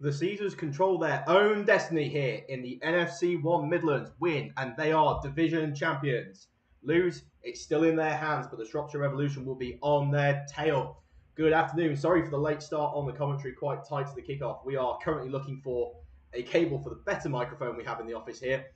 The Caesars control their own destiny here in the NFC1 Midlands. Win, and they are division champions. Lose, it's still in their hands, but the Shropshire Revolution will be on their tail. Good afternoon. Sorry for the late start on the commentary, quite tight to the kickoff. We are currently looking for a cable for the better microphone we have in the office here.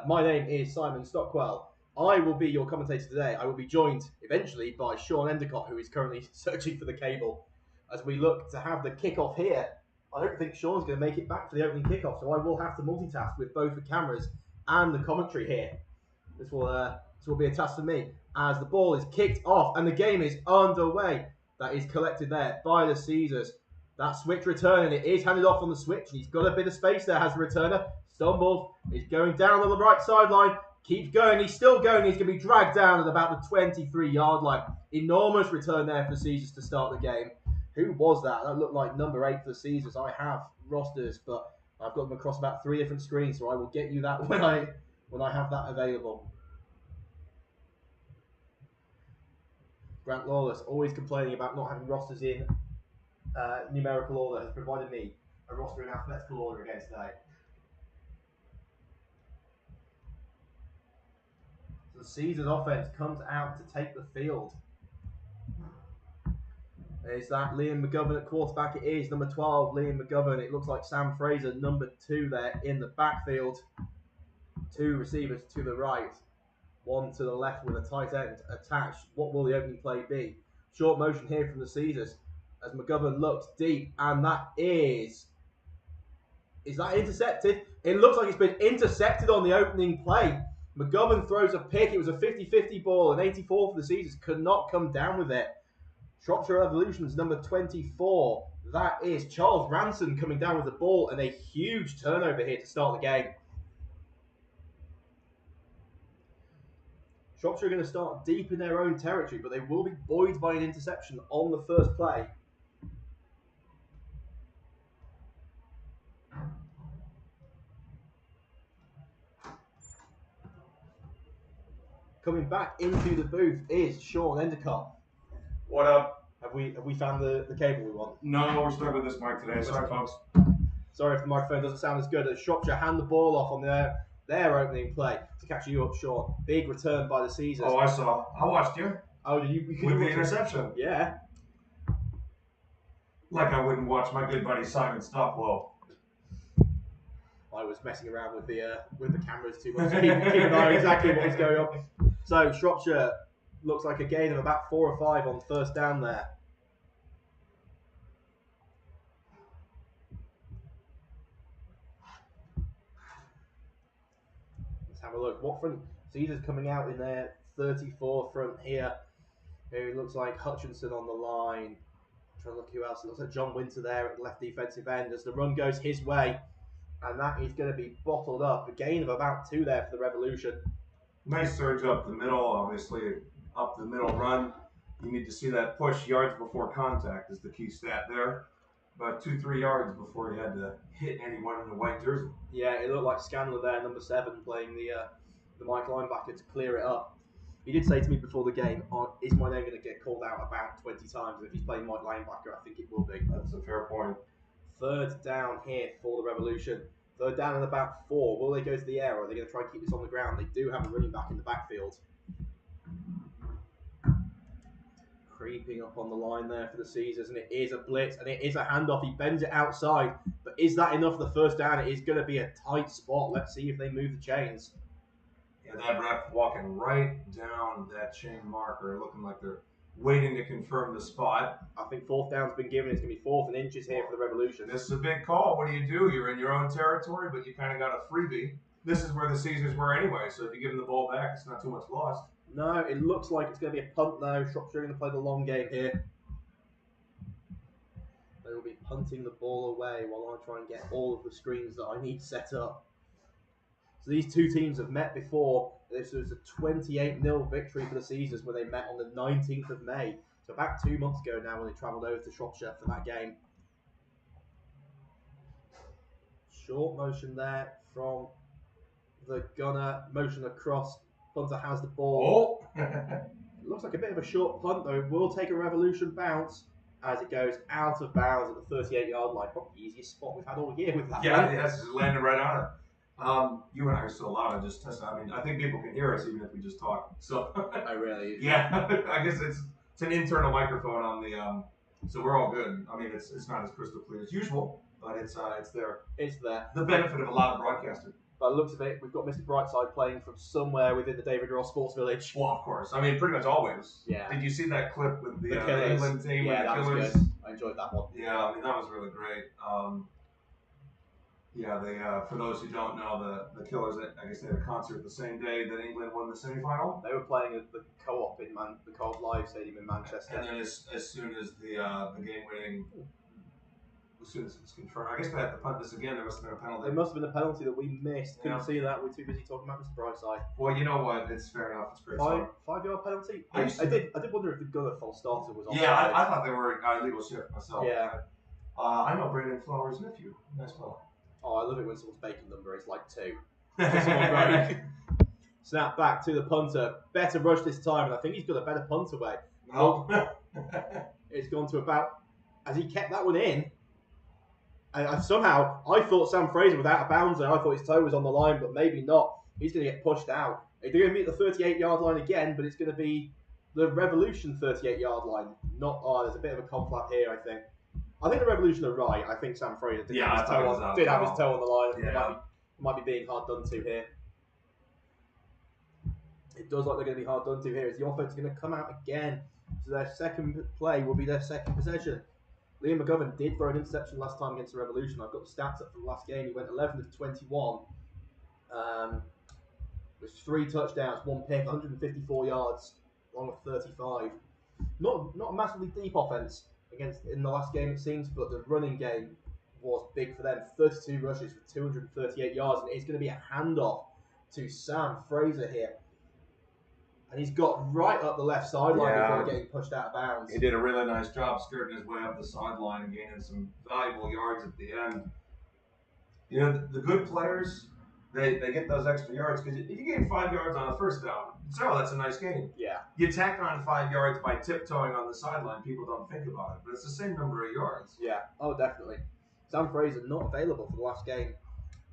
My name is Simon Stockwell. I will be your commentator today. I will be joined eventually by Sean Endicott, who is currently searching for the cable. As we look to have the kickoff here, I don't think Sean's going to make it back for the opening kickoff, so I will have to multitask with both the cameras and the commentary here. This will be a task for me as the ball is kicked off and the game is underway. That is collected there by the Caesars. That switch return, and it is handed off on the switch. And he's got a bit of space there, has the returner. Stumbles, he's going down on the right sideline. Keeps going, he's still going. He's going to be dragged down at about the 23-yard line. Enormous return there for the Caesars to start the game. Who was that? That looked like number 8 for the Caesars. I have rosters, but I've got them across about 3 different screens, so I will get you that when I have that available. Grant Lawless, always complaining about not having rosters in numerical order, has provided me a roster in alphabetical order again today. So the Caesars offense comes out to take the field. Is that Liam McGovern at quarterback? It is number 12, Liam McGovern. It looks like Sam Fraser, number 2 there in the backfield. 2 receivers to the right, 1 to the left with a tight end attached. What will the opening play be? Short motion here from the Caesars as McGovern looks deep, and that is that intercepted? It looks like it's been intercepted on the opening play. McGovern throws a pick. It was a 50-50 ball, and 84 for the Caesars could not come down with it. Shropshire Revolution's number 24. That is Charles Ranson coming down with the ball, and a huge turnover here to start the game. Shropshire are going to start deep in their own territory, but they will be buoyed by an interception on the first play. Coming back into the booth is Sean Endicott. What up? Have we found the cable we want? No, we're stuck with this mic today. Sorry, folks. Sorry if the microphone doesn't sound as good as Shropshire hand the ball off on their opening play to catch you up, Sean. Big return by the Caesars. Oh, I saw. I watched you. Oh, did you? With the interception. Yeah. Like I wouldn't watch my good buddy Simon Stockwell. I was messing around with the cameras too much. Keep an eye on exactly what was going on. So Shropshire looks like a gain of about 4 or 5 on first down there. Let's have a look. What front? Caesars coming out in their 34 front here. It looks like Hutchinson on the line. I'm trying to look who else. It looks like John Winter there at left defensive end as the run goes his way. And that is going to be bottled up. A gain of about 2 there for the Revolution. Nice surge up the middle, obviously. Up the middle run. You need to see that push yards before contact is the key stat there. About 2-3 yards before he had to hit anyone in the white jersey. Yeah, it looked like Scanlon there, number 7, playing the Mike linebacker to clear it up. He did say to me before the game, is my name going to get called out about 20 times? And if he's playing Mike linebacker, I think it will be. That's a fair point. Third down here for the Revolution. Third down and about 4. Will they go to the air or are they going to try and keep this on the ground? They do have a running back in the backfield. Creeping up on the line there for the Caesars, and it is a blitz, and it is a handoff. He bends it outside, but is that enough for the first down? It is going to be a tight spot. Let's see if they move the chains. Yeah, that ref walking right down that chain marker, looking like they're waiting to confirm the spot. I think fourth down's been given. It's going to be 4th and inches here for the Revolution. This is a big call. What do? You're in your own territory, but you kind of got a freebie. This is where the Caesars were anyway, so if you give them the ball back, it's not too much lost. No, it looks like it's going to be a punt now. Shropshire are going to play the long game here. They will be punting the ball away while I try and get all of the screens that I need set up. So these two teams have met before. This was a 28-0 victory for the Caesars when they met on the 19th of May. So about 2 months ago now when they travelled over to Shropshire for that game. Short motion there from the gunner. Motion across. Punter has the ball. Oh! It looks like a bit of a short punt though. Will take a Revolution bounce. as it goes out of bounds at the 38-yard line. Probably the easiest spot we've had all year with that Yeah, one. yes, just landed right on it. You and I are so loud. I just test. I mean, I think people can hear us even if we just talk. So, I really. yeah, I guess it's an internal microphone on the. So we're all good. I mean, it's not as crystal clear as usual, but it's there. It's there. The benefit of a loud broadcaster. By the looks of it, we've got Mr. Brightside playing from somewhere within the David Ross Sports Village. Well, of course. I mean, pretty much always. Yeah. Did you see that clip with the Killers. England team Yeah, with the that Killers? was good. I enjoyed that one. Yeah, I mean, that was really great. Yeah, they for those who don't know, the Killers, I guess they had a concert the same day that England won the semifinal. They were playing at the Co-op in the Co-op Live Stadium in Manchester. And then as soon as the game winning, as soon as it's confirmed, I guess they had to punt this again. There must have been a penalty. There must have been a penalty that we missed. Couldn't Yeah. see that. We're too busy talking about Mr. Brightside. Well, you know what? It's fair enough. It's great. 5-yard penalty. I did wonder if the gunner false starter was on. Yeah, I thought they were illegal shift myself. Yeah. I know Brandon Flowers' nephew. Nice fellow. Oh, I love it when someone's bacon number is like 2. Snap back to the punter. Better rush this time, and I think he's got a better punt away. No. It's gone to about. As he kept that one in, and somehow I thought Sam Fraser was out of bounds there. I thought his toe was on the line, but maybe not. He's going to get pushed out. They're going to be at the 38-yard line again, but it's going to be the Revolution 38-yard line. There's a bit of a conflap here, I think. I think the Revolution are right. I think Sam Fraser did have his toe on the line. Yeah. Might be being hard done to here. It does look like they're going to be hard done to here. Is the offense going to come out again? So their second play will be their second possession. Liam McGovern did throw an interception last time against the Revolution. I've got the stats up from the last game. He went 11 of 21. With 3 touchdowns, 1 pick, 154 yards, along with 35. Not a massively deep offense in the last game, it seems, but the running game was big for them. 32 rushes for 238 yards, and it's going to be a handoff to Sam Fraser here. And he's got right up the left sideline before getting pushed out of bounds. He did a really nice job skirting his way up the sideline and gaining some valuable yards at the end. You know, the good players, they get those extra yards because if you gain 5 yards on a first down, that's a nice gain. Yeah. You tack on 5 yards by tiptoeing on the sideline, people don't think about it, but it's the same number of yards. Yeah, definitely. Sam Fraser not available for the last game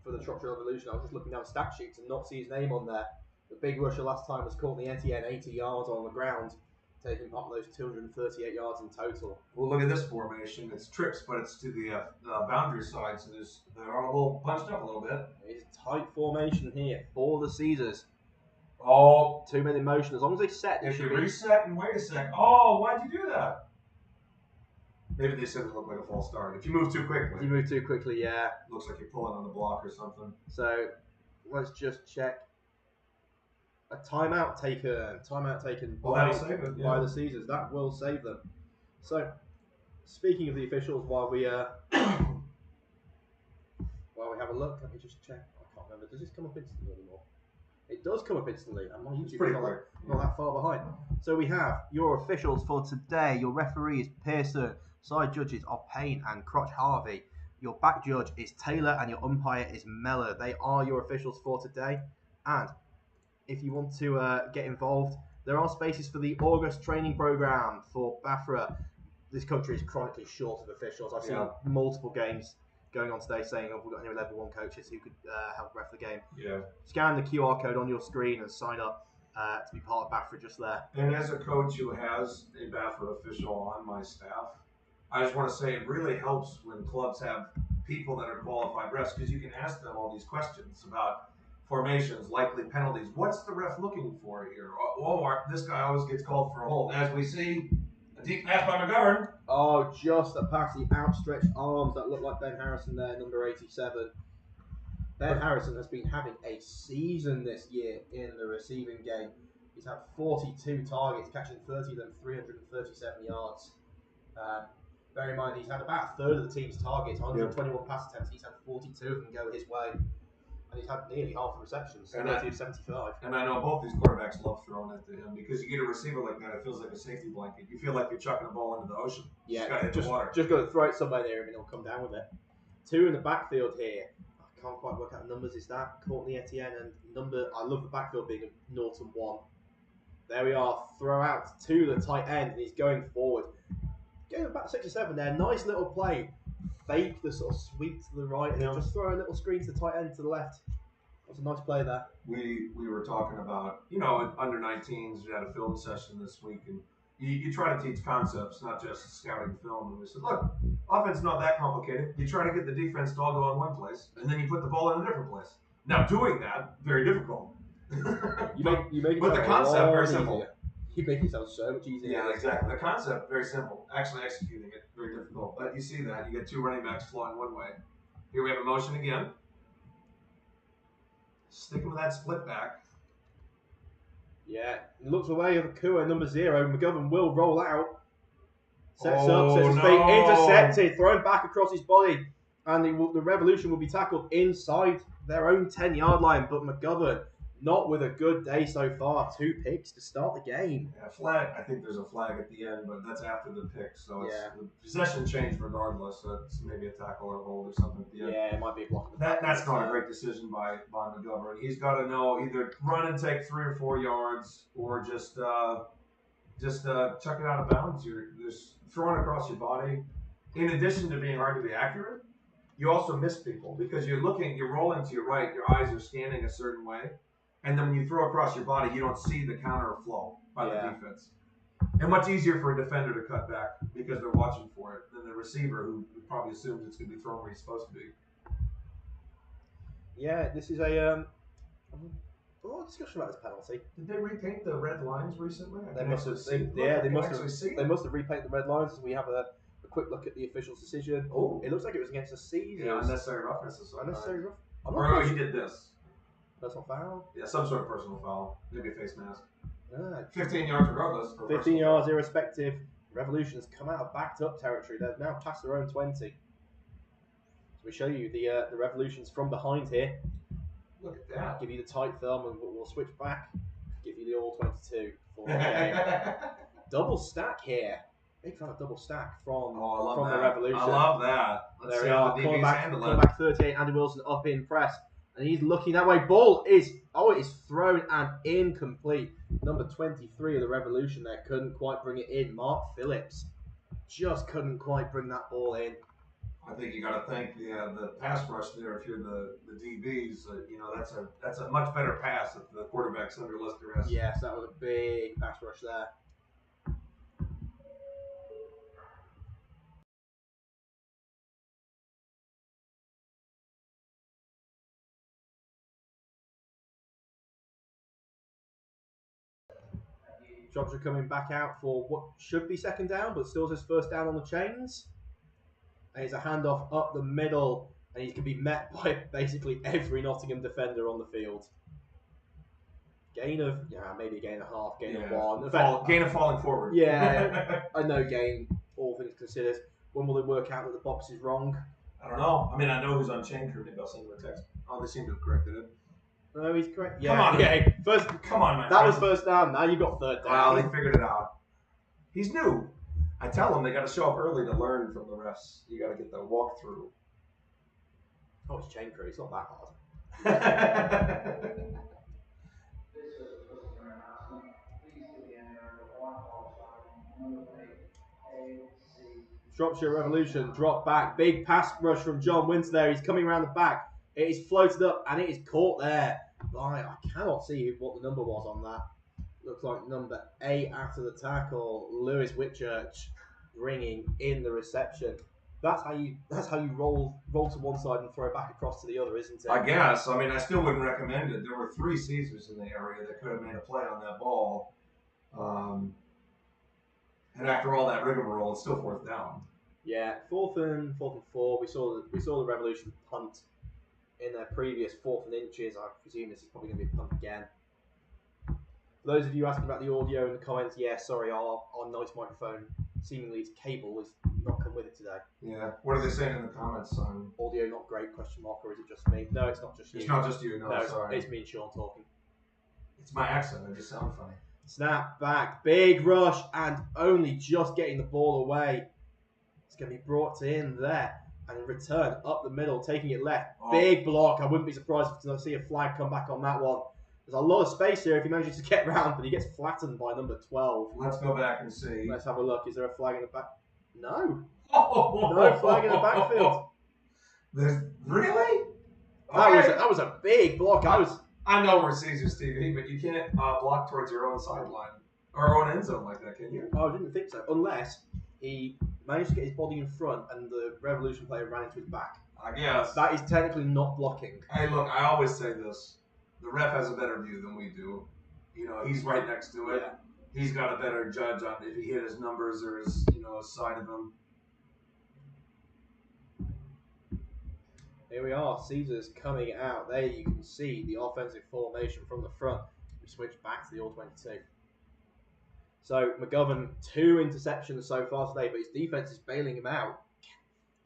for the Shropshire Revolution. I was just looking down stat sheets and not see his name on there. The big rusher last time was Courtney Etienne, 80 yards on the ground, taking part of those 238 yards in total. Well, look at this formation. It's trips, but it's to the boundary side, so they're all a little punched up a little bit. It's a tight formation here for the Caesars. Oh. 2 men in motion. As long as they set, if you reset and wait a sec. Oh, why'd you do that? Maybe they said it looked like a false start. If you move too quickly. Yeah. Looks like you're pulling on the block or something. So, let's just check. A timeout taken by the Caesars. That will save them. So, speaking of the officials, while we have a look, let me just check. I can't remember. Does this come up instantly anymore? It does come up instantly, and my YouTube is not that far behind. So we have your officials for today. Your referee is Pearson. Side judges are Payne and Crotch Harvey. Your back judge is Taylor, and your umpire is Mellor. They are your officials for today. And if you want to get involved, there are spaces for the August training program for BAFA. This country is chronically short of officials. I've seen multiple games going on today saying, we've got any level 1 coaches who could help ref the game. Yeah. Scan the QR code on your screen and sign up to be part of BAFA just there. And as a coach who has a BAFA official on my staff, I just want to say it really helps when clubs have people that are qualified refs because you can ask them all these questions about formations, likely penalties. What's the ref looking for here? This guy always gets called for a hold. As we see, a deep pass by McGovern. Oh, just past the outstretched arms that look like Ben Harrison there, number 87. Ben Harrison has been having a season this year in the receiving game. He's had 42 targets, catching 30 of them, 337 yards. Bear in mind, he's had about a third of the team's targets, 121 pass attempts. He's had 42 of them go his way. And he's had nearly half the receptions, 30 of 75. And I know both these quarterbacks love throwing it to him because you get a receiver like that, it feels like a safety blanket. You feel like you're chucking a ball into the ocean. Yeah, just got to throw it somewhere near him and he'll come down with it. 2 in the backfield here. I can't quite work out the numbers. Is that Courtney Etienne and I love the backfield being a 0-1. There we are. Throw out to the tight end and he's going forward. Going about 6 or 7 there. Nice little play. Fake the sort of sweep to the right and then just throw a little screen to the tight end to the left. That was a nice play there. We were talking about, under 19s, we had a film session this week, and you try to teach concepts, not just scouting film. And we said, look, offense is not that complicated. You try to get the defense to all go in one place, and then you put the ball in a different place. Now, doing that, very difficult. You make but the concept, very simple. Easier. You make it sound so much easier. Yeah, exactly. The concept, very simple. Actually executing it, very difficult. But you see that. You get 2 running backs flowing one way. Here we have a motion again. Sticking with that split back. Yeah, looks away of Kua, number 0. McGovern will roll out. Sets up, sets his feet, intercepted, thrown back across his body. And the Revolution will be tackled inside their own 10-yard line. But McGovern, not with a good day so far. 2 picks to start the game. Yeah, flag. I think there's a flag at the end, but that's after the pick. So it's, the possession changed regardless. So it's maybe a tackle or hold or something at the end. Yeah, it might be a block. That's not a great decision by McGovern. He's got to know either run and take 3 or 4 yards or just chuck it out of bounds. You're just throwing across your body. In addition to being hard to be accurate, you also miss people because you're rolling to your right, your eyes are scanning a certain way. And then when you throw across your body, you don't see the counter flow by the defense. And much easier for a defender to cut back because they're watching for it than the receiver who probably assumes it's going to be thrown where he's supposed to be. Yeah, this is a discussion about this penalty. Did they repaint the red lines recently? They must have. They must have repainted the red lines. We have a quick look at the official's decision. Oh, it looks like it was against the Caesars. Yeah, unnecessary roughness. Unnecessary roughness. Or he did this. Personal foul? Yeah, some sort of personal foul. Maybe a face mask. 15 yards regardless. 15 yards irrespective. Revolution has come out of backed up territory. They've now passed their own 20. So we show you the Revolutions from behind here. Look at that. Give you the tight thumb and we'll switch back. Give you the all 22 for the game. Double stack here. Big fan of double stack from the Revolution. I love that. There we are. Cornerback 38, Andy Wilson up in press. And he's looking that way. Ball is thrown and incomplete. Number 23 of the Revolution there couldn't quite bring it in. Mark Phillips just couldn't quite bring that ball in. I think you got to thank the pass rush there. If you're the DBs, that's a much better pass if the quarterback's under less duress. Yes, that was a big pass rush there. Shropshire coming back out for what should be second down, but still his first down on the chains. And it's a handoff up the middle, and he's going to be met by basically every Nottingham defender on the field. Gain of, maybe a gain of half, gain of 1. Gain of falling forward. Yeah, I know gain, all things considered. When will they work out that the box is wrong? I don't know. I mean, I know who's on chain crew. Maybe I'll send him a text. Oh, they seem to have corrected it. No, he's correct. Yeah, come on, yeah. Come on, man. That was first down. Now you got third down. Well, they figured it out. He's new. I tell them they got to show up early to learn from the refs. You got to get the walkthrough. Oh, it's chain crew. It's not that hard. Shropshire Revolution drop back. Big pass rush from John Winter there. He's coming around the back. It is floated up and it is caught there. I cannot see what the number was on that. Looks like number 8 after the tackle. Lewis Whitchurch bringing in the reception. That's how you roll to one side and throw back across to the other, isn't it? I guess. I mean, I still wouldn't recommend it. There were 3 Caesars in the area that could have made a play on that ball. And after all that rigmarole, it's still 4th down. Yeah, 4th and 4. We saw the Revolution punt in their previous 4th and inches. I presume this is probably going to be a punt again. For those of you asking about the audio in the comments, yeah, sorry, our nice microphone, seemingly its cable, has not come with it today. Yeah. What are they saying in the comments on audio not great ? Or is it just me? No, it's not just you. It's not just you. No, sorry. It's me and Sean talking. It's my accent. I just sound funny. Snap back, big rush, and only just getting the ball away. It's going to be brought in there. And return up the middle, taking it left. Oh. Big block. I wouldn't be surprised to see a flag come back on that one. There's a lot of space here if he manages to get round, but he gets flattened by number 12. Let's go back and see. Let's have a look. Is there a flag in the back? No. Oh, No flag in the backfield. Really? That was a big block. I know we're Caesars TV, but you can't block towards your own sideline or own end zone like that, can you? I didn't think so. Unless he managed to get his body in front and the Revolution player ran into his back. I guess. That is technically not blocking. Hey, look, I always say this. The ref has a better view than we do. You know, he's right next to it. Yeah. He's got a better judge on if he hit his numbers or his, side of him. Here we are, Caesars coming out. There you can see the offensive formation from the front. We switch back to the all-22. So McGovern, 2 interceptions so far today, but his defense is bailing him out.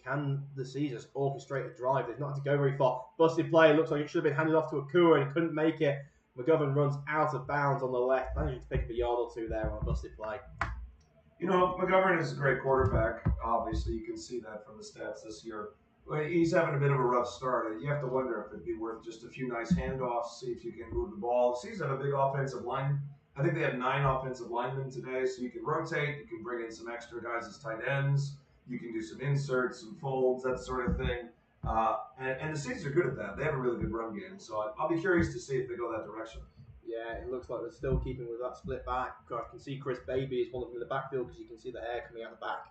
Can the Caesars orchestrate a drive? They've not had to go very far. Busted play, looks like it should have been handed off to Akua and he couldn't make it. McGovern runs out of bounds on the left, managing to pick up a yard or two there on a busted play. McGovern is a great quarterback. Obviously, you can see that from the stats this year. He's having a bit of a rough start. You have to wonder if it'd be worth just a few nice handoffs, see if you can move the ball. Caesars have a big offensive line. I think they have 9 offensive linemen today, so you can rotate. You can bring in some extra guys as tight ends. You can do some inserts, some folds, that sort of thing. And the Caesars are good at that. They have a really good run game, so I'll be curious to see if they go that direction. Yeah, it looks like they're still keeping with that split back. I can see Chris Baby is one of them in the backfield because you can see the hair coming out the back.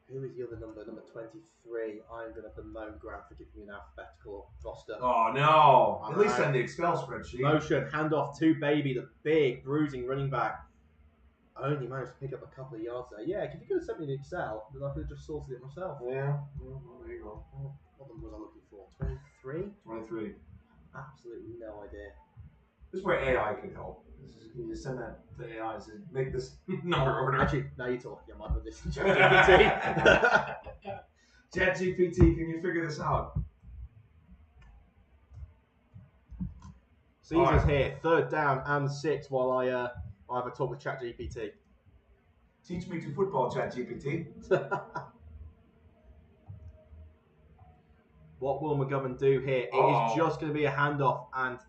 Who is the other number? Number 23. I'm going to bemoan Grant for giving me an alphabetical roster. Oh, no. At least on the Excel spreadsheet. Motion, handoff to Baby, the big, bruising running back. Only managed to pick up a couple of yards there. Yeah, if you could have sent me the Excel, then I could have just sorted it myself. Yeah. Well, there you go. What number was I looking for? 23? 23. Absolutely no idea. This is where AI can help. Can you send that to AI to make this number order? Actually, now you're talking. I might put this in ChatGPT. ChatGPT, can you figure this out? Caesar's here, 3rd down and 6 while I have a talk with ChatGPT. Teach me to football, ChatGPT. What will McGovern do here? It is just going to be a handoff and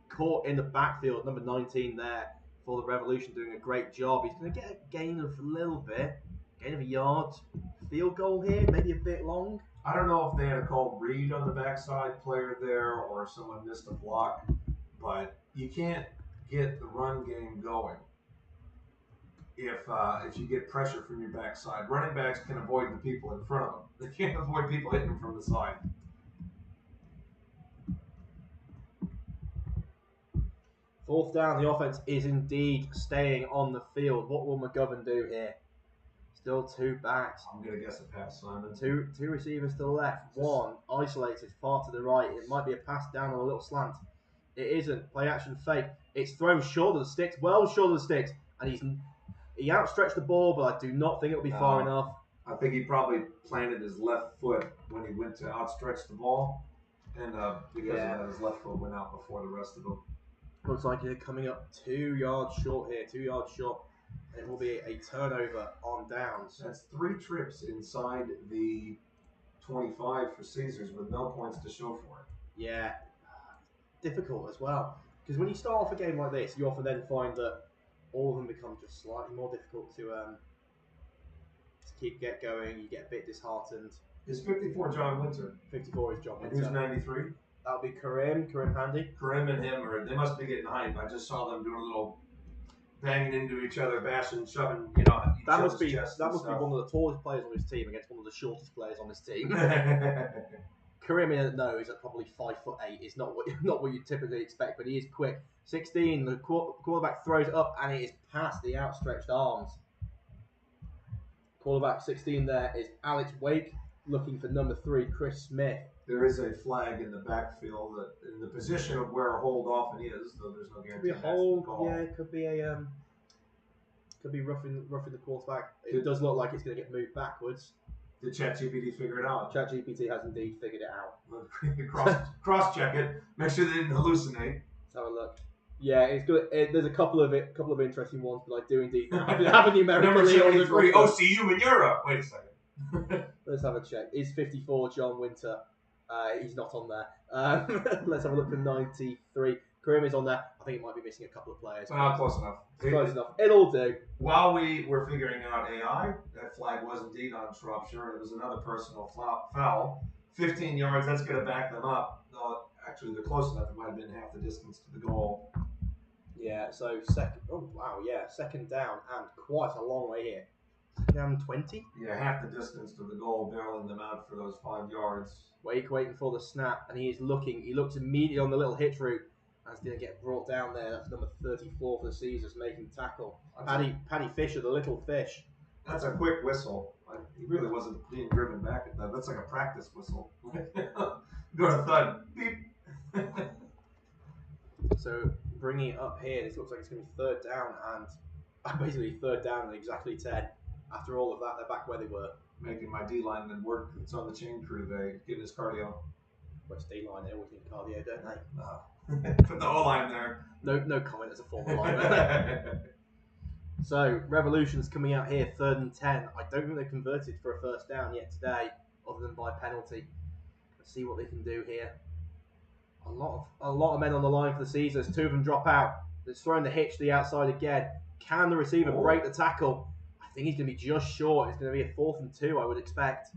caught in the backfield, number 19 there for the Revolution, doing a great job. He's going to get a gain of a little bit, gain of a yard. Field goal here, maybe a bit long. I don't know if they had a called read on the backside player there or if someone missed a block, but you can't get the run game going if you get pressure from your backside. Running backs can avoid the people in front of them. They can't avoid people hitting them from the side. Fourth down, the offense is indeed staying on the field. What will McGovern do here? Still 2 backs. I'm going to guess a pass, Simon. Two receivers to the left. One isolated far to the right. It might be a pass down on a little slant. It isn't. Play action fake. It's thrown short of the sticks, well short of the sticks. And he outstretched the ball, but I do not think it'll be far enough. I think he probably planted his left foot when he went to outstretch the ball. And because of that, his left foot went out before the rest of them. Looks like they're coming up 2 yards short here. 2 yards short. It will be a turnover on downs. That's 3 trips inside the 25 for Caesars with no points to show for it. Yeah, difficult as well. Because when you start off a game like this, you often then find that all of them become just slightly more difficult to get going. You get a bit disheartened. Is 54 John Winter? 54 is John Winter. And who's 93? That'll be Karim Handy. Karim and him, they must be getting hype. I just saw them doing a little banging into each other, bashing, shoving, that must be one of the tallest players on his team against one of the shortest players on his team. Karim in the nose at probably 5'8" is not what you typically expect, but he is quick. 16, the quarterback throws it up and it is past the outstretched arms. Quarterback 16 there is Alex Wake, looking for number 3, Chris Smith. There is a flag in the backfield that in the position of where a hold often is, though there's no guarantee. Could be a hold, yeah. It could be roughing the quarterback. It does look like it's going to get moved backwards. Did ChatGPT figure it out? ChatGPT has indeed figured it out. Cross check it. Make sure they didn't hallucinate. Let's have a look. Yeah, it's good. There's a couple of interesting ones, but I do indeed have a numerically on the group. OCU in Europe. Wait a second. Let's have a check. Is 54 John Winter? He's not on there. Let's have a look for 93. Karim is on there. I think it might be missing a couple of players. Close enough. Close enough. It'll do. While we were figuring out AI, that flag was indeed on Shropshire. It was another personal foul. 15 yards, that's going to back them up. Actually, they're close enough. It might have been half the distance to the goal. Yeah, so second down and quite a long way here. Second down 20? Yeah, half the distance to the goal, barreling them out for those 5 yards. Waiting for the snap, and he looks immediately on the little hitch route. That's going to get brought down there. That's number 34 for the Caesars making the tackle. Paddy Fisher, the little fish. That's a quick whistle. He really wasn't being driven back at that. That's like a practice whistle. Go to thud. Beep. So bringing it up here, this looks like it's going to be third down, and basically third down and exactly 10. After all of that, they're back where they were. Making my D lineman work. It's on the chain crew today. Getting his cardio. West D line, they always need cardio, don't they? No. Put the O-line there. No comment as a former lineman. So, Revolution's coming out here, 3rd and 10. I don't think they've converted for a first down yet today, other than by penalty. Let's see what they can do here. A lot of men on the line for the Caesars. 2 of them drop out. It's throwing the hitch to the outside again. Can the receiver break the tackle? I think he's going to be just short. It's going to be a 4th and 2, I would expect.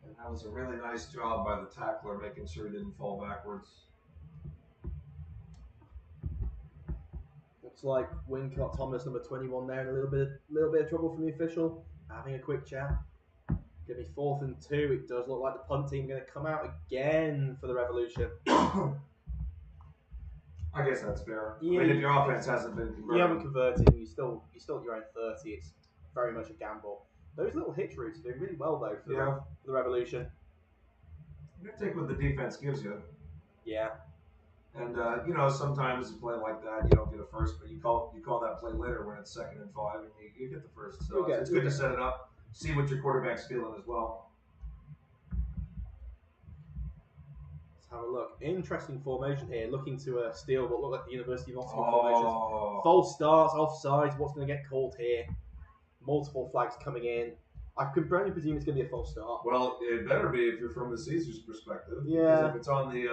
And that was a really nice job by the tackler, making sure he didn't fall backwards. Looks like Wincott Thomas, number 21 there, in a little bit of trouble from the official. Having a quick chat. Give me 4th and 2. It does look like the punt team going to come out again for the Revolution. I guess that's fair. Yeah, I mean, if your offense hasn't been converted. You haven't converted, and you're still at your own 30. It's very much a gamble. Those little hitch routes are doing really well, though, for the Revolution. You take what the defense gives you. Yeah. And, sometimes you play like that, you don't get a first, but you call that play later when it's 2nd and 5, and you get the first. So it's good to set it up, see what your quarterback's feeling as well. Let's have a look. Interesting formation here, looking to steal what looked like the University of Nottingham formations. False starts, offsides, what's going to get called here? Multiple flags coming in. I can only presume it's going to be a false start. Well, it better be if you're from the Caesars perspective. Yeah. Because if it's on the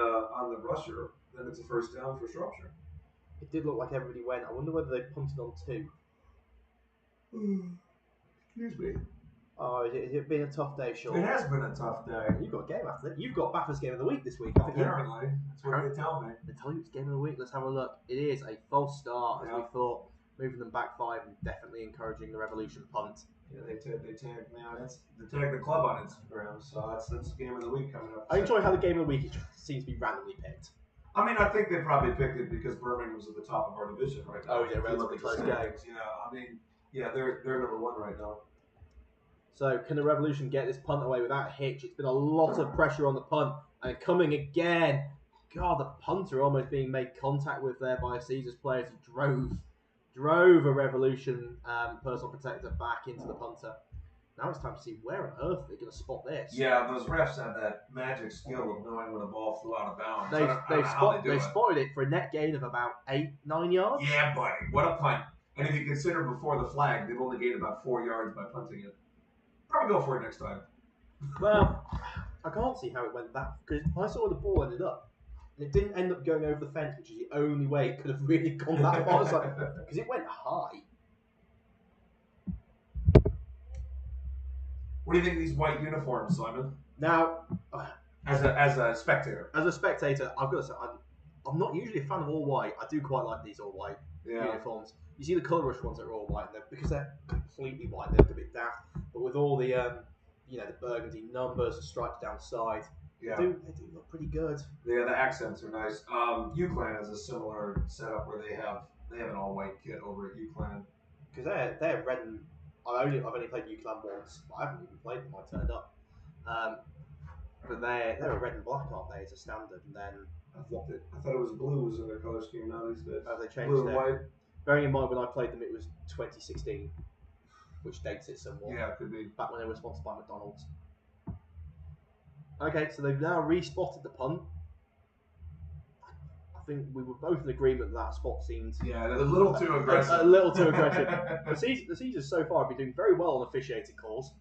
rusher, then it's a first down for Shropshire. It did look like everybody went. I wonder whether they punted on 2. Excuse me. Oh, has it been a tough day, Sean? It has been a tough day. You've got a game after it. You've got BAFA's game of the week this week. Apparently. That's what they tell me. They tell you it's game of the week. Let's have a look. It is a false start, as we thought. Moving them back 5 and definitely encouraging the Revolution punt. Yeah, they tag me on they tag the club on Instagram, so that's the game of the week coming up. I enjoy how the game of the week seems to be randomly picked. I mean, I think they probably picked it because Birmingham's at the top of our division right now. Oh, yeah, relatively close games. They're number 1 right now. So, can the Revolution get this punt away without a hitch? It's been a lot of pressure on the punt, and coming again. God, the punter almost being made contact with there by a Caesars player as he drove a Revolution personal protector back into the punter. Now it's time to see where on earth they're going to spot this. Yeah, those refs have that magic skill of knowing when a ball flew out of bounds. They spotted it for a net gain of about 8-9 yards. Yeah, buddy. What a punt. And if you consider before the flag, they've only gained about 4 yards by punting it. Probably go for it next time. Well, I can't see how it went that, because I saw where the ball ended up. And it didn't end up going over the fence, which is the only way it could have really gone that far. Because it went high. What do you think of these white uniforms, Simon? Now, as a spectator. I've got to say, I'm not usually a fan of all white. I do quite like these all white uniforms. You see the colour rush ones that are all white, and because they're completely white, they look a bit daft. But with all the the burgundy numbers, the stripes down the side, they do look pretty good. Yeah, the accents are nice. UCLan has a similar setup where they have an all white kit over at UCLan. Because they're red and I've only played UCLan once. I haven't even played them. I turned up. But they're a red and black, aren't they? As a standard, and then I thought it was blue was in their color scheme. Now these days, they changed blue and white. Bearing in mind when I played them, it was 2016, which dates it somewhat. Yeah, it could be. Back when they were sponsored by McDonald's. Okay, so they've now re-spotted the punt. I think we were both in agreement that spot seemed... Yeah, a little too aggressive. A little too aggressive. The Caesars so far have been doing very well on officiating calls.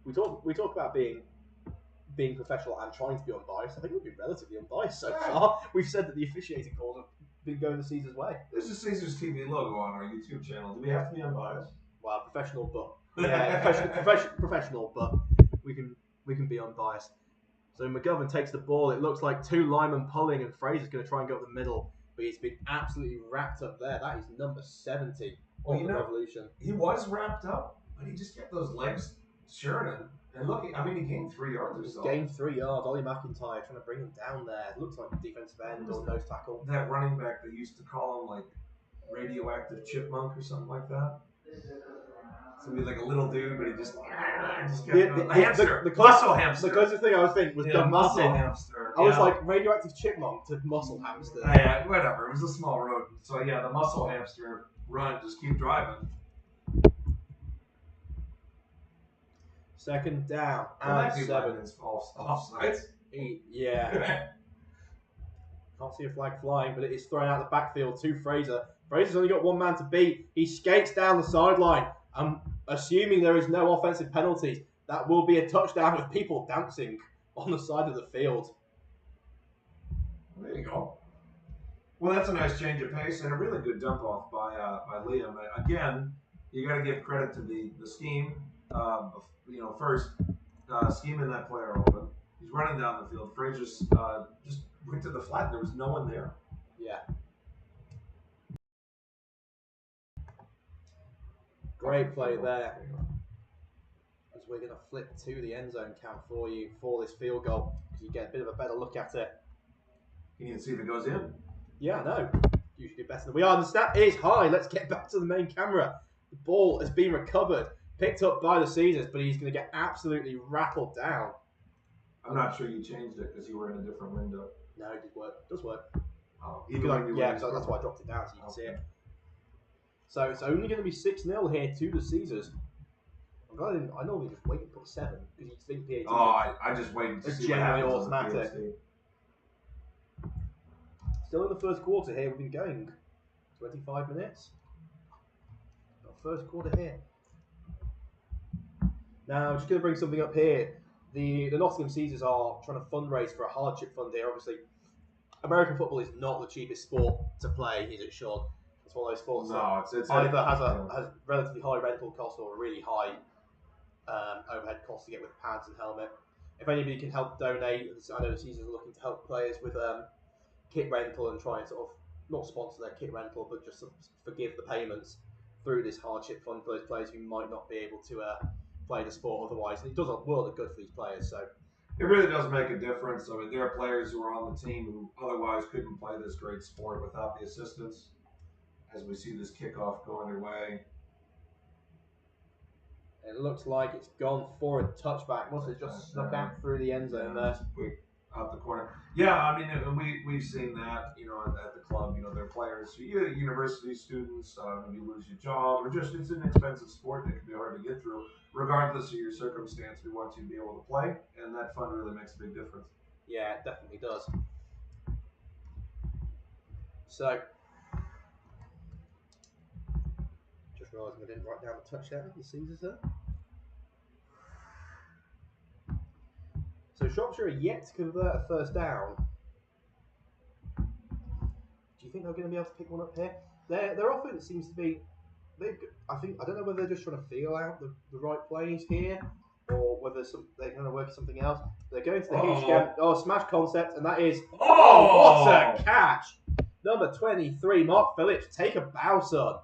We talk about being being professional and trying to be unbiased, I think we've been relatively unbiased so far. We've said that the officiating calls have been going the Caesars' way. There's a Caesars TV logo on our YouTube channel. Do we have to be unbiased? Well, professional, but professional, but we can be unbiased. So McGovern takes the ball. It looks like two linemen pulling, and Fraser's going to try and go up the middle, but he's been absolutely wrapped up there. That is number 70 on the Revolution. He was wrapped up, but he just kept those legs Sheridan. And look, I mean, he gained 3 yards or so. Gained 3 yards. Ollie McIntyre trying to bring him down there. It looks like a defensive end or nose tackle. That running back, they used to call him like radioactive chipmunk or something like that. So he'd be like a little dude, but he just kept the hamster. The muscle hamster. The closest thing I was thinking was the muscle hamster. I was like radioactive chipmunk to muscle hamster. Yeah, whatever. It was a small rodent. So yeah, the muscle hamster run, just keep driving. Second down and 7. Offsides. Yeah. Can't see a flag flying, but it is thrown out the backfield to Fraser. Fraser's only got one man to beat. He skates down the sideline. I'm assuming there is no offensive penalties. That will be a touchdown with people dancing on the side of the field. There you go. Well, that's a nice change of pace and a really good dump off by Liam. Again, you got to give credit to the scheme. First scheming that player open. He's running down the field. Fraser's just went to the flat. There was no one there. Yeah. Great play there. As we're going to flip to the end zone count for you for this field goal, because you get a bit of a better look at it. Can you see if it goes in? Yeah, I know. Usually better than we are. The snap is high. Let's get back to the main camera. The ball has been recovered, picked up by the Caesars, but he's going to get absolutely rattled down. I'm not sure you changed it because you were in a different window. No, it did work. It does work. Oh, that's why I dropped it down so you can see it. So it's only going to be 6-0 here to the Caesars. I normally just wait and put 7 because you think PAT. Oh, I just waited to see what happens. Automatic. Still in the first quarter here. We've been going 25 minutes. Got first quarter here. Now I'm just going to bring something up here. The Nottingham Caesars are trying to fundraise for a hardship fund here. Obviously, American football is not the cheapest sport to play, is it, Sean? It's one of those sports that it's either has relatively high rental costs or a really high overhead cost to get with pads and helmet. If anybody can help donate, I know the Caesars are looking to help players with kit rental and try and sort of not sponsor their kit rental, but just sort of forgive the payments through this hardship fund for those players who might not be able to play the sport otherwise. And it does a world of good for these players. So it really does make a difference. I mean, there are players who are on the team who otherwise couldn't play this great sport without the assistance. As we see this kickoff go underway. It looks like it's gone for a touchback. Must have just snuck out through the end zone there. Quick out the corner. Yeah, I mean, we've seen that, at the club. There are players, university students, maybe you lose your job, or just it's an expensive sport that can be hard to get through. Regardless of your circumstance, we want you to be able to play, and that fund really makes a big difference. Yeah, it definitely does. So, just realising I didn't write down the touchdown of the Caesars there. So Shropshire are yet to convert a first down. Do you think they're going to be able to pick one up here? Their offense seems to be. I don't know whether they're just trying to feel out the right plays here, or whether they're going to work something else. They're going to the huge game. Smash concept, and that is. Oh, what a catch! Number 23, Mark Phillips, take a bow, son.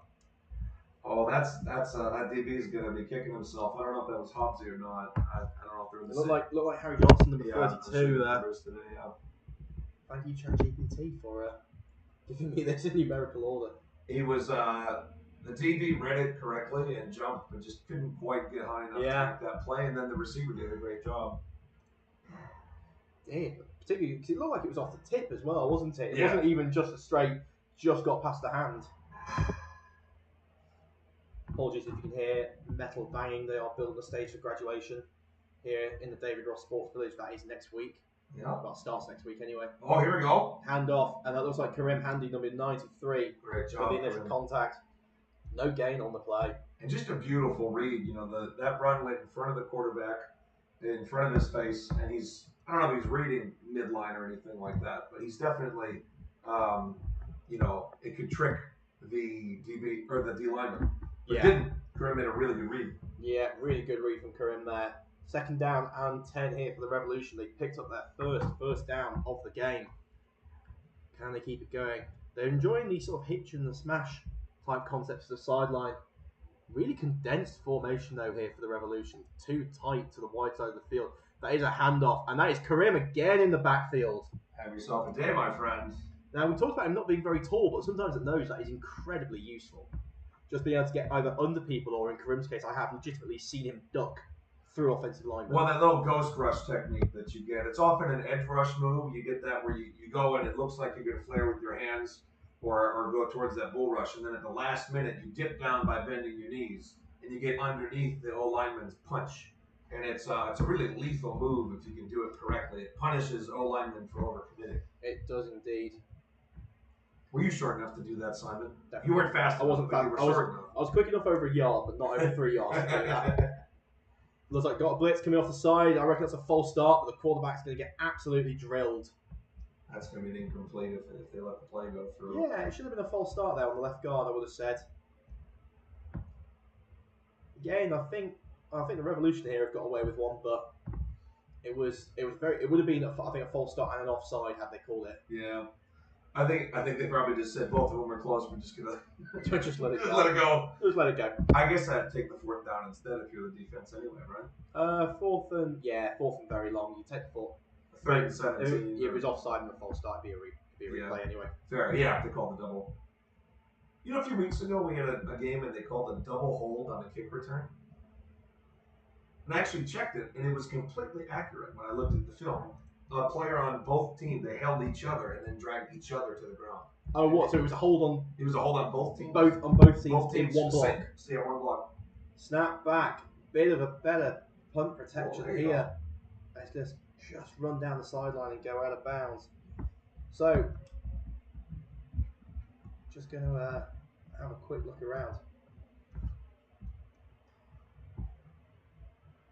Oh, that DB is going to be kicking himself. I don't know if that was Hobbsy or not. I don't know if they're in the same. Look like Harry Johnson, number 32 there. Today, yeah. Thank you, ChatGPT, for giving me this in numerical order. He was the DB read it correctly and jumped, but just couldn't quite get high enough to make that play. And then the receiver did a great job. Damn, particularly because it looked like it was off the tip as well, wasn't it? It wasn't even just a straight, just got past the hand. Apologies if you can hear metal banging. They are building the stage for graduation here in the David Ross Sports Village. That is next week. Yeah. Well, it starts next week anyway. Oh, here we go. Hand off, and that looks like Karim Handy, number 93. Great job. With the initial contact. No gain on the play. And just a beautiful read. That run went in front of the quarterback. in front of his face, and I don't know if he's reading midline or anything like that, but he's definitely, it could trick the DB or the D lineman. But didn't. Karim made a really good read. Yeah, really good read from Karim there. Second down and 10 here for the Revolution. They picked up their first down of the game. Can they keep it going? They're enjoying these sort of hitch and the smash type concepts to the sideline. Really condensed formation though here for the Revolution. Too tight to the wide side of the field. That is a handoff, and that is Karim again in the backfield. Have yourself a day, my friend. Now, we talked about him not being very tall, but sometimes at nose that is incredibly useful. Just being able to get either under people, or in Karim's case, I have legitimately seen him duck through offensive linemen. Well, that little ghost rush technique that you get, it's often an edge rush move. You get that where you go and it looks like you're going to flare with your hands or go towards that bull rush, and then at the last minute you dip down by bending your knees and you get underneath the O lineman's punch. And it's a really lethal move if you can do it correctly. It punishes O linemen for overcommitting. It does indeed. Were you short enough to do that, Simon? Definitely. You weren't fast. I wasn't fast. You were short enough. I was quick enough over a yard, but not over 3 yards. Looks like got a blitz coming off the side. I reckon that's a false start, but the quarterback's going to get absolutely drilled. That's going to be incomplete if they let the play go through. Yeah, it should have been a false start there on the left guard, I would have said. Again, I think the Revolution here have got away with one, but it would have been a false start and an offside had they called it. Yeah. I think they probably just said both of them are close. We're just gonna just let it go. Let it go. Just let it go. I guess I'd take the fourth down instead if you're the defense anyway, right? Fourth and very long. You take the fourth. Third and 17. If it was offside and a false start, it'd be a replay anyway. Fair. Yeah, they called the double. You know, a few weeks ago we had a game and they called a double hold on a kick return. And I actually checked it, and it was completely accurate when I looked at the film. A player on both teams, they held each other and then dragged each other to the ground. Oh, what? So it was a hold on? It was a hold on both teams. Both teams in one block. Yeah, one block. Snap back. Bit of a better punt protection here. Let's just run down the sideline and go out of bounds. So, just going to have a quick look around.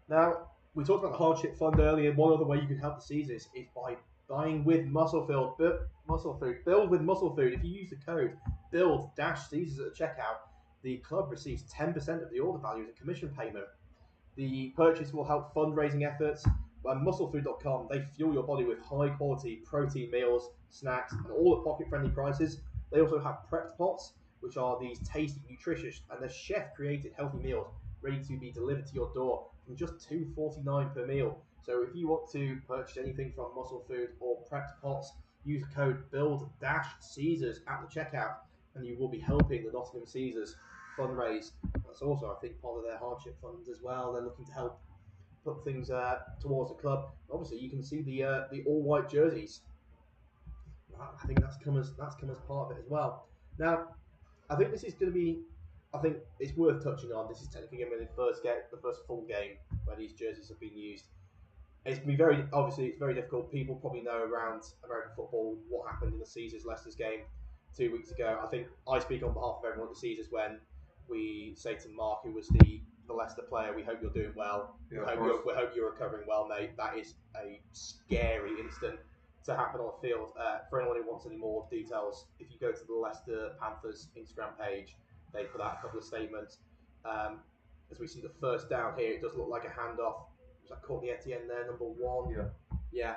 Now, we talked about the hardship fund earlier. One other way you can help the Caesars is by buying with muscle food. Build with muscle food. If you use the code build-Caesars at the checkout, the club receives 10% of the order value as a commission payment. The purchase will help fundraising efforts. By musclefood.com, they fuel your body with high-quality protein meals, snacks, and all at pocket-friendly prices. They also have prepped pots, which are these tasty, nutritious, and the chef-created healthy meals ready to be delivered to your door from just $2.49 per meal. So if you want to purchase anything from Muscle Food or prepped pots, use code build-Caesars at the checkout, and you will be helping the Nottingham Caesars fundraise. That's also, I think, part of their hardship funds as well. They're looking to help put things towards the club. Obviously, you can see the all-white jerseys. I think that's come as part of it as well. Now, I think this is going to be. I think it's worth touching on. This is technically going to be the first full game where these jerseys have been used. It's going to be it's very difficult. People probably know around American football what happened in the Caesars Leicester's game 2 weeks ago. I think I speak on behalf of everyone at the Caesars when we say to Mark, who was the Leicester player, we hope you're doing well. Yeah, we hope you're recovering well, mate. That is a scary incident to happen on the field. For anyone who wants any more details, if you go to the Leicester Panthers Instagram page, they put out a couple of statements. As we see the first down here, it does look like a handoff. Was that Courtney Etienne there, number 1? Yeah.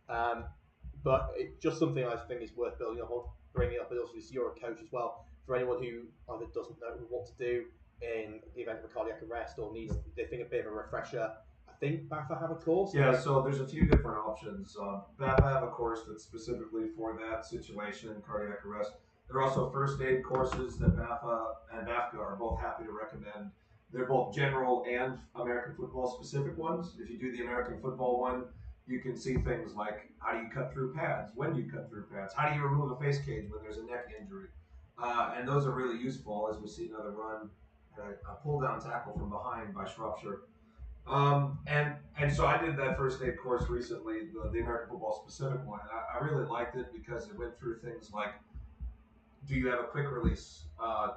But it's just something I think is worth building up on, bringing up. But also, you're a coach as well. For anyone who either doesn't know what to do in the event of a cardiac arrest or they think a bit of a refresher, I think BAFA have a course. Yeah, so there's a few different options. BAFA have a course that's specifically for that situation, cardiac arrest. There are also first aid courses that BAFA and BAFCA are both happy to recommend. They're both general and American football specific ones. If you do the American football one, you can see things like how do you cut through pads, when do you cut through pads, how do you remove a face cage when there's a neck injury. And those are really useful as we see another run, a pull down tackle from behind by Shropshire. And so I did that first aid course recently, the American football specific one. And I really liked it because it went through things like, do you have a quick release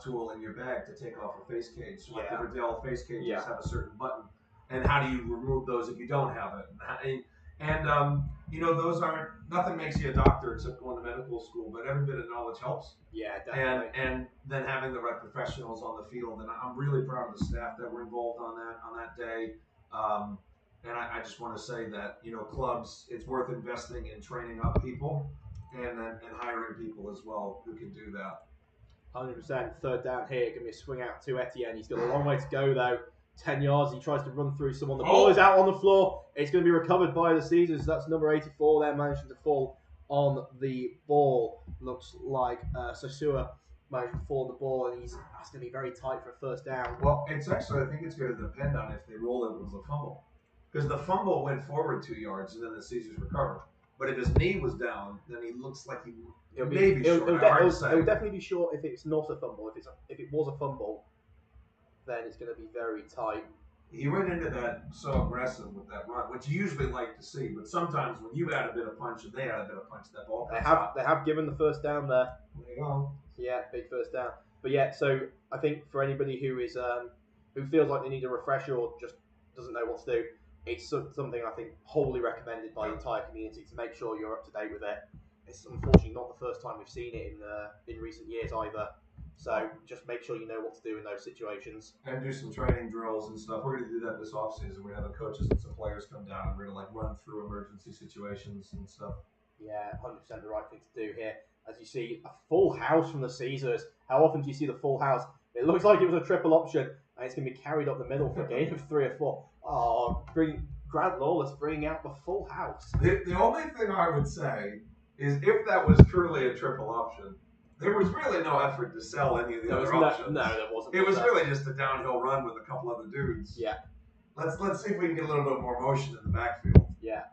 tool in your bag to take off a face cage? So like the Riddell face cages have a certain button. and how do you remove those if you don't have it? Those aren't, nothing makes you a doctor except going to medical school, but every bit of knowledge helps. Yeah, definitely. And then having the right professionals on the field, and I'm really proud of the staff that were involved on that day. And I just want to say that, clubs, it's worth investing in training up people and hiring people as well who can do that. 100%. Third down here. Going to be a swing out to Etienne. He's got a long way to go, though. 10 yards. He tries to run through someone. The ball is out on the floor. It's going to be recovered by the Caesars. That's number 84 there, managing to fall on the ball. Looks like Sasua managed to fall on the ball, and that's going to be very tight for a first down. Well, I think it's going to depend on if they rule it with a fumble. Because the fumble went forward 2 yards, and then the Caesars recovered. But if his knee was down, then he looks like he may be short. It'll definitely be short if it's not a fumble. If it was a fumble, then it's going to be very tight. He went into that so aggressive with that run, which you usually like to see. But sometimes when you add a bit of punch and they add a bit of punch, that ball comes out. They have given the first down there. There you go. Yeah, big first down. But yeah, so I think for anybody who is who feels like they need a refresher or just doesn't know what to do, it's something I think wholly recommended by the entire community to make sure you're up to date with it. It's unfortunately not the first time we've seen it in recent years either. So just make sure you know what to do in those situations. And do some training drills and stuff. We're going to do that this offseason. We have the coaches and some players come down and we're going to run through emergency situations and stuff. Yeah, 100% the right thing to do here. As you see, a full house from the Caesars. How often do you see the full house? It looks like it was a triple option, and it's going to be carried up the middle for a gain of 3 or 4. Oh, Grant Lawless bringing out the full house. The only thing I would say is if that was truly a triple option, there was really no effort to sell any of the other options. No, there wasn't. It was really just a downhill run with a couple other dudes. Yeah. Let's see if we can get a little bit more motion in the backfield. Yeah.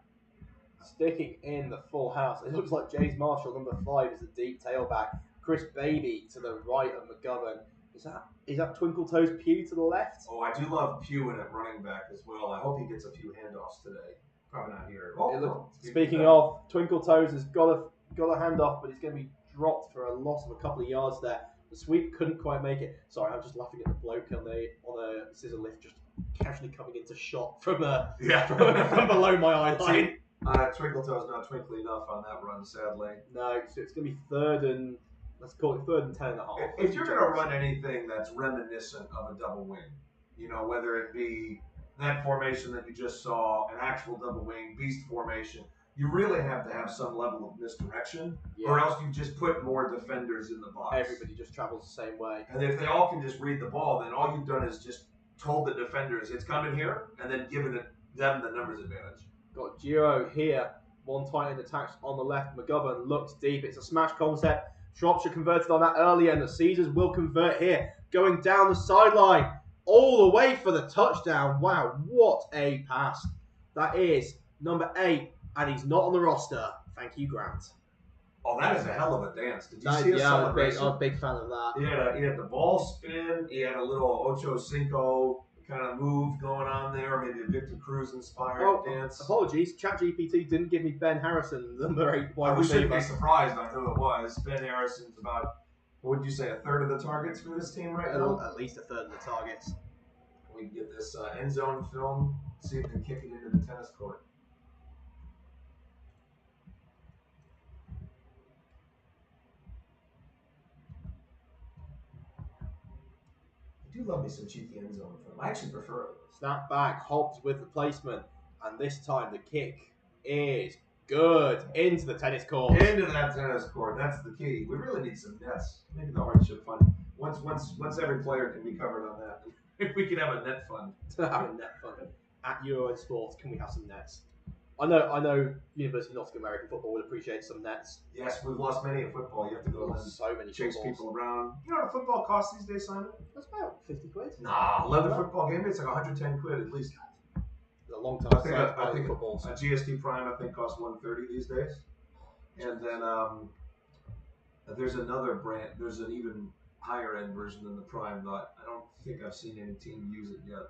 Sticking in the full house. It looks like James Marshall, number 5, is the deep tailback. Chris Baby to the right of McGovern. Is that Twinkle Toes Pugh to the left? Oh, I do love Pugh in at running back as well. I hope he gets a few handoffs today. Probably not here. Speaking of, Twinkle Toes has got a handoff, but it's going to be dropped for a loss of a couple of yards there. The sweep couldn't quite make it. Sorry, I'm just laughing at the bloke on a scissor lift, just casually coming into shot from from below my eye line. Twinkle Toes not twinkly enough on that run, sadly. No, so it's going to be third and 10 and a half. If you're going to run anything that's reminiscent of a double wing, whether it be that formation that you just saw, an actual double wing, beast formation, you really have to have some level of misdirection, or else you just put more defenders in the box. Everybody just travels the same way. And if they all can just read the ball, then all you've done is just told the defenders it's coming here, and then given them the numbers advantage. Got Giro here. One tight end attached on the left. McGovern looks deep. It's a smash concept. Shropshire converted on that earlier, and the Caesars will convert here. Going down the sideline, all the way for the touchdown. Wow, what a pass. That is number 8, and he's not on the roster. Thank you, Grant. Oh, that is a hell of a dance. Did you see the celebration? I'm a big fan of that. He had the ball spin. He had a little Ocho Cinco kind of move going on there, maybe a Victor Cruz inspired dance. Apologies, ChatGPT didn't give me Ben Harrison, number 8 wide receiver. We shouldn't be surprised on who it was. Ben Harrison's about, what would you say, a third of the targets for this team right now? At least a third of the targets. We can get this end zone film, see if they can kick it into the tennis court. I do love me some cheeky end zone film. I actually prefer it. Snap back, Hobbs with the placement, and this time the kick is good into the tennis court. Into that tennis court. That's the key. We really need some nets. Maybe the hardship fund. Once every player can be covered on that. If we could have a net fund. Have a net fund. At Euro Sports, can we have some nets? I know University of Nottingham American football would appreciate some nets. Yes, we've lost many in football. You have to go and chase people around. You know what a football costs these days, Simon? That's about 50 quid. Nah, 11 football game day, it's like 110 quid at least. It's a long time. I think football. A GST Prime, I think, costs 130 these days. And then there's another brand. There's an even higher end version than the Prime, but I don't think I've seen any team use it yet.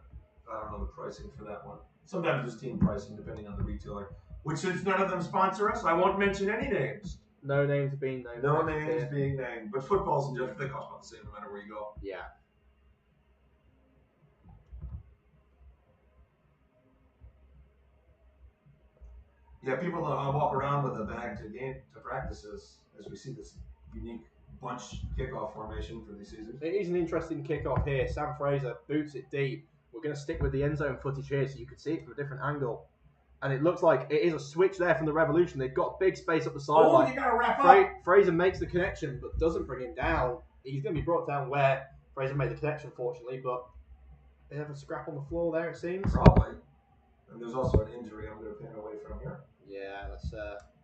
I don't know the pricing for that one. Sometimes there's team pricing depending on the retailer. Which, since none of them sponsor us, I won't mention any names. No names being named. No names being named. But footballs in general, they cost about the same no matter where you go. Yeah. Yeah, people walk around with a bag to practices as we see this unique bunch kickoff formation for these seasons. It is an interesting kickoff here. Sam Fraser boots it deep. We're going to stick with the end zone footage here so you can see it from a different angle. And it looks like it is a switch there from the Revolution. They've got big space up the sideline. Oh, you got to wrap up. Fraser makes the connection but doesn't bring him down. He's going to be brought down where Fraser made the connection, fortunately, but they have a scrap on the floor there, it seems. Probably. And there's also an injury I'm going to pan away from here. Yeah,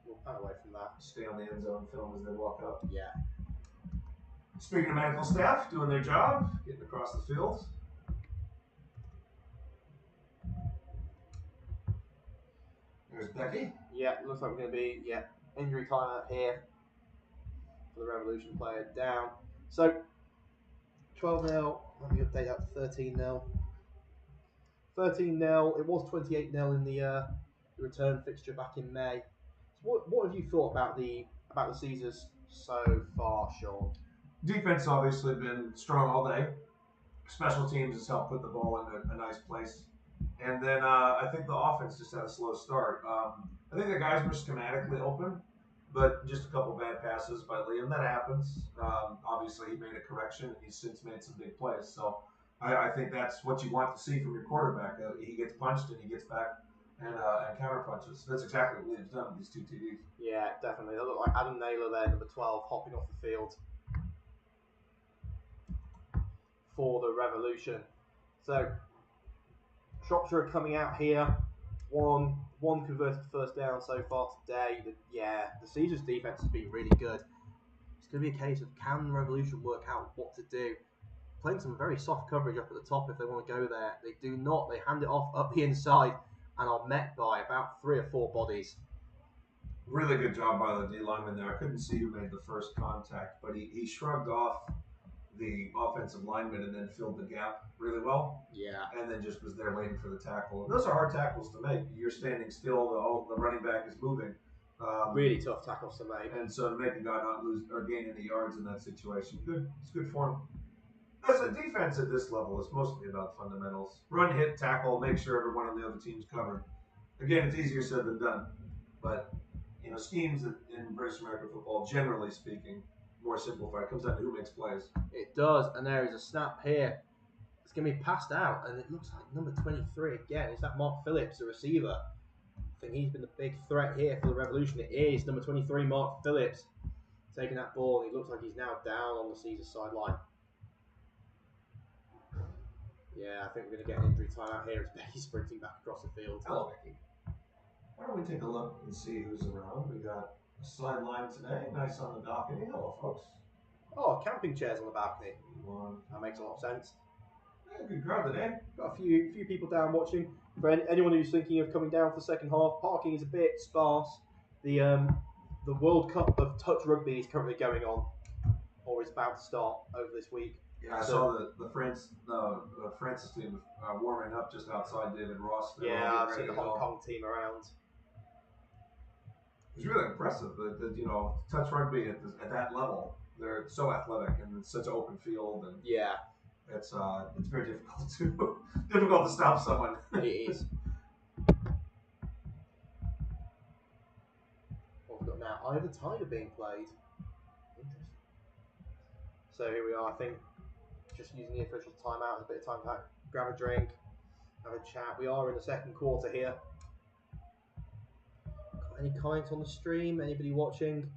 we'll pan away from that. Stay on the end zone film as they walk up. Yeah. Speaking of medical staff doing their job, getting across the field. There's Becky. Yeah, looks like we're going to be, injury timeout here for the Revolution player down. So, 12-0, let me update that to 13-0. 13-0, it was 28-0 in the return fixture back in May. So what have you thought about the Caesars so far, Sean? Defense obviously been strong all day. Special teams has helped put the ball in a nice place. And then I think the offense just had a slow start. I think the guys were schematically open, but just a couple bad passes by Liam. That happens. Obviously, he made a correction, and he's since made some big plays. So I think that's what you want to see from your quarterback. He gets punched, and he gets back and counter punches. That's exactly what Liam's done with these two TDs. Yeah, definitely. They look like Adam Naylor there, number 12, hopping off the field for the Revolution. So Shropshire are coming out here. One converted first down so far today. The Caesars defense has been really good. It's going to be a case of can the Revolution work out what to do. Playing some very soft coverage up at the top if they want to go there. They do not. They hand it off up the inside and are met by about 3 or 4 bodies. Really good job by the D lineman there. I couldn't see who made the first contact, but he shrugged off the offensive lineman and then filled the gap really well. Yeah. And then just was there waiting for the tackle. And those are hard tackles to make. You're standing still, the running back is moving. Really tough tackles to make. And so to make a guy not lose or gain any yards in that situation, it's good for him. As a defense at this level, it's mostly about fundamentals. Run, hit, tackle, make sure everyone on the other team's covered. Again, it's easier said than done. But, schemes in British American football, generally speaking, more simplified. It comes down to who makes plays. It does, and there is a snap here. It's going to be passed out, and it looks like number 23 again. Is that Mark Phillips, the receiver? I think he's been the big threat here for the Revolution. It is number 23, Mark Phillips, taking that ball. He looks like he's now down on the Caesars sideline. Yeah, I think we're going to get an injury timeout here as Becky sprinting back across the field. Hello, Becky. Why don't we take a look and see who's around? We got a sideline today. Nice on the balcony. Hello, folks. Oh, camping chairs on the balcony. That makes a lot of sense. Yeah, good crowd today. Got a few people down watching. For anyone who's thinking of coming down for the second half, parking is a bit sparse. The World Cup of touch rugby is currently going on, or is about to start over this week. Yeah, I saw the Francis team warming up just outside David Ross. I've seen the Hong Kong team around. It's really impressive that touch rugby at that level. They're so athletic and it's such an open field, and it's very difficult to stop someone. It is. What we've got now? Eye of the Tiger being played. Interesting. So here we are. I think just using the official timeout, a bit of time to grab a drink, have a chat. We are in the second quarter here. Got any comments on the stream? Anybody watching?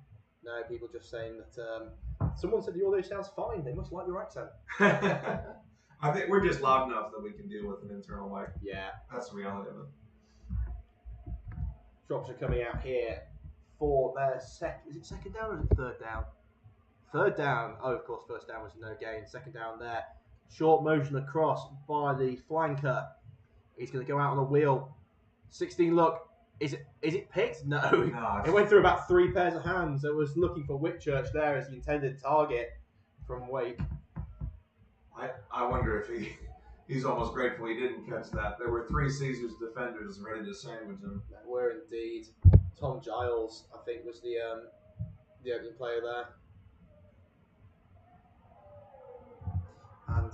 No, people just saying that someone said the audio sounds fine. They must like your accent. I think we're just loud enough that we can deal with an internal mic. Yeah. That's the reality of it. Shropshire coming out here for their is it second down or is it third down? Third down. Oh, of course, first down was no gain. Second down there. Short motion across by the flanker. He's going to go out on a wheel. 16 look. Is it picked? No. It went through about 3 pairs of hands. It was looking for Whitchurch there as the intended target from Wake. I wonder if he's almost grateful he didn't catch that. There were 3 Caesars defenders ready to sandwich him. There were indeed. Tom Giles, I think, was the opening player there. And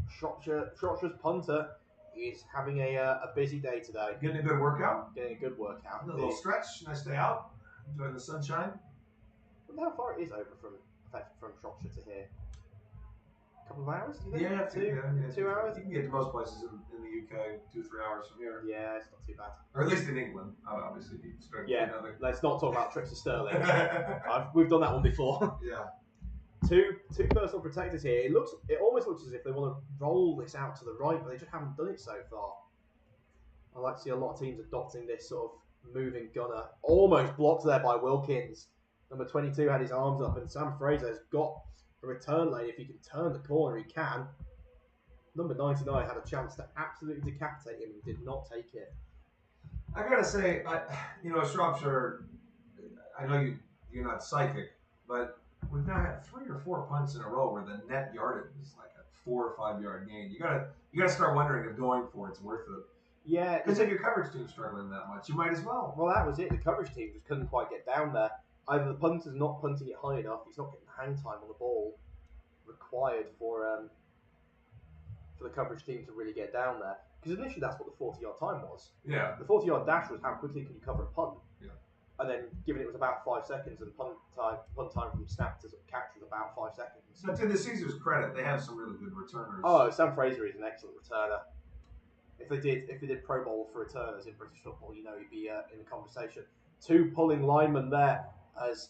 Shropshire's punter, is having a busy day today. Getting a good workout. Getting a good workout. A little stretch. Nice day out. Enjoying the sunshine. I wonder how far it is over from Shropshire to here. A couple of hours? Do you think? Yeah, 2 hours. You can get to most places in the UK 2-3 hours from here. Yeah, it's not too bad. Or at least in England. Obviously, you start another. Let's not talk about trips to Stirling. We've done that one before. Yeah. Two personal protectors here. It almost looks as if they want to roll this out to the right, but they just haven't done it so far. I like to see a lot of teams adopting this sort of moving gunner. Almost blocked there by Wilkins. Number 22 had his arms up, and Sam Fraser's got a return lane. If he can turn the corner, he can. Number 99 had a chance to absolutely decapitate him and did not take it. I gotta say, Shropshire, I know you're not psychic, but we've now had 3 or 4 punts in a row where the net yardage is like a 4 or 5 yard gain. You gotta start wondering if going for it's worth it. Yeah, because if your coverage team's struggling that much, you might as well. Well, that was it. The coverage team just couldn't quite get down there. Either the punter's not punting it high enough, he's not getting the hang time on the ball required for the coverage team to really get down there. Because initially that's what the 40-yard time was. Yeah. The 40-yard dash was how quickly can you cover a punt. Yeah. And then, given it was about 5 seconds, and punt time from snap to catch was about 5 seconds. So to the Caesars' credit, they have some really good returners. Oh, Sam Fraser is an excellent returner. If they did Pro Bowl for returners in British football, he'd be in the conversation. 2 pulling linemen there as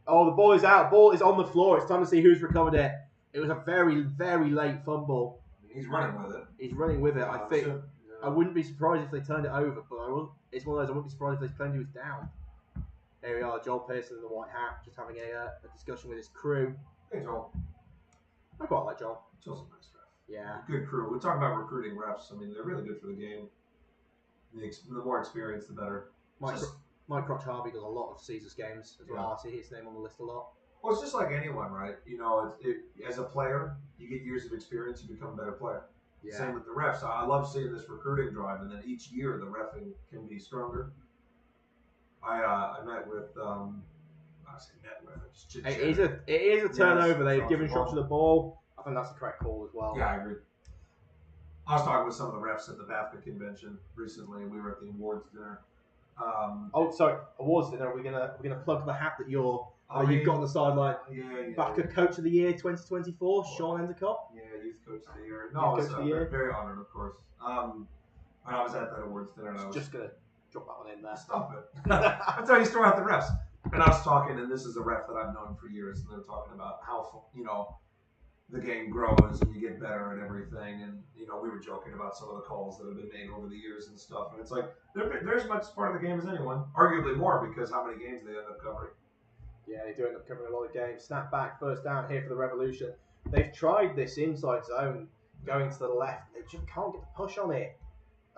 the ball is out. Ball is on the floor. It's time to see who's recovered it. It was a very, very late fumble. He's running with it. He's running with it. I think I wouldn't be surprised if they turned it over, but it's one of those I wouldn't be surprised if they claimed he was down. There we are, Joel Pearson in the white hat, just having a discussion with his crew. Hey, Joel. I quite like Joel. Joel's a nice ref. Yeah. Good crew. We're talking about recruiting refs. I mean, they're really good for the game. The more experience, the better. Mike Crotch Harvey does a lot of Caesars games as well. I see his name on the list a lot. Well, it's just like anyone, right? As a player, you get years of experience, you become a better player. Yeah. Same with the refs. I love seeing this recruiting drive, and then each year the reffing can be stronger. I met with, I say met with, just chit-chat. It is a turnover. They've given Shropshire the ball. I think that's the correct call as well. Yeah, I agree. I was talking with some of the refs at the BAFA convention recently, and we were at the awards dinner. Awards dinner. We're gonna plug the hat that you've got on the sideline. Yeah. BAFA Coach of the Year 2024, Sean Endicott. Yeah, Youth Coach of the Year. No, Coach of the Year. Very honored, of course. When I was at that awards dinner, and I was just gonna drop that one in there. Stop it. That's how you throw out the refs. And I was talking, and this is a ref that I've known for years, and they're talking about how the game grows and you get better at everything. And we were joking about some of the calls that have been made over the years and stuff. And it's like they're as much part of the game as anyone, arguably more because how many games they end up covering. Yeah, they do end up covering a lot of games. Snap back, first down here for the Revolution. They've tried this inside zone going to the left. They just can't get the push on it.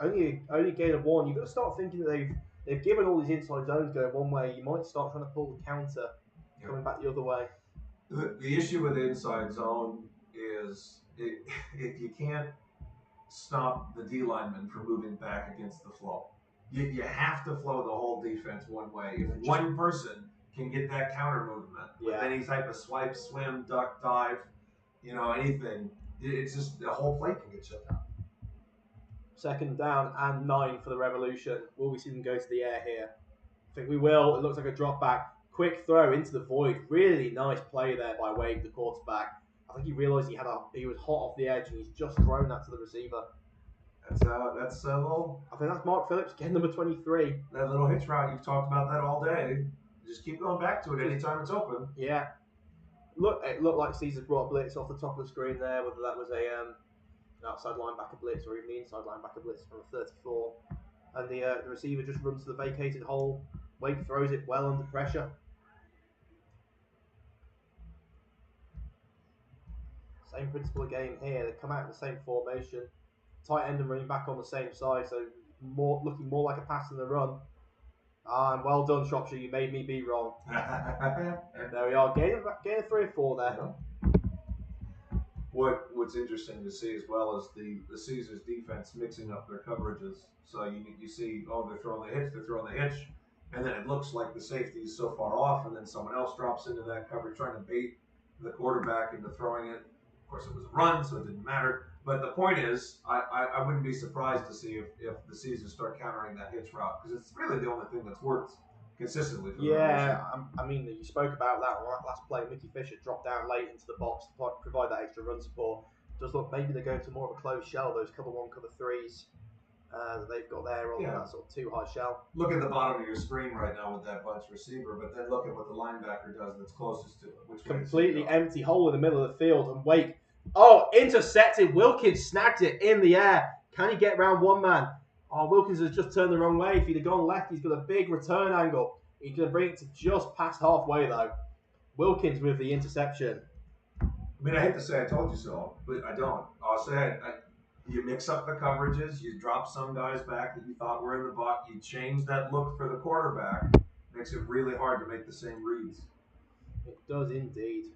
Only gain of 1. You've got to start thinking that they've given all these inside zones going one way. You might start trying to pull the counter coming back the other way. The issue with the inside zone is if you can't stop the D lineman from moving back against the flow, you have to flow the whole defense one way. If one person can get that counter movement with any type of swipe, swim, duck, dive, anything, it's just the whole play can get shut down. Second down and 9 for the Revolution. Will we see them go to the air here? I think we will. It looks like a drop back. Quick throw into the void. Really nice play there by Wade, the quarterback. I think he realised he was hot off the edge, and he's just thrown that to the receiver. That's a little. I think that's Mark Phillips, getting number 23. That little hitch route, you've talked about that all day. Just keep going back to it anytime it's open. Yeah. It looked like Caesars brought a blitz off the top of the screen there, whether that was an outside linebacker blitz or even the inside linebacker blitz from a 34. And the receiver just runs to the vacated hole. Wade throws it well under pressure. Same principle of game here. They come out in the same formation. Tight end and running back on the same side, so looking more like a pass than a run. And well done, Shropshire. You made me be wrong. There we are. Gain of 3 or 4 there. What's interesting to see as well is the Caesars defense mixing up their coverages. So you see, they're throwing the hitch, and then it looks like the safety is so far off, and then someone else drops into that coverage trying to bait the quarterback into throwing it. Of course, it was a run, so it didn't matter. But the point is, I wouldn't be surprised to see if the Caesars start countering that hitch route, because it's really the only thing that's worked consistently for the Revolution. I mean, you spoke about that last play. Mickey Fisher dropped down late into the box to provide that extra run support. Does look maybe they're going to more of a closed shell, those cover one, cover threes that they've got there, rather than that sort of too high shell. Look at the bottom of your screen right now with that bunch receiver, but then look at what the linebacker does that's closest to it. Which completely empty hole in the middle of the field, and Wake, intercepted. Wilkins snagged it in the air. Can he get round one man? Oh, Wilkins has just turned the wrong way. If he'd have gone left, he's got a big return angle. He's going to bring it to just past halfway, though. Wilkins with the interception. I mean, I hate to say I told you so, but I don't. I'll say you mix up the coverages, you drop some guys back that you thought were in the box, you change that look for the quarterback. Makes it really hard to make the same reads. It does indeed.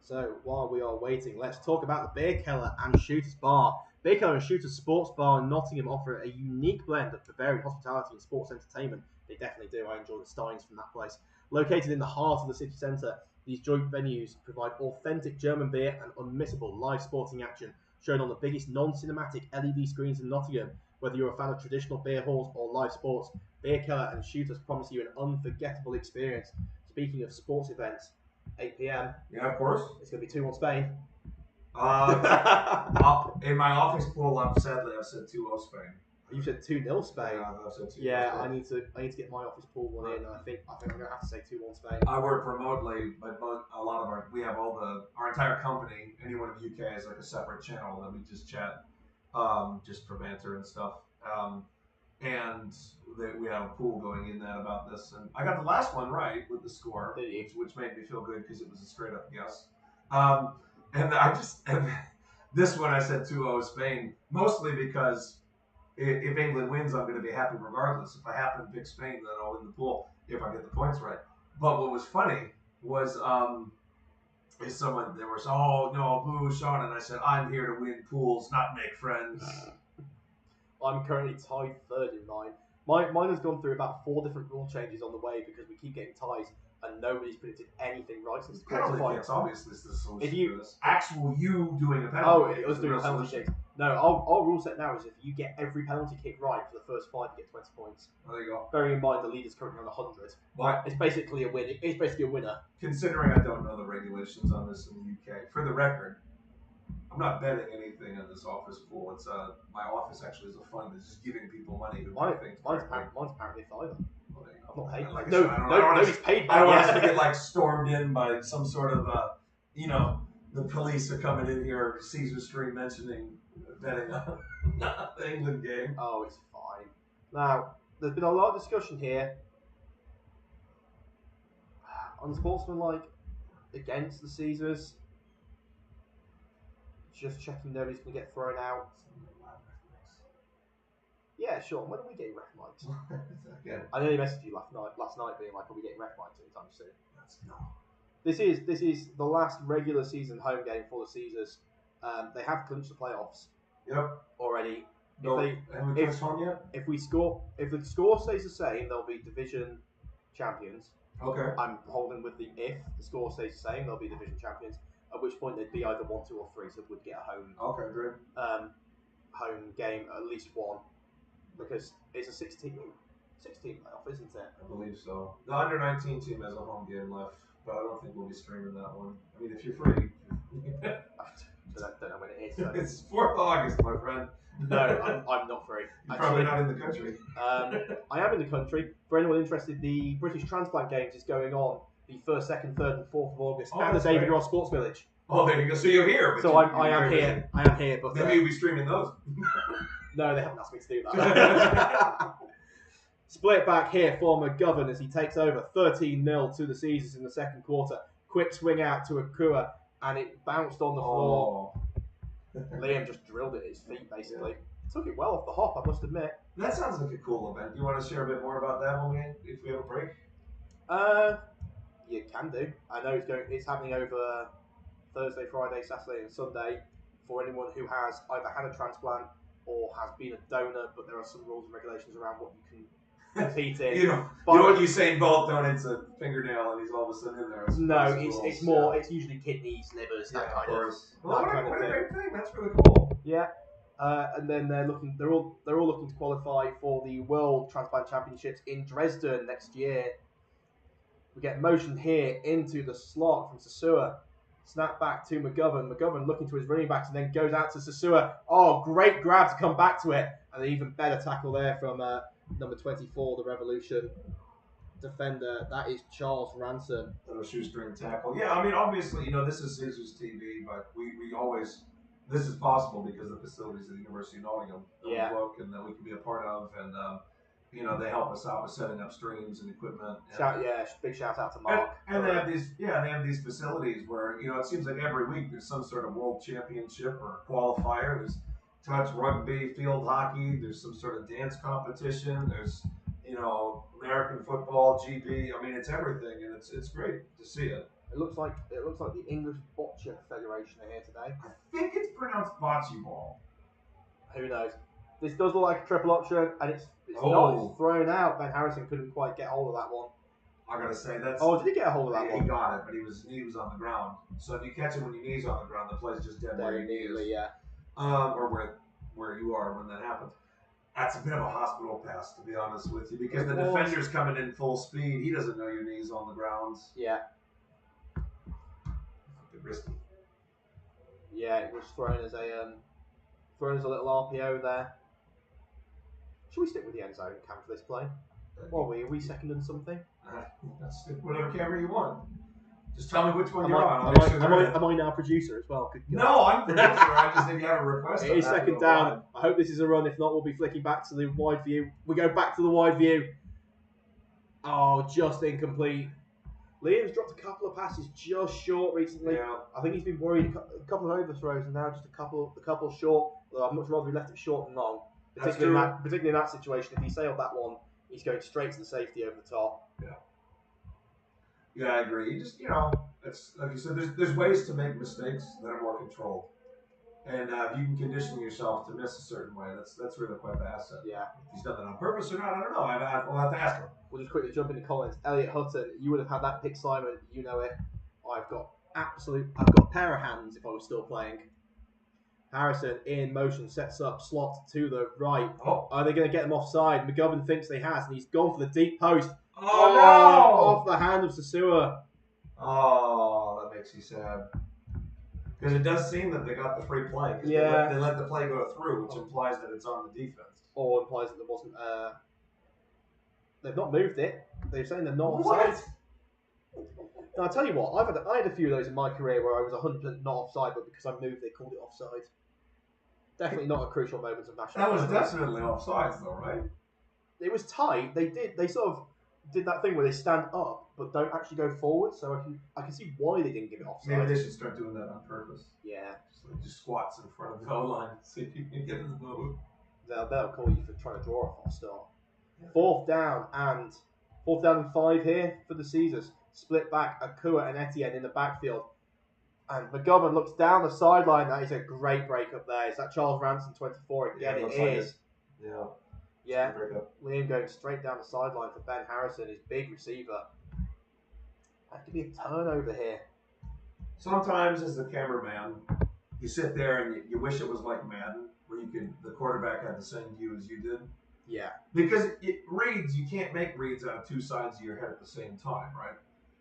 So while we are waiting, let's talk about the Bierkeller and Shooters bar. Bierkeller and Shooters Sports Bar in Nottingham offer a unique blend of Bavarian hospitality and sports entertainment. They definitely do. I enjoy the steins from that place. Located in the heart of the city centre, these joint venues provide authentic German beer and unmissable live sporting action, shown on the biggest non-cinematic LED screens in Nottingham. Whether you're a fan of traditional beer halls or live sports, Bierkeller and Shooters promise you an unforgettable experience. Speaking of sports events, 8 p.m. Yeah, of course. It's going to be 2-1 Spain. In my office pool, sadly, I've said 2-0 Spain. You said 2-0 Spain. Yeah, I've said 2-0 yeah, Spain. I need to get my office pool one in, and I think I'm going to have to say 2-1 Spain. I work remotely, but a lot of we have our entire company. Anyone in the UK has like a separate channel that we just chat, just for banter and stuff. And we have a pool going in that about this, and I got the last one right with the score, which made me feel good because it was a straight up guess. And this one I said 2-0 Spain, mostly because if England wins, I'm going to be happy regardless. If I happen to pick Spain, then I'll win the pool if I get the points right. But what was funny was they were saying, oh no, boo, Sean, and I said I'm here to win pools, not make friends. I'm currently tied third in mine. Mine has gone through about 4 different rule changes on the way because we keep getting ties and nobody's predicted anything right since the quarterfinals. It's obviously the solution. If you actual you doing a penalty, it was doing a penalty kick. No, our rule set now is if you get every penalty kick right for the first 5, you get 20 points. Oh, there you go. Bearing in mind the leader's currently on 100. What? It's basically a win. It's basically a winner. Considering I don't know the regulations on this in the UK, for the record, I'm not betting anything in this office pool. It's my office actually is a fund. It's just giving people money who do things. Mine's apparently a fiver. I'm not paid. Like nobody's paid. I don't want us to get like stormed in by some sort of the police are coming in here. Caesar Street mentioning betting on the England game. Oh, it's fine. Now, there's been a lot of discussion here unsportsmanlike against the Caesars. Just checking nobody's going to get thrown out. Yeah, sure. When are we getting ref mics? I nearly messaged you last night being like, are we getting ref mics anytime soon? This is the last regular season home game for the Caesars. They have clinched the playoffs. Yep. Already. Have we clinched home yet? If the score stays the same, they'll be division champions. Okay. I'm holding with the if the score stays the same, they'll be division champions. At which point they'd be either 1, 2, or 3, so would get a home. Okay, great. Home game, at least one, because it's a 16 playoff, isn't it? I believe so. The under 19 team has a home game left, but I don't think we'll be streaming that one. I mean, if you're free. I don't know when it is. So. It's 4th of August, my friend. No, I'm not free. You're probably not in the country. I am in the country. For anyone interested, the British Transplant Games is going on the 1st, 2nd, 3rd, and 4th of August at the David Ross Sports Village. Oh, there you go. So you're here. So I am here. I am here. But maybe you'll be streaming those. No, they haven't asked me to do that. Split back here for McGovern as he takes over 13-0 to the Caesars in the second quarter. Quick swing out to Akua, and it bounced on the floor. Liam just drilled it at his feet, basically. Yeah. Took it well off the hop, I must admit. That sounds like a cool event. Do you want to share a bit more about that if we have a break? You can do. I know it's happening over Thursday, Friday, Saturday, and Sunday for anyone who has either had a transplant or has been a donor, but there are some rules and regulations around what you can competing. You know what Usain Bolt doing into fingernail and he's all of a sudden in there. No, it's more. It's usually kidneys, livers, that kind of. Well, what a great thing! That's really cool. Yeah, and then they're all looking to qualify for the World Transplant Championships in Dresden next year. We get motion here into the slot from Sasua. Snap back to McGovern. McGovern looking to his running backs and then goes out to Sasua. Oh, great grab to come back to it. And an even better tackle there from number 24, the Revolution defender. That is Charles Ransom. Little shoestring tackle. Yeah, I mean, obviously, this is Caesars TV, but we always, this is possible because of the facilities of the University of Nottingham that we book and that we can be a part of. And, they help us out with setting up streams and equipment. Big shout out to Mark. And they have these facilities where, it seems like every week there's some sort of world championship or qualifier. There's touch rugby, field hockey. There's some sort of dance competition. There's, American football, GB. I mean, it's everything, and it's great to see it. It looks like the English Bocce Federation are here today. I think it's pronounced bocce ball. Who knows? This does look like a triple option, and it's not thrown out. Ben Harrison couldn't quite get hold of that one. I gotta say that's. Oh, did he get a hold of that one? He got it, but he was on the ground. So if you catch it when your knee's on the ground, the play's just dead where your knee is. Yeah. Or where you are when that happens. That's a bit of a hospital pass, to be honest with you, because the defender's coming in full speed. He doesn't know your knee's on the ground. Yeah. Risky. Yeah, it was thrown as a little RPO there. Should we stick with the end zone cam for this play? What are we second and something? That's whatever camera you want. Just tell me which one you're on. Am I now producer as well? No, I'm producer. I just think you have a request. It is second down. I hope this is a run. If not, we'll be flicking back to the wide view. We go back to the wide view. Oh, just incomplete. Liam's dropped a couple of passes just short recently. Yeah. I think he's been worried a couple of overthrows and now just a couple short. I'd much rather he left it short than long. Particularly in that situation, if he sailed that one, he's going straight to the safety over the top. Yeah. Yeah, I agree. You just, it's like you said. There's ways to make mistakes that are more controlled, and if you can condition yourself to miss a certain way, that's really quite the asset. Yeah. If he's done that on purpose or not, I don't know. I'll have to ask him. We'll just quickly jump into comments. Elliot Hutton, you would have had that pick, Simon. You know it. I've got a pair of hands if I was still playing. Harrison in motion, sets up, slot to the right. Oh. Are they going to get him offside? McGovern thinks they has, and he's gone for the deep post. Oh, no! Off the hand of Sasua. Oh, that makes you sad. Because it does seem that they got the free play. Yeah. They let the play go through, which implies that it's on the defense. Or implies that there wasn't... They've not moved it. They're saying they're not offside. Now, I'll tell you what, I had a few of those in my career where I was 100% not offside, but because I moved, they called it offside. Definitely not a crucial moment of national. That was definitely offsides, though, right? It was tight. They sort of did that thing where they stand up but don't actually go forward. So I can see why they didn't give it offside. Maybe they should start doing that on purpose. Yeah. Just squats in front of the goal line, see if you can get in the move. They'll call you for trying to draw a false start. Yeah. Fourth down and 5 here for the Caesars. Split back, Akua and Etienne in the backfield. And McGovern looks down the sideline. That is a great break up there. Is that Charles Ransom 24? Again, it is. Yeah. Yeah. Liam going straight down the sideline for Ben Harrison, his big receiver. That could be a turnover here. Sometimes, as the cameraman, you sit there and you wish it was like Madden, where the quarterback had the same view as you did. Yeah. Because you can't make reads out of two sides of your head at the same time, right?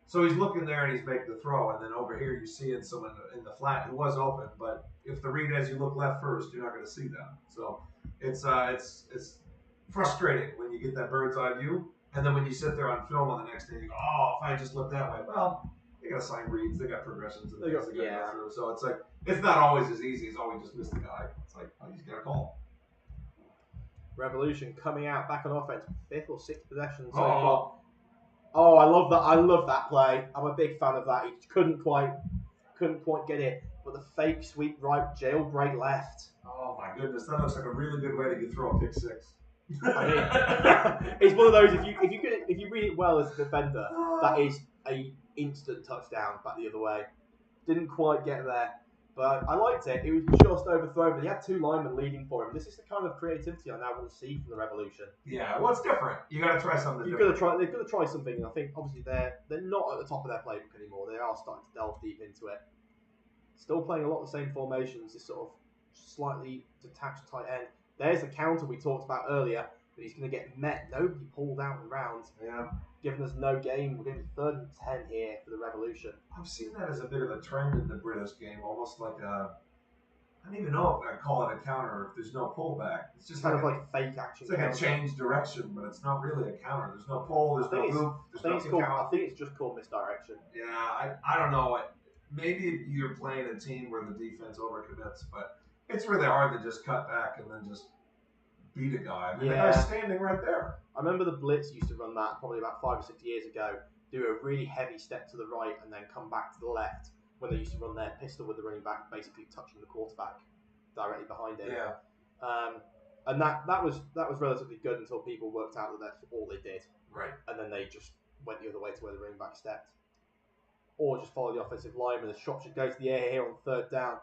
So he's looking there and he's making the throw, and then over here you see someone in the flat who was open, but if the read as you look left first, you're not going to see them. So it's frustrating when you get that bird's eye view, and then when you sit there on film on the next day, you go, oh, if I just looked that way. Well, they got assigned reads, they got progressions, and things they got to go through. So it's like it's not always as easy as we just missed the guy. It's like you just got to call. Revolution coming out back on offense, 5th or 6th possession so far. Oh, I love that! I love that play. I'm a big fan of that. He couldn't quite get it, but the fake sweep right, jailbreak left. Oh my goodness, that looks like a really good way to throw a pick six. I mean, it's one of those. If you read it well as a defender, that is a instant touchdown back the other way. Didn't quite get there. But I liked it. It was just overthrown, but he had 2 linemen leading for him. This is the kind of creativity I now want to see from the Revolution. Yeah, well, it's different. You got to try something They've different. got to try something. And I think obviously they're not at the top of their playbook anymore. They are starting to delve deep into it. Still playing a lot of the same formations. This sort of slightly detached tight end. There's the counter we talked about earlier, but he's going to get met. Nobody pulled out in rounds. Yeah. Giving us no game. We're going to be 3rd and 10 here for the Revolution. I've seen that as a bit of a trend in the British game, almost like a. I don't even know if I call it a counter if there's no pullback. It's just kind of like fake action. It's like counter. a change direction, but it's not really a counter. There's no pull, there's no loop, there's no kick out. I think it's just called misdirection. Yeah, I don't know. Maybe you're playing a team where the defense overcommits, but it's really hard to just cut back and then just beat a guy. I mean, the guy's standing right there. I remember the Blitz used to run that probably about 5 or 6 years ago, do a really heavy step to the right and then come back to the left when they used to run their pistol with the running back basically touching the quarterback directly behind him. Yeah. And that was relatively good until people worked out that that's all they did. Right. And then they just went the other way to where the running back stepped. Or just follow the offensive lineman. The Shropshire goes to the air here on 3rd down.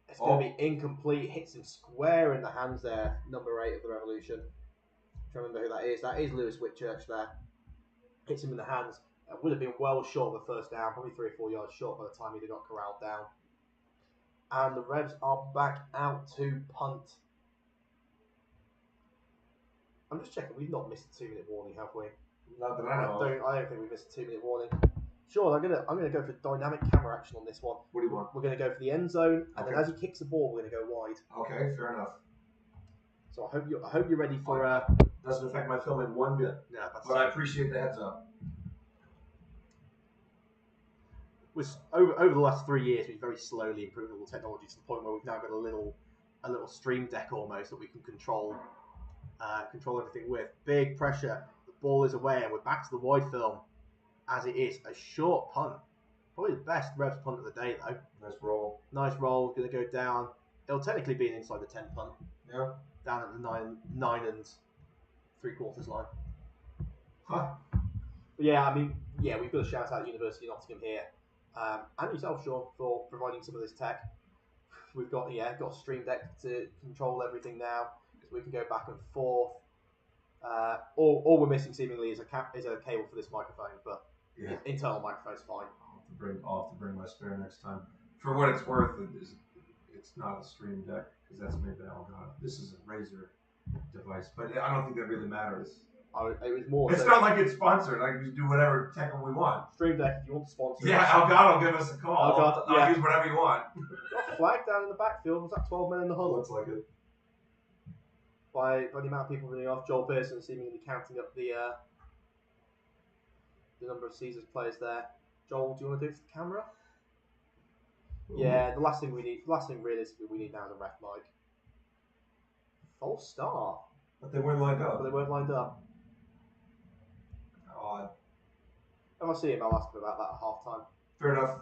It's going to be incomplete. Hits him square in the hands there. Number 8 of the Revolution. I remember who that is. That is Lewis Whitchurch there. Hits him in the hands. It would have been well short of the 1st down. Probably 3 or 4 yards short by the time he'd have got corralled down. And the Revs are back out to punt. I'm just checking. We've not missed a 2-minute warning, have we? Not that I know. I don't think we've missed a 2-minute warning. Sure, I'm gonna go for dynamic camera action on this one. What do you want? We're gonna go for the end zone, and then as he kicks the ball, we're gonna go wide. Okay, fair enough. So I hope you're ready for. Doesn't affect my filming one bit. Yeah, but I appreciate the heads up. Over the last 3 years, we've very slowly improved all the technology to the point where we've now got a little stream deck almost that we can control everything with. Big pressure. The ball is away, and we're back to the wide film. As it is a short punt, probably the best Revs punt of the day though. Nice roll, going to go down. It'll technically be an inside the 10 punt. Yeah. Down at the 9 and 3/4 line. Huh. But yeah, I mean, we've got to shout out University of Nottingham here, and yourself, Sean, for providing some of this tech. We've got a stream deck to control everything now, so we can go back and forth. All we're missing seemingly is a cable for this microphone, but internal microphone's fine. I'll have to bring my spare next time. For what it's worth, it's not a stream deck because that's made by Elgato. This is a Razer device, but I don't think that really matters. It was more. It's not like it's sponsored. Like we do whatever tech we want. Stream deck, if you want to sponsor. Yeah, Elgato, give us a call. Elgato, I'll use whatever you want. Got a flag down in the backfield. Was that 12 men in the huddle? Looks like it. By the amount of people running off, Joel Pearson seemingly counting up the number of Caesars players there. Joel, do you want to do it for the camera? Ooh. Yeah, the last thing realistically we need now is a ref mic. False start. But they weren't lined up. Odd. If I see him, I'll ask him about that at half time. Fair enough.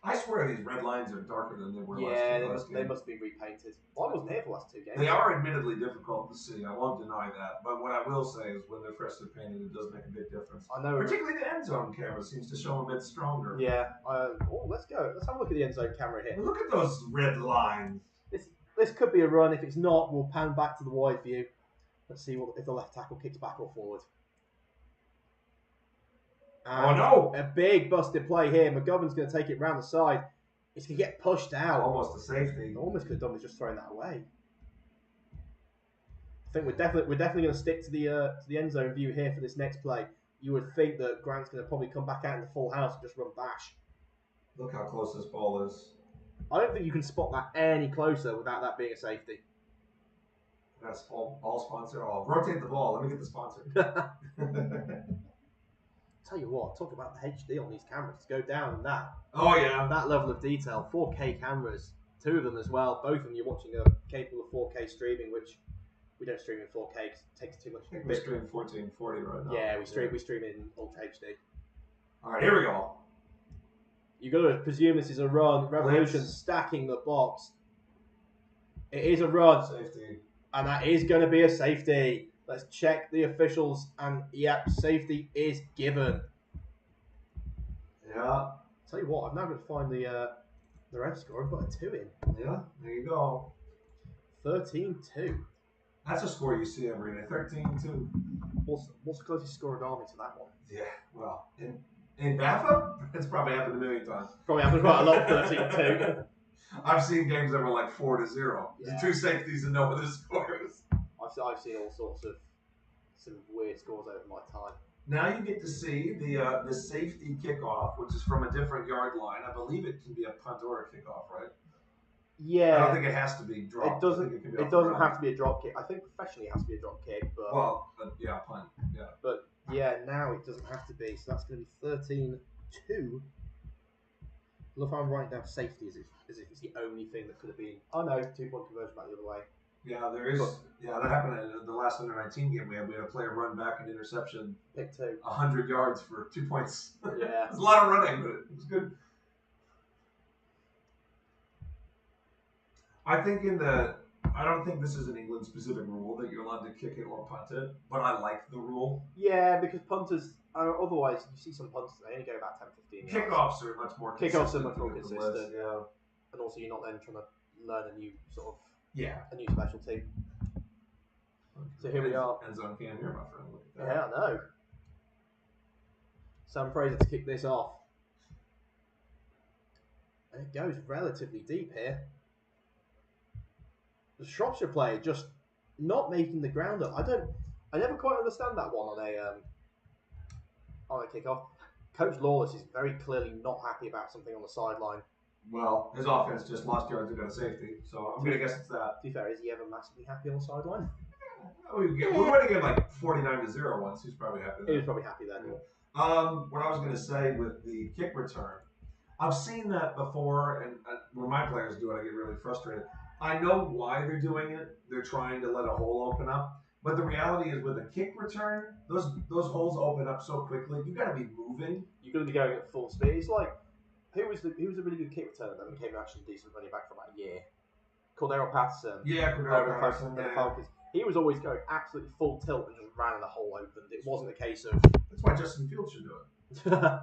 I swear these red lines are darker than they were last game. They must be repainted. Well, I wasn't here for the last 2 games. They are admittedly difficult to see. I won't deny that. But what I will say is when they're freshly painted, it does make a big difference. I know. Particularly the end zone camera seems to show a bit stronger. Yeah. Let's go. Let's have a look at the end zone camera here. Look at those red lines. This could be a run. If it's not, we'll pan back to the wide view. Let's see if the left tackle kicks back or forward. And no! A big busted play here. McGovern's going to take it round the side. It's going to get pushed out. Almost a safety. Almost could have done with just throwing that away. I think we're definitely going to stick to the end zone view here for this next play. You would think that Grant's going to probably come back out in the full house and just run bash. Look how close this ball is. I don't think you can spot that any closer without that being a safety. That's ball sponsor. I'll rotate the ball. Let me get the sponsor. Tell you what, talk about the HD on these cameras. To go down and that. Oh yeah. That level of detail. 4K cameras. 2 of them as well. Both of them you're watching are capable of 4K streaming, which we don't stream in 4K because it takes too much. I think we stream 1440 right now. Yeah, we stream in Ultra HD. Alright, here we go. You've got to presume this is a run. Revolution stacking the box. It is a run. Safety. And that is going to be a safety. Let's check the officials. And, yep, safety is given. Yeah. Tell you what, I'm now going to find the The Reds scored, put a 2 in. Yeah, there you go. 13-2. That's a score you see every day. 13-2. What's the closest score in Army to that one? Yeah, well, in BAFA, it's probably happened a million times. Probably happened quite a lot, 13-2. I've seen games that were like 4-0. Yeah. 2 safeties and no other scores. I've seen all sorts of some weird scores over my time. Now you get to see the safety kickoff, which is from a different yard line. I believe it can be a punt or a kickoff, right? Yeah. I don't think it has to be dropped. It doesn't have to be a drop kick. I think professionally it has to be a drop kick, but yeah, punt. Yeah. But yeah, now it doesn't have to be. So that's going to be 13-2. Look, I'm writing down safety as if it's the only thing that could have been. Oh no, 2-point conversion back the other way. Yeah, there is. That happened in the last under-19 game. We had a player run back an interception, pick 2, 100 yards for 2 points. Yeah, it's a lot of running, but it was good. I don't think this is an England-specific rule that you're allowed to kick it or punt it, but I like the rule. Yeah, because punters, otherwise you see some punters, they only go about 10-15 yards. Kickoffs are much more consistent. Yeah. And also you're not then trying to learn a new sort of, a new specialty. So here we are. End zone cam here, my friend. Look at that. Yeah, I know. Sam Fraser to kick this off. And it goes relatively deep here. The Shropshire player just not making the ground up. I never quite understand that one on a kickoff. Coach Lawless is very clearly not happy about something on the sideline. Well, his offense just lost yards and got a safety, so I'm going to guess it's that. To be fair, is he ever massively happy on the sideline? We might have given like 49-0 once. He's probably happy then. He was probably happy then. What I was going to say with the kick return, I've seen that before, and when my players do it, I get really frustrated. I know why they're doing it. They're trying to let a hole open up. But the reality is with a kick return, those holes open up so quickly. You got to be moving. You've got to be going at full speed. It's like, who was a really good kick returner that became actually decent running back for about a year? Cordero Patterson. Yeah, Cordero Patterson. The Falcons. He was always going absolutely full tilt and just ran the hole open. It wasn't a case of... That's why Justin Fields should do it.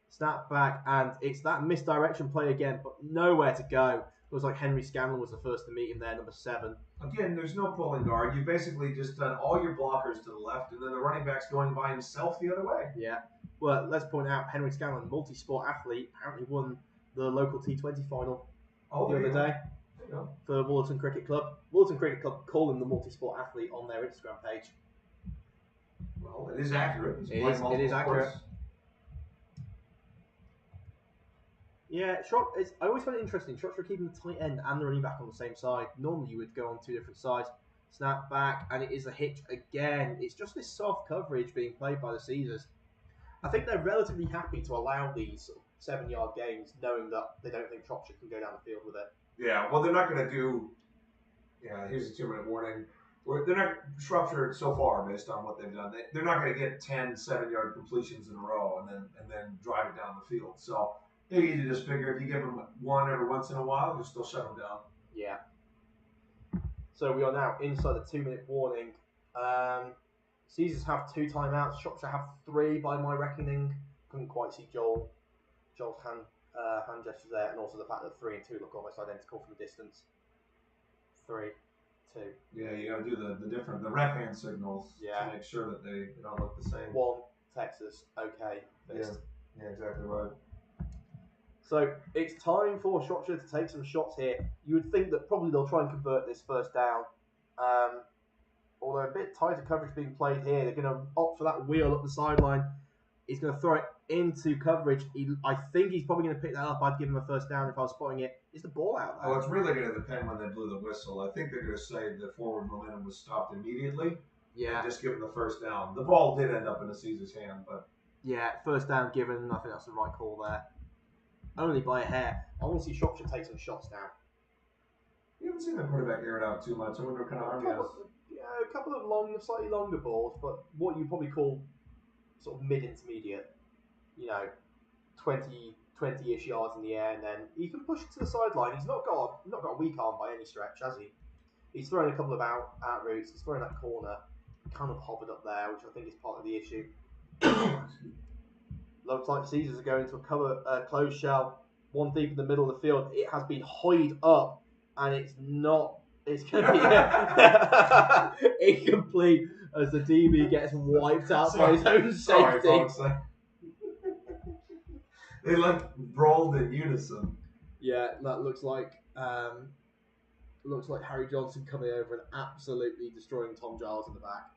Snap back, and it's that misdirection play again, but nowhere to go. It was like Henry Scanlon was the first to meet him there, number 7. Again, there's no pulling guard. You basically just done all your blockers to the left, and then the running back's going by himself the other way. Yeah. Well, let's point out Henry Scanlon, multi-sport athlete, apparently won the local T20 final the other day for Wollerton Cricket Club. Wollerton Cricket Club call him the multi-sport athlete on their Instagram page. Well, it is accurate. It is accurate. Yeah, I always find it interesting. Shropshire are keeping the tight end and the running back on the same side. Normally you would go on 2 different sides. Snap back, and it is a hitch again. It's just this soft coverage being played by the Caesars. I think they're relatively happy to allow these 7-yard gains, knowing that they don't think Shropshire can go down the field with it. Yeah, well, they're not going to do... Yeah, here's a 2-minute warning. They're not... Shropshire, so far, based on what they've done, they're not going to get 10 7-yard completions in a row and then drive it down the field. So... You need to just figure if you give them one every once in a while, you'll still shut them down. Yeah. So we are now inside the 2-minute warning. Caesars have 2 timeouts. Shropshire have 3 by my reckoning. Couldn't quite see Joel's hand gestures there, and also the fact that 3 and 2 look almost identical from a distance. 3, 2. Yeah, you got to do the ref hand signals to make sure that they don't look the same. 1, Texas, okay. Fist. Yeah, exactly right. So it's time for Shropshire to take some shots here. You would think that probably they'll try and convert this first down. Although a bit tighter coverage being played here, they're going to opt for that wheel up the sideline. He's going to throw it into coverage. I think he's probably going to pick that up. I'd give him a first down if I was spotting it. Is the ball out there? Oh, it's really going to depend when they blew the whistle. I think they're going to say the forward momentum was stopped immediately. Yeah. And just give him the first down. The ball did end up in the Caesar's hand, but... Yeah, first down given. I think that's the right call there. Only by a hair. I want to see Shropshire take some shots now. You haven't seen the quarterback air it out too much. I wonder what kind of arm he has. Yeah, a couple of slightly longer balls, but what you probably call sort of mid-intermediate. 20-ish yards in the air, and then he can push it to the sideline. He's not got a weak arm by any stretch, has he? He's throwing a couple of out routes. He's throwing that corner. Kind of hovered up there, which I think is part of the issue. Looks like Caesars are going to a closed shell. one deep in the middle of the field. It has been hoyed up, and it's not. It's going to be incomplete as the DB gets wiped out by his own Sorry, safety. folks. They like rolled in unison. Yeah, that looks like Harry Johnson coming over and absolutely destroying Tom Giles in the back.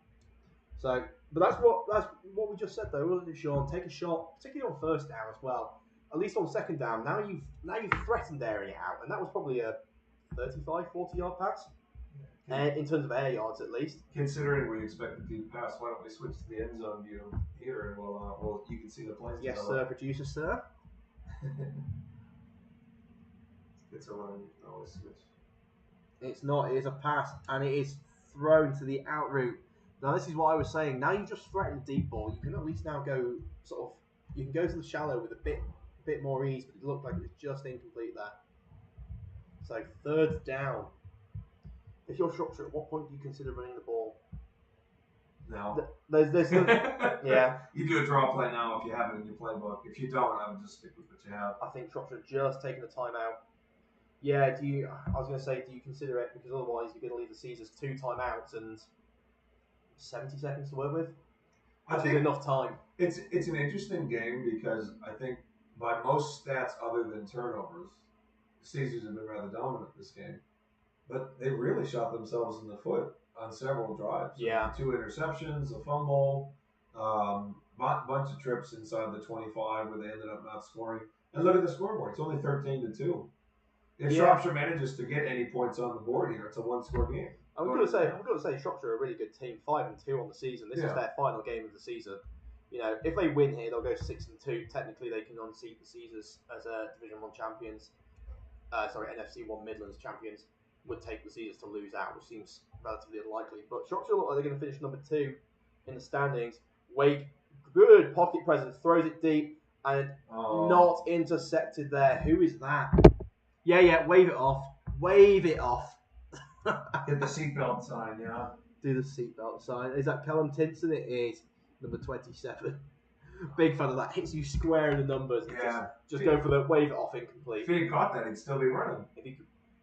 So, but that's what we just said though, wasn't it, Sean? Take a shot, particularly on first down as well. At least on second down, now you've threatened airing it out, and that was probably a 35, 40-yard pass in terms of air yards at least. Considering we expect the deep pass, why don't we switch to the end zone view here, and well, you can see the plays. Yes, sir, producer, sir. It's a run. You can always switch. It's not. It is a pass, and it is thrown to the out route. Now, this is what I was saying. Now you just threaten deep ball. You can at least now go you can go to the shallow with a bit more ease, but it looked like it was just incomplete there. So third down. If you're Shropshire, at what point do you consider running the ball? No. There's yeah. You do a draw play now if you have it in your playbook. If you don't, I would just stick with what you have. I think Shropshire just taking a timeout. Yeah, I was going to say, do you consider it? Because otherwise you're going to leave the Caesars 2 timeouts and 70 seconds to work with. I think enough time. It's an interesting game because I think by most stats other than turnovers, the Caesars have been rather dominant this game. But they really shot themselves in the foot on several drives. Yeah. 2 interceptions, a fumble, bunch of trips inside the 25 where they ended up not scoring. And look at the scoreboard. It's only 13-2. If Shropshire manages to get any points on the board here, it's a 1-score game. I'm going to say Shropshire are a really good team, 5-2 on the season. This is their final game of the season. You know, if they win here, they'll go 6-2. Technically, they can unseat the Caesars as Division 1 champions. NFC1 Midlands champions would take the Caesars to lose out, which seems relatively unlikely. But Shropshire look like they're going to finish number 2 in the standings. Wake, good pocket presence, throws it deep and not intercepted there. Who is that? Yeah, wave it off. Wave it off. Hit the seatbelt sign, yeah. Do the seatbelt sign. Is that Callum Tinson? It is. Number 27. Big fan of that. Hits you square in the numbers. And just go for the wave it off incomplete. If he had caught that, he'd still be running.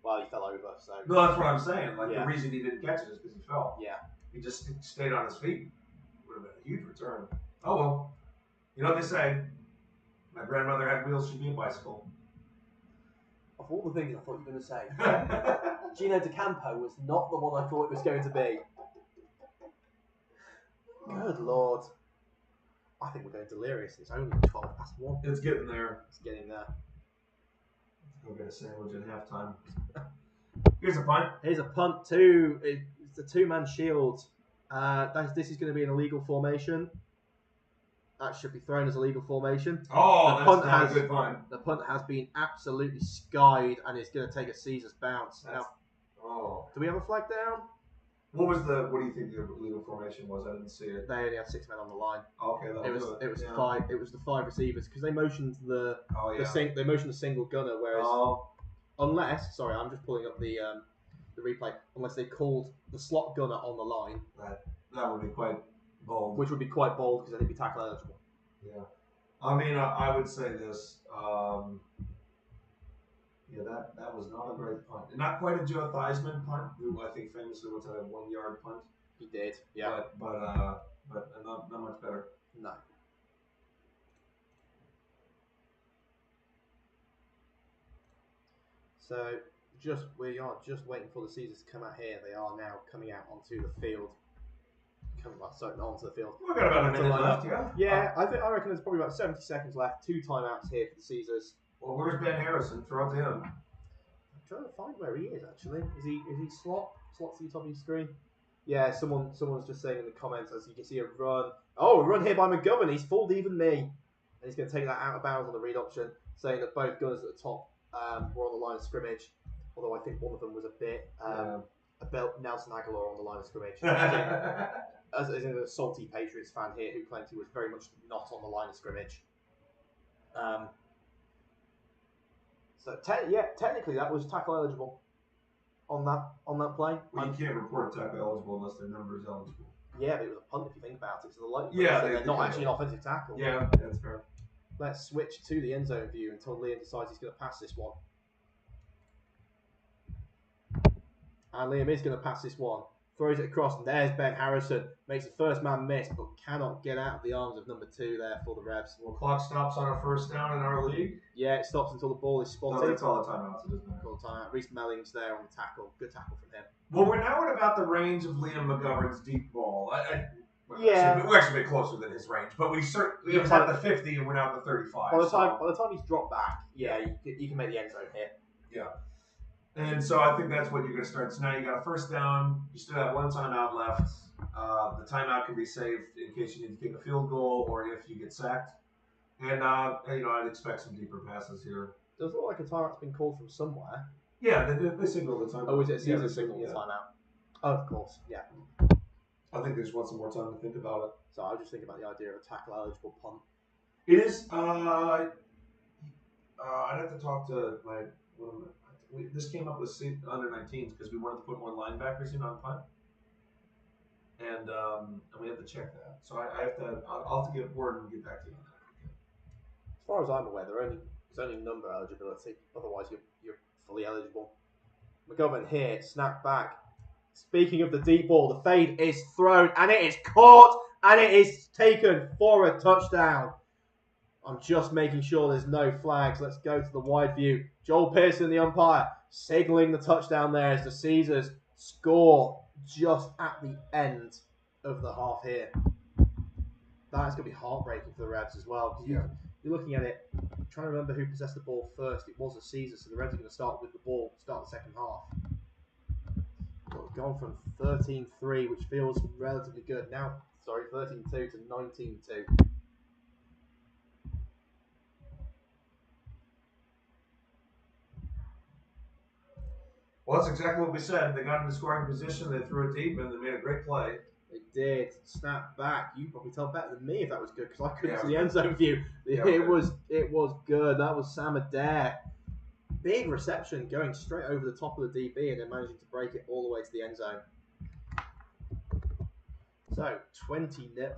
Well, he fell over, so... No, that's what I'm saying. The reason he didn't catch it is because he fell. Yeah. He just stayed on his feet. Would have been a huge return. Oh, well. You know what they say? My grandmother had wheels, she'd be a bicycle. Of all the things I thought you were going to say, Gino DeCampo was not the one I thought it was going to be. Good Lord. I think we're going delirious. It's only 1:12. It's getting there. It's getting there. Let's go get a sandwich at halftime. Here's a punt. Here's a punt. It's a 2-man shield. This is going to be an illegal formation. That should be thrown as a legal formation. Oh, that's not a good punt. The punt has been absolutely skied and it's going to take a Caesars bounce. Do we have a flag down? What do you think the legal formation was? I didn't see it. They only had 6 men on the line. Okay, it was 5. It was the 5 receivers because they motioned they motioned the single gunner. Whereas unless I'm just pulling up the replay. Unless they called the slot gunner on the line, that would be quite bold. Which would be quite bold because then it'd be tackle eligible. Yeah, I mean I would say this. That was not a great punt. Not quite a Joe Theismann punt, who I think famously was a 1-yard punt. He did, yeah. But not much better. No. So we are just waiting for the Caesars to come out here. They are now coming out onto the field. Onto the field. We've got about a minute left, yeah. I reckon there's probably about 70 seconds left. 2 timeouts here for the Caesars. Well, where's Ben Harrison? Throw it to him. I'm trying to find where he is actually. Is he slot to the top of your screen? Yeah, someone's just saying in the comments as you can see a run. Oh, a run here by McGovern. He's fooled even me. And he's going to take that out of bounds on the read option, saying that both gunners at the top were on the line of scrimmage. Although I think one of them was a bit Nelson Aguilar on the line of scrimmage. As in a salty Patriots fan here who claims he was very much not on the line of scrimmage. Technically that was tackle eligible on that play. Well, you can't report a tackle eligible unless their number is eligible. Yeah, but it was a punt if you think about it. So they're not actually an offensive tackle. Yeah, that's fair. Let's switch to the end zone view until Liam decides he's going to pass this one. And Liam is going to pass this one. Throws it across, and there's Ben Harrison. Makes the first man miss, but cannot get out of the arms of number 2 there for the Revs. Well, clock stops on a first down in our league. Yeah, it stops until the ball is spotted. No, they call the timeouts, it doesn't matter. Call timeout. Reece Melling's there on the tackle. Good tackle from him. Well, we're now at about the range of Liam McGovern's deep ball. Yeah. We're actually a bit closer than his range, but we was at the 50 and we're now at the 35. By the time he's dropped back, yeah, you can make the end zone hit. Yeah. And so I think that's what you're going to start. So now you got a first down. You still have one timeout left. The timeout can be saved in case you need to kick a field goal or if you get sacked. And I'd expect some deeper passes here. Does it look like a timeout's been called from somewhere? Yeah, they signal the timeout. Oh, is it Caesar signal the timeout? Oh, of course, yeah. I think they just want some more time to think about it. So I was just thinking about the idea of a tackle eligible punt. It is. I'd have to talk to this came up with under 19s because we wanted to put more linebackers in on punt, and we have to check that. So I'll have to get word and get back to you on that. As far as I'm aware, there's only number eligibility. Otherwise, you're fully eligible. McGovern here, snap back. Speaking of the deep ball, the fade is thrown and it is caught and it is taken for a touchdown. I'm just making sure there's no flags. Let's go to the wide view. Joel Pearson, the umpire, signaling the touchdown there as the Caesars score just at the end of the half here. That's going to be heartbreaking for the Revs as well. Because you're looking at it, trying to remember who possessed the ball first. It was the Caesars, so the Revs are going to start with the ball, start the second half. But we've gone from 13-3, which feels relatively good. Now, 13-2 to 19-2. Well, that's exactly what we said. They got in the scoring position, they threw it deep, and they made a great play. They did. Snap back. You probably tell better than me if that was good, because I couldn't see the good. end zone view. Yeah, it was good. That was Sam Adair. Big reception going straight over the top of the DB and then managing to break it all the way to the end zone. So, 22. I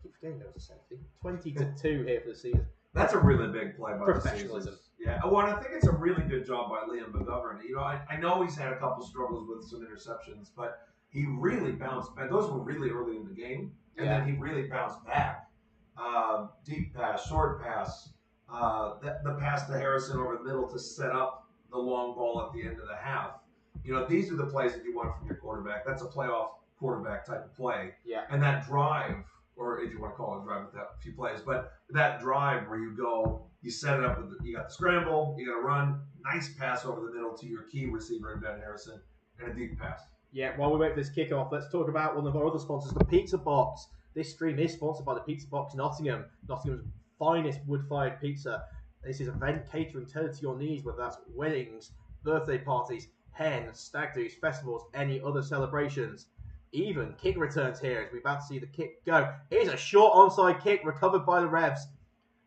keep forgetting there was a safety. 20-2 here for the season. That's a really big play by Professionalism. the Caesars. Yeah, well, and I think it's a really good job by Liam McGovern. I know he's had a couple struggles with some interceptions, but he really bounced back. Those were really early in the game, and then he really bounced back. Deep pass, short pass, the pass to Harrison over the middle to set up the long ball at the end of the half. These are the plays that you want from your quarterback. That's a playoff quarterback type of play. Yeah. And that drive, or if you want to call it a drive with that few plays, but that drive where you go, you set it up you got the scramble, you got to run, nice pass over the middle to your key receiver in Ben Harrison, and a deep pass. Yeah, while we wait for this kickoff, let's talk about one of our other sponsors, the Pizza Box. This stream is sponsored by the Pizza Box Nottingham, Nottingham's finest wood-fired pizza. This is event catering tailored to your needs, whether that's weddings, birthday parties, hen, stag do's, festivals, any other celebrations. Even kick returns here as we're about to see the kick go. It is a short onside kick recovered by the Revs.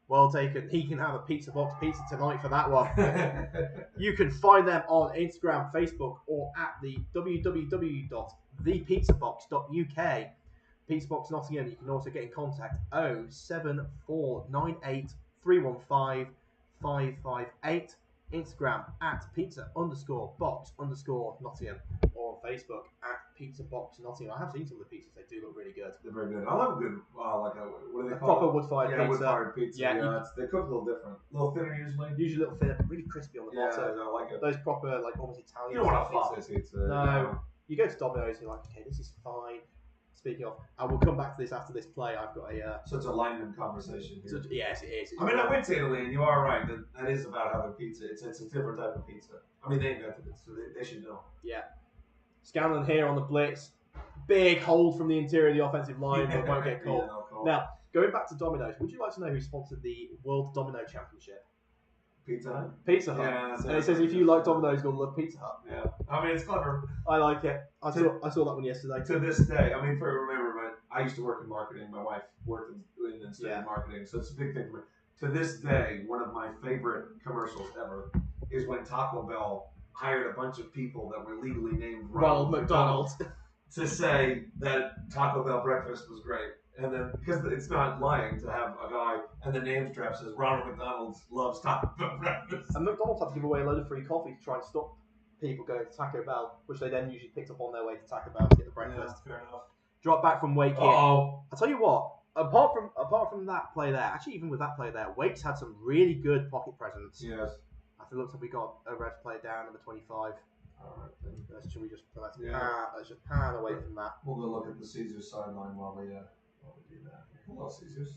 Well taken. He can have a Pizza Box pizza tonight for that one. You can find them on Instagram, Facebook, or at the www.thepizzabox.uk. Pizza Box Nottingham. You can also get in contact 07498 315 558. Instagram at pizza_box_Nottingham, or on Facebook at Pizza Box Nottingham. I have seen some of the pizzas; they do look really good. They're very good. I love a good what do they call proper it? wood-fired pizza. Wood-fired pizza. Yeah, they cook a little different, a little thinner usually. Usually a little thinner, but really crispy on the bottom. Yeah, I like it. Those proper, almost Italian. You don't want to pizza. fluff this pizza. No, you go to Domino's, you're like, okay, this is fine. Speaking of, I will come back to this after this play. I've got a such a lineman conversation here. Yes, it is. I went to Italy, and you are right. That is about how the pizza. It's a different type of pizza. They invented it, so they should know. Yeah. Scanlon here on the blitz. Big hold from the interior of the offensive line, but won't get caught. Now, going back to Domino's, would you like to know who sponsored the World Domino Championship? Pizza Hut. Pizza Hut. Yeah, and it says if you like Domino's, you'll love Pizza Hut. Yeah. It's clever. I like it. I saw that one yesterday. To this day, I used to work in marketing. My wife worked in marketing, so it's a big thing for me. To this day, one of my favorite commercials ever is when Taco Bell hired a bunch of people that were legally named Ronald McDonald to say that Taco Bell breakfast was great. And then, because it's not lying to have a guy, and the name strap says Ronald McDonald loves Taco Bell breakfast. And McDonald's had to give away a load of free coffee to try and stop people going to Taco Bell, which they then usually picked up on their way to Taco Bell to get the breakfast. Yeah, fair enough. Drop back from Wake here. Oh, I'll tell you what, apart from that play there, actually even with that play there, Wake's had some really good pocket presence. yes. I think it looks like we got a red play down, number 25. All right, then. Should we just Yeah. let's just pan away from that? We'll go look at the Caesars sideline while we do that. Hello, Caesars.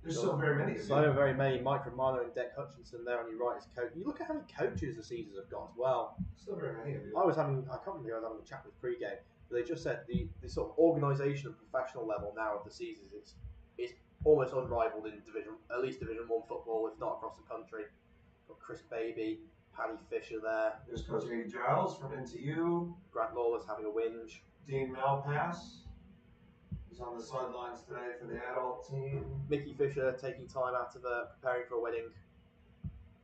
There's so very many of you. So very many. Mike Romano and Deck Hutchinson there on your right as coach. You look at how many coaches the Caesars have got as well. So very many of you. I can't remember who I was having a chat with Pregame, but they just said the sort of organisation and professional level now of the Caesars is almost unrivaled in at least Division 1 football, if not across the country. Got Chris Baby, Paddy Fisher there. There's Coach Eddie Giles from NTU. Grant Lawless having a whinge. Dean Malpass. He's on the sidelines today for the adult team. Mickey Fisher taking time out of preparing for a wedding.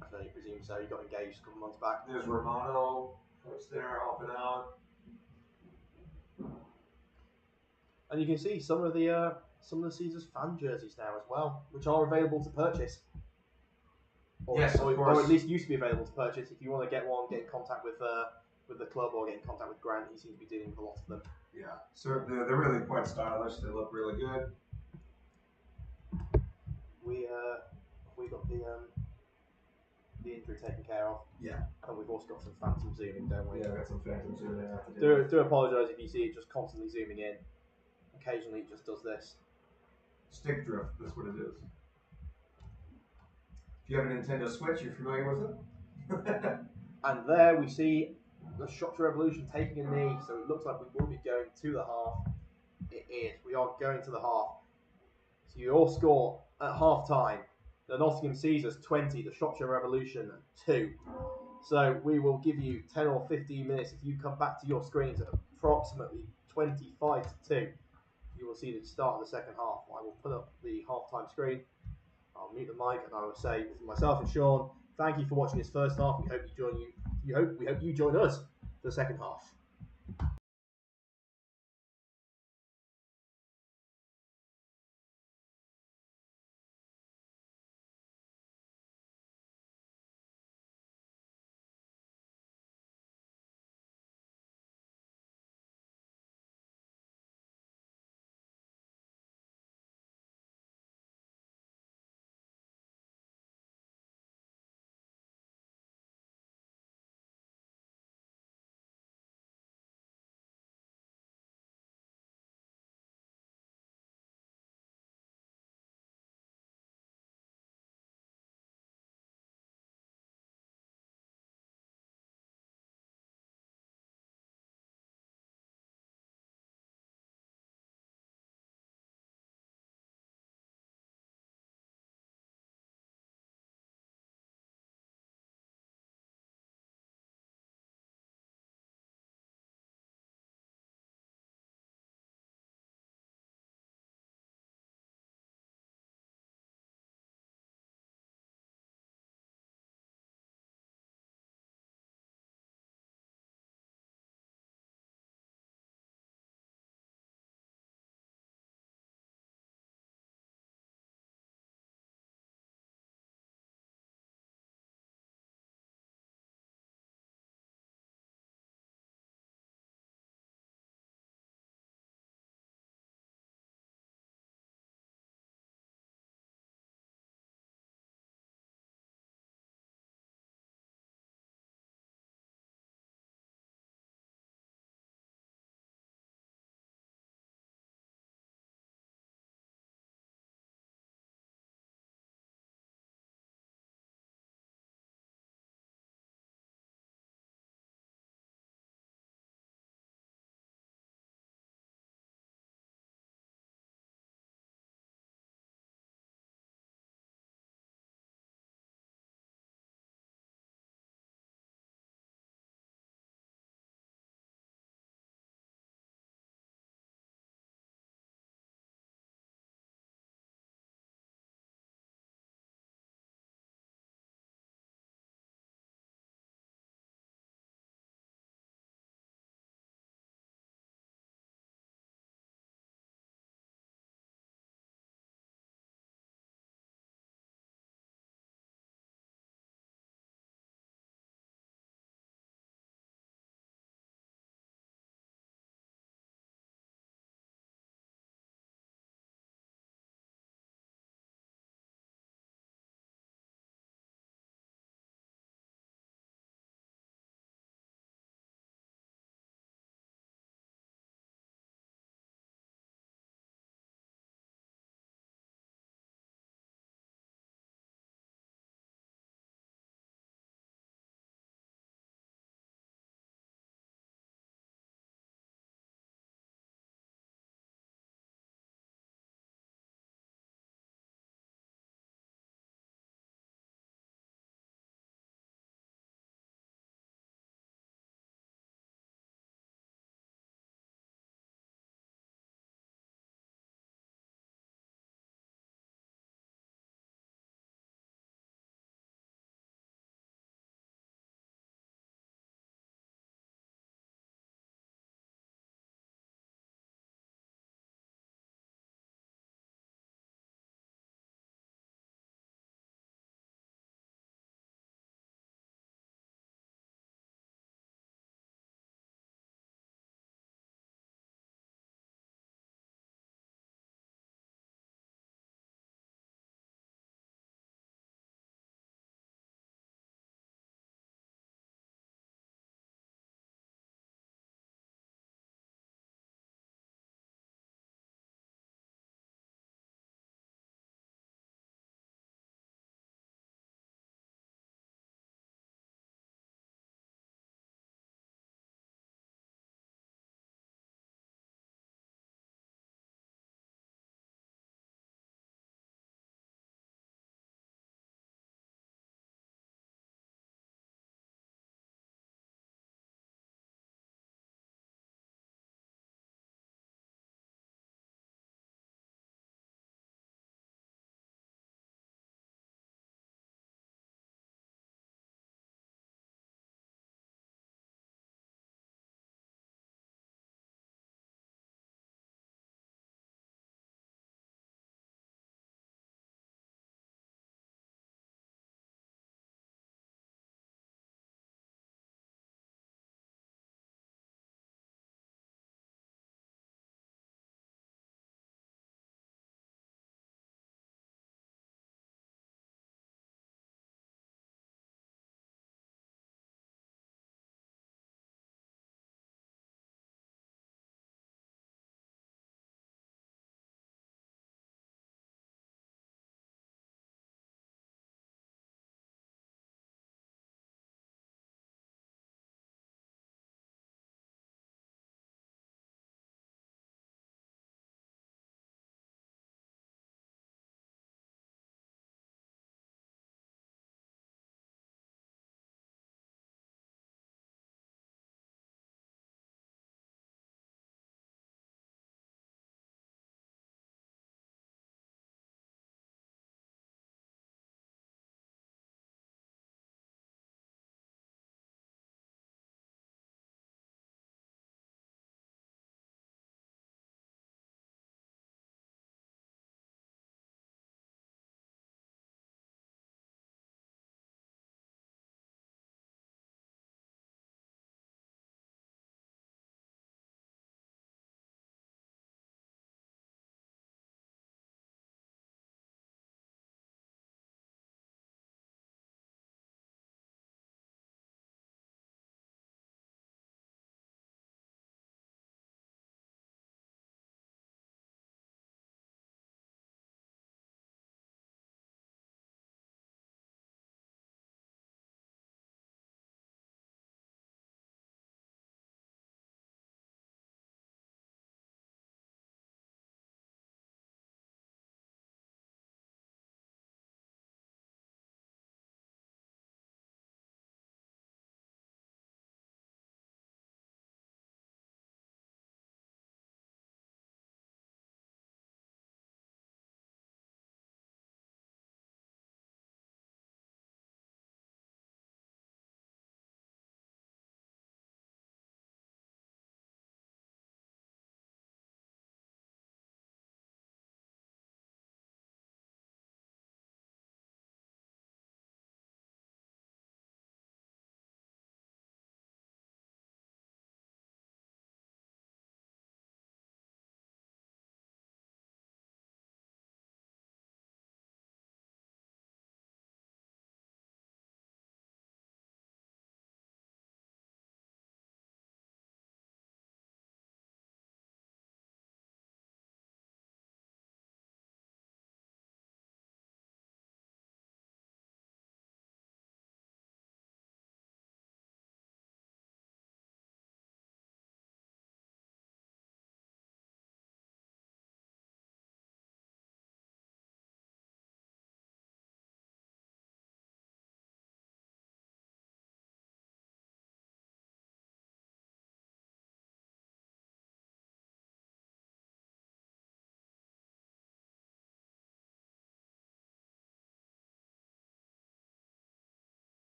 I can only presume so. He got engaged a couple months back. There's Romano, coach there, helping out. And you can see some of the Caesars fan jerseys now as well, which are available to purchase. Yes, of or course. at least used to be available to purchase. If you want to get one, get in contact with the club or get in contact with Grant. He seems to be dealing with a lot of them. Yeah, so they're really quite stylish. They look really good. We got the injury taken care of. Yeah. And we've also got some phantom zooming, don't we? Yeah, got some phantom zooming out. Do apologise if you see it just constantly zooming in. Occasionally it just does this. Stick drift, that's what it is. If you have a Nintendo Switch, you're familiar with it? And there we see the Shropshire Revolution taking a knee, so it looks like we will be going to the half. It is. We are going to the half. So you all score at half time. The Nottingham Caesars 20, the Shropshire Revolution 2. So we will give you 10 or 15 minutes. If you come back to your screens at approximately 25 to 2, you will see the start of the second half. I will put up the half-time screen. I'll mute the mic and I will say, with myself and Sean, thank you for watching this first half. We hope you join us for the second half.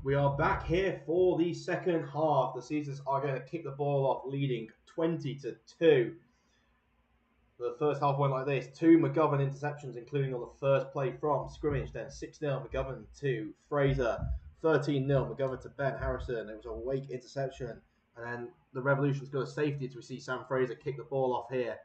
We are back here for the second half. The Caesars are going to kick the ball off, leading 20-2. The first half went like this: 2 McGovern interceptions, including on the first play from scrimmage. Then 6-0 McGovern to Fraser, 13-0 McGovern to Ben Harrison. It was a Wake interception, and then the Revolution's got a safety as we see Sam Fraser kick the ball off here.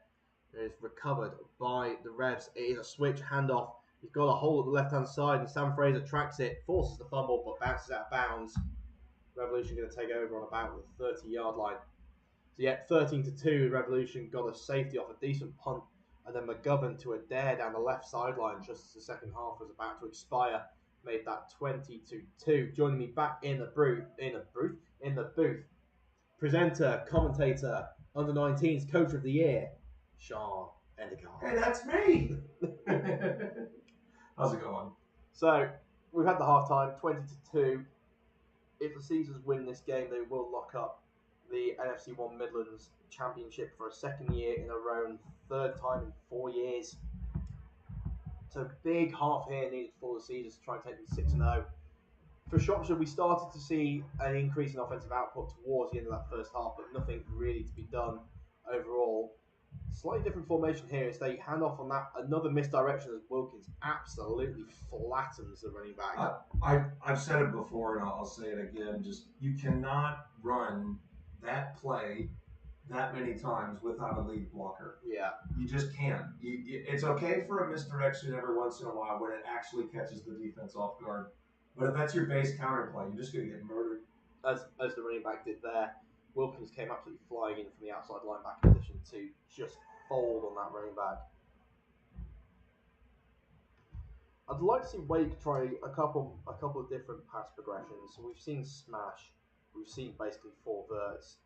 It is recovered by the Revs. It is a switch handoff. He's got a hole at the left-hand side, and Sam Fraser tracks it, forces the fumble, but bounces out of bounds. Revolution going to take over on about the 30-yard line. So yeah, 13-2, Revolution got a safety off a decent punt, and then McGovern to a dare down the left sideline just as the second half was about to expire, made that 20-2. Joining me back in the booth, presenter, commentator, under-19s coach of the year, Sean Endicott. Hey, that's me. How's it going? So we've had the halftime, 20-2. If the Caesars win this game, they will lock up the NFC1 Midlands Championship for a second year in a row and third time in 4 years. So big half here needed for the Caesars to try and take them 6-0. For Shropshire, we started to see an increase in offensive output towards the end of that first half, but nothing really to be done overall. Slightly different formation here as they hand off on that another misdirection as Wilkins absolutely flattens the running back. I've said it before and I'll say it again. Just you cannot run that play that many times without a lead blocker. Yeah, you just can't. It's okay for a misdirection every once in a while when it actually catches the defense off guard. But if that's your base counter play, you're just going to get murdered. As the running back did there, Wilkins came absolutely flying in from the outside linebacker position to just fold on that running back. I'd like to see Wake try a couple of different pass progressions. So we've seen smash, we've seen basically 4 verts.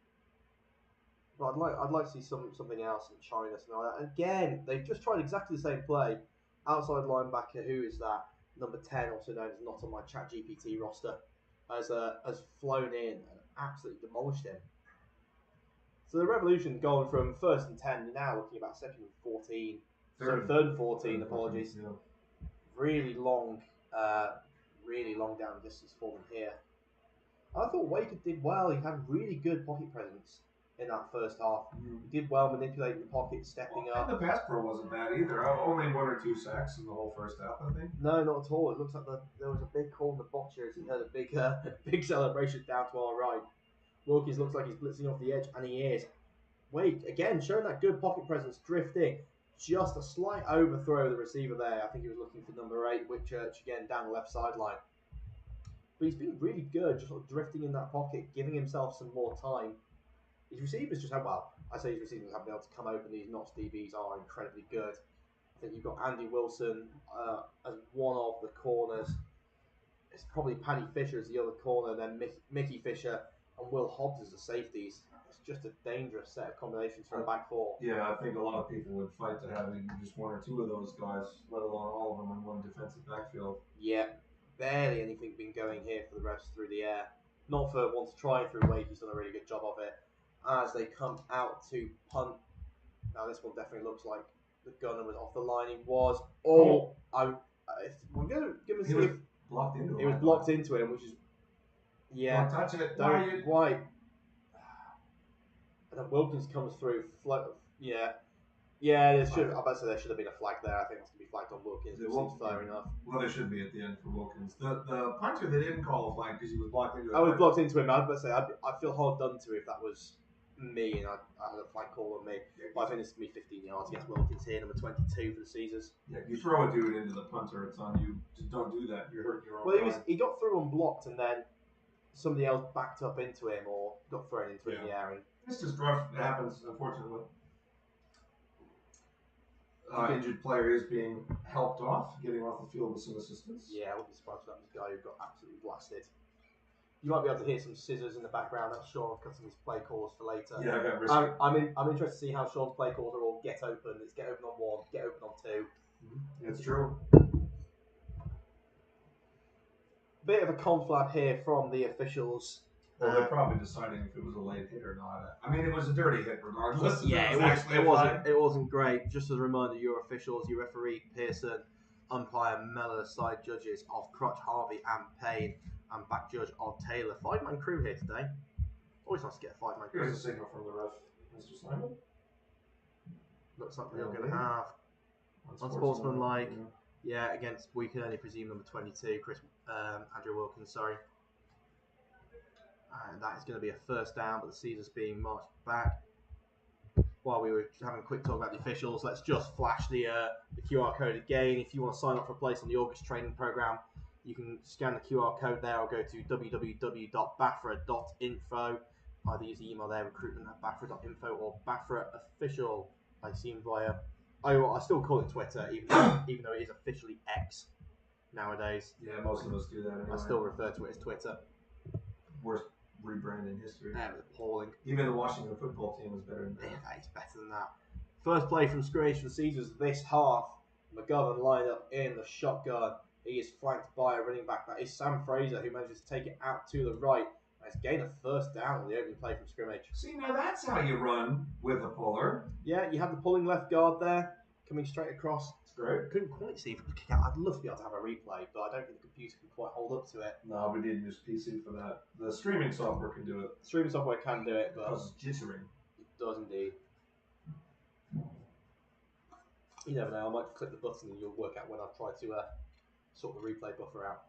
But I'd like to see something else and China, something like that. Again, they've just tried exactly the same play. Outside linebacker, who is that? Number 10, also known as not on my ChatGPT roster, has flown in and absolutely demolished him. So the Revolution going from 1st and 10, you're now looking about 2nd and 14. Third and 14, apologies. Yeah. Really long down distance for them here. I thought Wake did well. He had really good pocket presence in that first half. He did well manipulating the pocket, stepping up. And the pass pro wasn't bad either. Only 1 or 2 sacks in the whole first half, I think. No, not at all. It looks like there was a big call in the botcher as he had a big celebration down to our right. Wilkins looks like he's blitzing off the edge, and he is. Wake, again, showing that good pocket presence, drifting. Just a slight overthrow of the receiver there. I think he was looking for number 8, Whitchurch, again, down the left sideline. But he's been really good, just sort of drifting in that pocket, giving himself some more time. His receivers just have, his receivers have been able to come open. These Knots DBs are incredibly good. I think you've got Andy Wilson as one of the corners. It's probably Paddy Fisher as the other corner, then Mickey Fisher and Will Hobbs as the safeties. It's just a dangerous set of combinations for a back 4. Yeah, I think a lot of people would fight to have even just 1 or 2 of those guys, let alone all of them in one defensive backfield. Yeah, barely anything been going here for the refs through the air. Not for one to try through Wake, he's done a really good job of it. As they come out to punt. Now this one definitely looks like the gunner was off the line. He was. We're going to give him a see if blocked into him. It was blocked into him, which is Don't touch it. Why? And then Wilkins comes through. There should have been a flag there. I think it's going to be flagged on Wilkins. It seems fair enough. Well, there should be at the end for Wilkins. The punter, they didn't call a flag because he was blocked into it. I was blocked into him. I'd say I feel hard done to if that was me and I had a flag call on me. But I think it's going to be 15 yards against Wilkins here, number 22 for the Caesars. Yeah, if you throw a dude into the punter, it's on you. Just don't do that. You're hurting your own. Well, he got through unblocked and then somebody else backed up into him or got thrown into him in the air. And it's just rough. It happens, unfortunately. Injured player is being helped off, getting off the field with some assistance. Yeah, I wouldn't be surprised if that was the guy who got absolutely blasted. You might be able to hear some scissors in the background. That's Sean cutting his play calls for later. Yeah, I got risky. I'm interested to see how Sean's play calls are all get open. It's get open on 1, get open on 2. It's true. Bit of a conflab here from the officials. Well, they're probably deciding if it was a late hit or not. I mean, it was a dirty hit regardless. Yeah, it wasn't great. Just as a reminder, your officials, your referee Pearson, umpire Mellor, side judges of Crutch, Harvey and Payne. and back judge of Taylor. 5-man crew here today. Always nice to get a 5-man crew. Here's a signal from the ref, Mr. Simon. Looks like we're going to have unsportsmanlike. Yeah, against, we can only presume number 22, Andrew Wilkins, sorry. And that is going to be a first down, but the Caesars being marched back. While we were having a quick talk about the officials, let's just flash the QR code again. If you want to sign up for a place on the August training program, you can scan the QR code there or go to www.bafra.info. Either use the email there, recruitment@bafra.info, or Bafra official. I seem via, I still call it Twitter, even though it is officially X nowadays. Yeah, most of us do that anyway. I still refer to it as Twitter. Worst rebrand in history. Yeah, it was appalling. Even the Washington football team was better than that. Yeah, that is better than that. First play from scrimmage for the Caesars this half. McGovern lined up in the shotgun. He is flanked by a running back. That is Sam Fraser, who manages to take it out to the right. Has gained a first down on the opening play from scrimmage. See, now that's how you run with a puller. Yeah, you have the pulling left guard there, coming straight across. It's great. Couldn't quite see if it could kick out. I'd love to be able to have a replay, but I don't think the computer can quite hold up to it. No, we didn't use PC for that. The streaming software can do it. Streaming software can do it, but It's jittering. it does indeed. You never know, I might click the button and you'll work out when I've tried to sort the replay buffer out.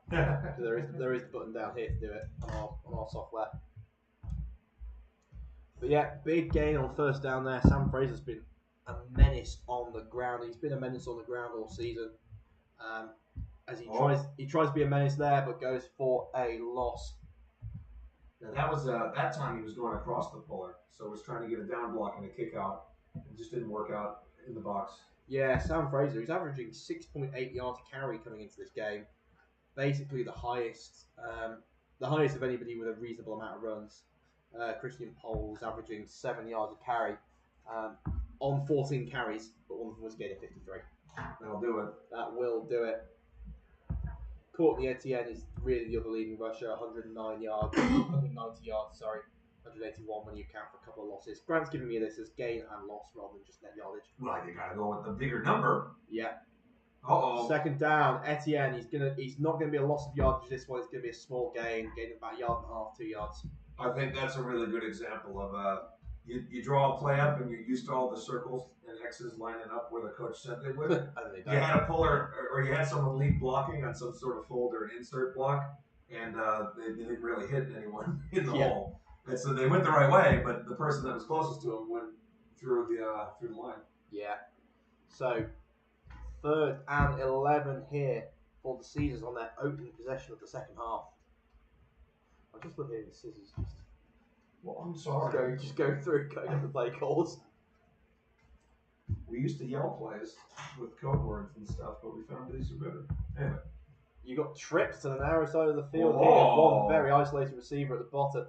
So there is the button down here to do it on our software. But yeah, big gain on first down there. Sam Fraser's been a menace on the ground. He's been a menace on the ground all season. As he tries to be a menace there, but goes for a loss. Now that was that time he was going across the puller, so was trying to get a down block and a kick out. It just didn't work out in the box. Yeah, Sam Fraser, who's averaging 6.8 yards a carry coming into this game. Basically the highest of anybody with a reasonable amount of runs. Christian Pole's averaging 7 yards a carry on 14 carries, but one of them was a gain of 53. That'll do it. That will do it. Courtney Etienne is really the other leading rusher, 190 yards, 181 when you account for a couple of losses. Grant's giving me this as gain and loss rather than just net yardage. Well, you gotta go with the bigger number. Yeah. Uh-oh. Second down, Etienne. He's not going to be a loss of yardage this one. It's going to be a small gain about a yard and a half, 2 yards. I think that's a really good example of you draw a play up and you're used to all the circles and X's lining up where the coach said they would. You had a puller or you had someone lead blocking on some sort of fold or an insert block, and they didn't really hit anyone in the hole. And so they went the right way, but the person that was closest to him went through the line. Yeah. So 3rd and 11 here for the Caesars on their opening possession of the second half. I just love hearing the Caesars Well, I'm sorry. just go through cutting up the play calls. We used to yell plays with code words and stuff, but we found these are better. Anyway. You got trips to the narrow side of the field Whoa. here. One very isolated receiver at the bottom.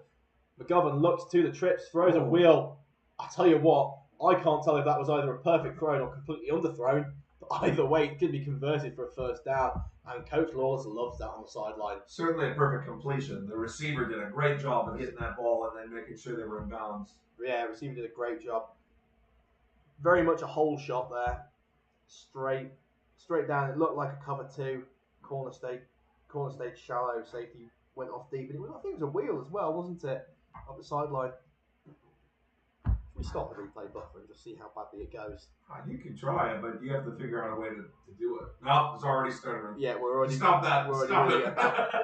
McGovern looks to the trips, throws a wheel. I tell you what, I can't tell if that was either a perfect throw or completely underthrown. But either way, it could be converted for a first down. And Coach Lawless loves that on the sideline. Certainly a perfect completion. The receiver did a great job of hitting that ball and then making sure they were in bounds. Yeah, receiver did a great job. Very much a hole shot there. Straight down. It looked like a cover 2. Corner stayed shallow. Safety went off deep. And I think it was a wheel as well, wasn't it? Up the sideline. Should we stop the replay buffer and just see how badly it goes? You can try it, but you have to figure out a way to do it. No, it's already stuttering. Yeah, we're already... Stop that. We're Stop already it.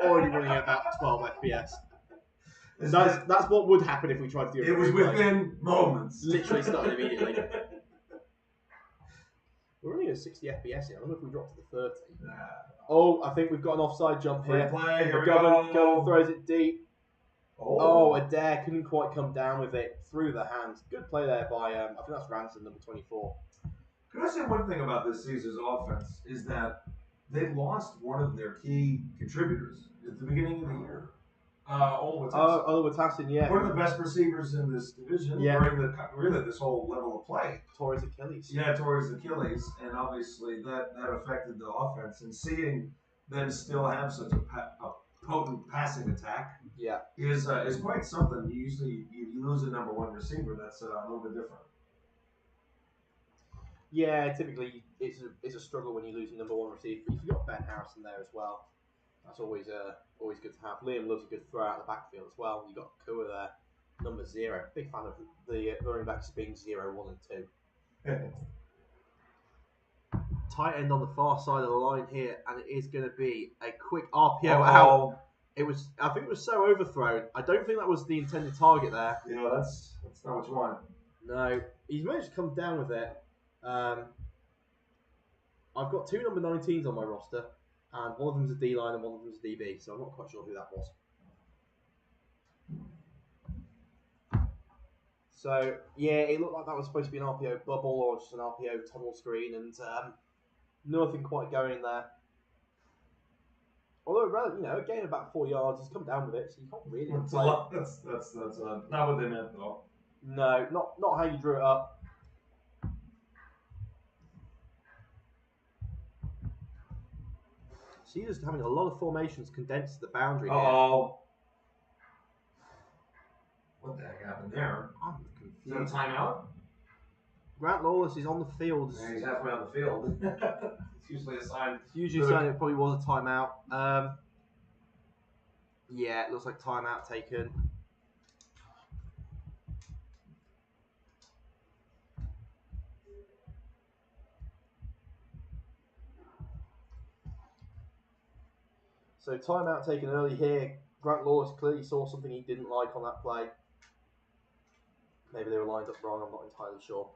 already running at about 12 FPS. That's what would happen if we tried to do it. It was within moments. Literally started immediately. We're running at 60 FPS here. I don't know if we dropped to the 30. Nah. Oh, I think we've got an offside jump here. Play. Here we Govern go. throws it deep. Oh, Adair couldn't quite come down with it through the hands. Good play there by, I think that's Ransom, number 24. Can I say one thing about this Caesars offense is that they lost one of their key contributors at the beginning of the year. Watassin, yeah. One of the best receivers in this division during this whole level of play. Torres Achilles. Yeah, Torres Achilles, and obviously that affected the offense. And seeing them still have such a potent passing attack, is quite something. Usually you lose a number 1 receiver. That's a little bit different. Yeah, typically it's a struggle when you lose your number 1 receiver. You've got Ben Harrison there as well. That's always good to have. Liam loves a good throw out of the backfield as well. You got Kua there, number 0. Big fan of the running backs being 0, 1, and 2. Tight end on the far side of the line here, and it is going to be a quick RPO out. I think it was so overthrown. I don't think that was the intended target there. Yeah, that's not what you want. No, he's managed to come down with it. I've got 2 number 19s on my roster, and one of them's a D-line and one of them's a DB, so I'm not quite sure who that was. So, yeah, it looked like that was supposed to be an RPO bubble or just an RPO tunnel screen, and nothing quite going there. Although, a gain of about 4 yards, he's come down with it, so you can't really That's a lot. That's not what they meant, though. No, not how you drew it up. So you're just having a lot of formations condensed to the boundary here. What the heck happened there? I'm Is that a confused. timeout? Grant Lawless is on the field. Yeah, he's halfway on the field. It's usually a sign. Usually saying it probably was a timeout. Yeah, it looks like timeout taken. So timeout taken early here. Grant Lawless clearly saw something he didn't like on that play. Maybe they were lined up wrong, I'm not entirely sure.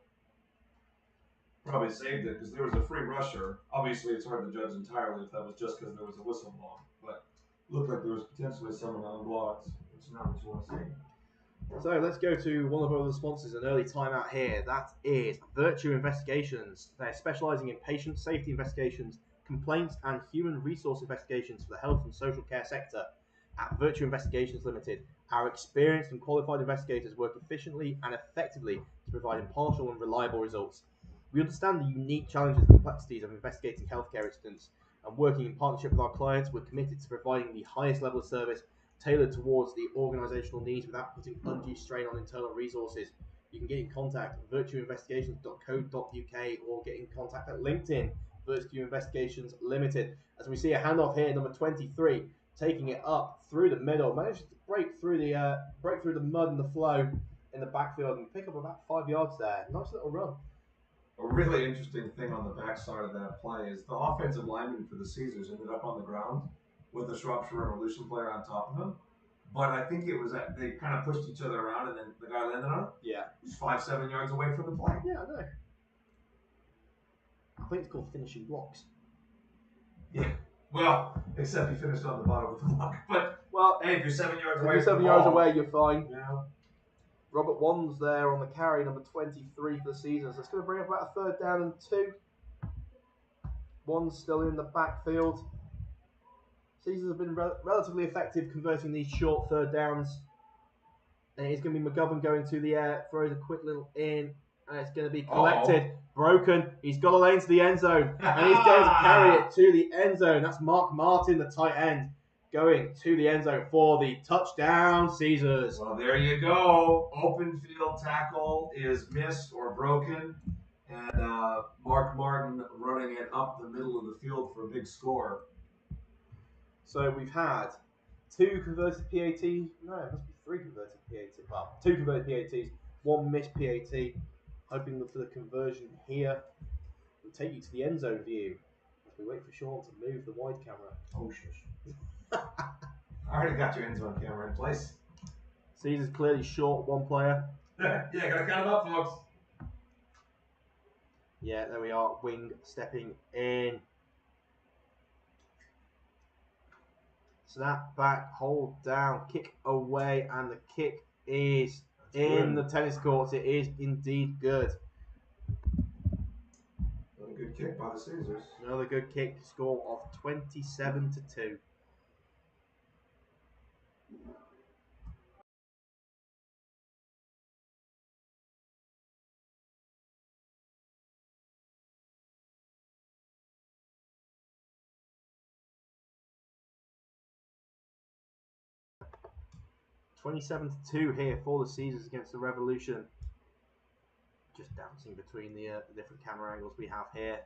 Probably saved it because there was a free rusher. Obviously, it's hard to judge entirely if that was just because there was a whistle blown, but it looked like there was potentially someone unblocked. It's not what you want to see. So let's go to one of our other sponsors, an early timeout here. That is Virtue Investigations. They're specialising in patient safety investigations, complaints and human resource investigations for the health and social care sector. At Virtue Investigations Limited, our experienced and qualified investigators work efficiently and effectively to provide impartial and reliable results. We understand the unique challenges and complexities of investigating healthcare incidents, and working in partnership with our clients, we're committed to providing the highest level of service tailored towards the organisational needs without putting undue strain on internal resources. You can get in contact at virtueinvestigations.co.uk or get in contact at LinkedIn, Virtue Investigations Limited. As we see a handoff here, number 23, taking it up through the middle, manages to break through the mud and the flow in the backfield and pick up about 5 yards there. Nice little run. A really interesting thing on the backside of that play is the offensive lineman for the Caesars ended up on the ground with the Shropshire Revolution player on top of him. But I think it was that they kind of pushed each other around and then the guy landed on it. Yeah. He's 5-7 yards away from the play. Yeah, I know. I think it's called finishing blocks. Yeah. Well, except he finished on the bottom of the block. But, hey, if you're 7 yards away, you're fine. Yeah. Robert Wands there on the carry, number 23 for the season. So it's going to bring up about a 3rd down and 2. Wands still in the backfield. Caesars have been relatively effective converting these short 3rd downs. And it's going to be McGovern going to the air, throws a quick little in, and it's going to be collected. Broken. He's got a lane to the end zone, and he's going to carry it to the end zone. That's Mark Martin, the tight end, going to the end zone for the touchdown, Caesars. Well, there you go. Open field tackle is missed or broken, and Mark Martin running it up the middle of the field for a big score. So we've had 2 converted PAT. No, it must be 3 converted PAT. Well, 2 converted PATs, 1 missed PAT. Hoping for the conversion here. We'll take you to the end zone view as we wait for Sean to move the wide camera. Oh, shush. I already got your end zone camera in place. Caesar's clearly short 1 player. Yeah, gotta count them up, folks. Yeah, there we are. Wing stepping in. Snap back, hold down, kick away, and the kick is in the tennis courts. It is indeed good. Another good kick by the Caesars. Another good kick. Score of 27-2. (27-2) here for the Caesars against the Revolution. Just dancing between the different camera angles we have here.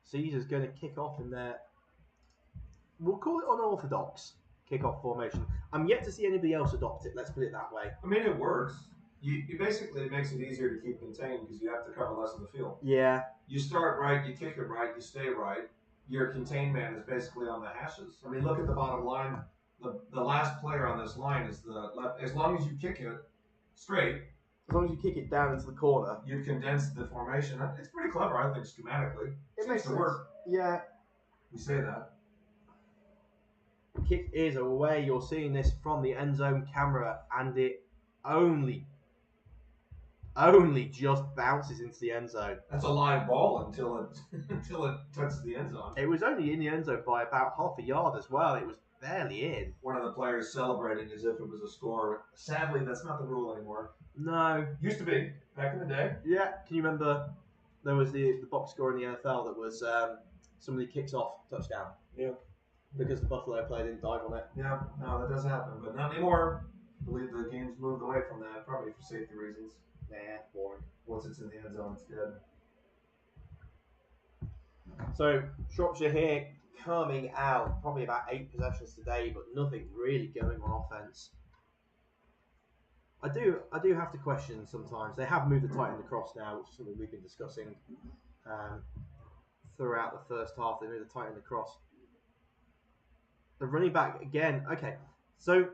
Caesars going to kick off in their we'll call it unorthodox kickoff formation. I'm yet to see anybody else adopt it. Let's put it that way. I mean, it works. You basically, it makes it easier to keep contained because you have to cover less of the field. Yeah. You start right, you kick it right, you stay right. Your contained man is basically on the hashes. I mean, look at the bottom line. The last player on this line is the left. As long as you kick it straight, as long as you kick it down into the corner, you condense the formation. It's pretty clever, I think, schematically. It makes sense. Work. Yeah. We say that. Kick is away. You're seeing this from the end zone camera, and it only just bounces into the end zone. That's a live ball until it touches the end zone. It was only in the end zone by about half a yard as well. It was barely in. One of the players celebrating as if it was a score. Sadly, that's not the rule anymore. No. Used to be, back in the day. Yeah. Can you remember there was the box score in the NFL that was somebody kicks off touchdown? Yeah. Because the Buffalo player didn't dive on it. Yeah, no, that does happen, but not anymore. I believe the game's moved away from that, probably for safety reasons. Nah, boring. Once it's in the end zone, it's dead. So Shropshire here coming out, probably about 8 possessions today, but nothing really going on offense. I do have to question sometimes. They have moved the tight end across now, which is something we've been discussing throughout the first half. They moved the tight end across. The running back again. Okay, so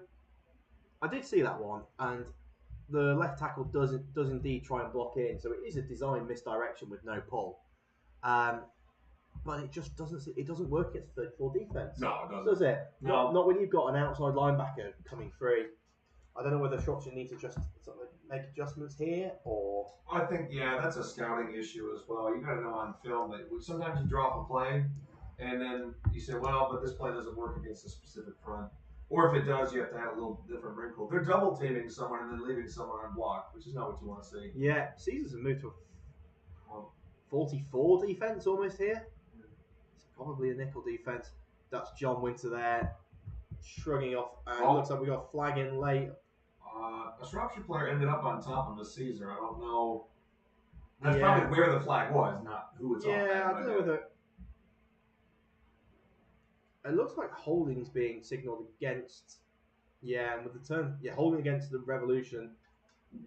I did see that one, and the left tackle does indeed try and block in. So it is a design misdirection with no pull, but it just doesn't work against 34 defense. No, it doesn't. Does it? No. Not when you've got an outside linebacker coming free. I don't know whether Shropshire needs to just sort of make adjustments here, or I think that's a scouting issue as well. You got to know on film that sometimes you drop a play, and then you say, well, but this play doesn't work against a specific front. Or if it does, you have to have a little different wrinkle. They're double teaming someone and then leaving someone unblocked, which is not what you want to see. Yeah, Caesars have moved to a 44 defense almost here. It's probably a nickel defense. That's John Winter there, shrugging off, and it looks like we got a flag in late. A Shropshire player ended up on top of a Caesar. I don't know. That's probably where the flag was, not who it's on. Yeah, I don't know whether. It looks like holding's being signalled against. Yeah, and with the turn, holding against the Revolution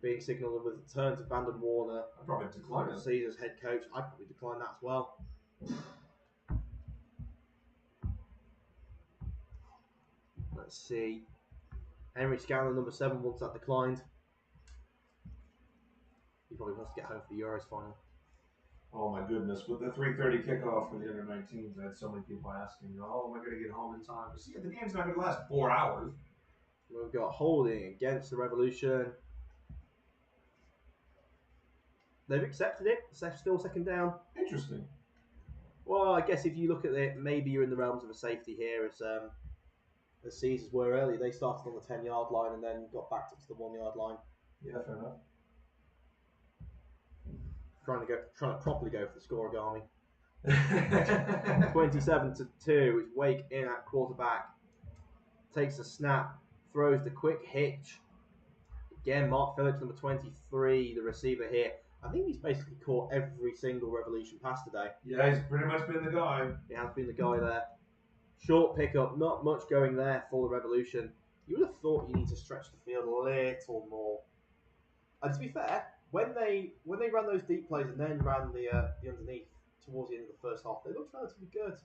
being signalled with the turn to Vanden Warner. I'd probably decline it. Caesar's head coach. I'd probably decline that as well. Let's see. Henry Scanlon, number 7, wants that declined. He probably wants to get home for the Euros final. Oh my goodness! With the 3:30 kickoff for the under-19s, I had so many people asking, "Oh, am I going to get home in time?" But see, the game's not going to last 4 hours. We've got holding against the Revolution. They've accepted it. Still second down. Interesting. Well, I guess if you look at it, maybe you're in the realms of a safety here, as Caesars were early. They started on the 10-yard line and then got back up to the 1-yard line. Yeah, fair enough. Trying to properly go for the scoregami. 27-2. It's Wake in at quarterback. Takes a snap, throws the quick hitch. Again, Mark Phillips, number 23, the receiver here. I think he's basically caught every single Revolution pass today. Yeah, he's pretty much been the guy. He has been the guy there. Short pickup, not much going there for the Revolution. You would have thought you need to stretch the field a little more. And to be fair, when they ran those deep plays and then ran the underneath towards the end of the first half, they looked relatively good.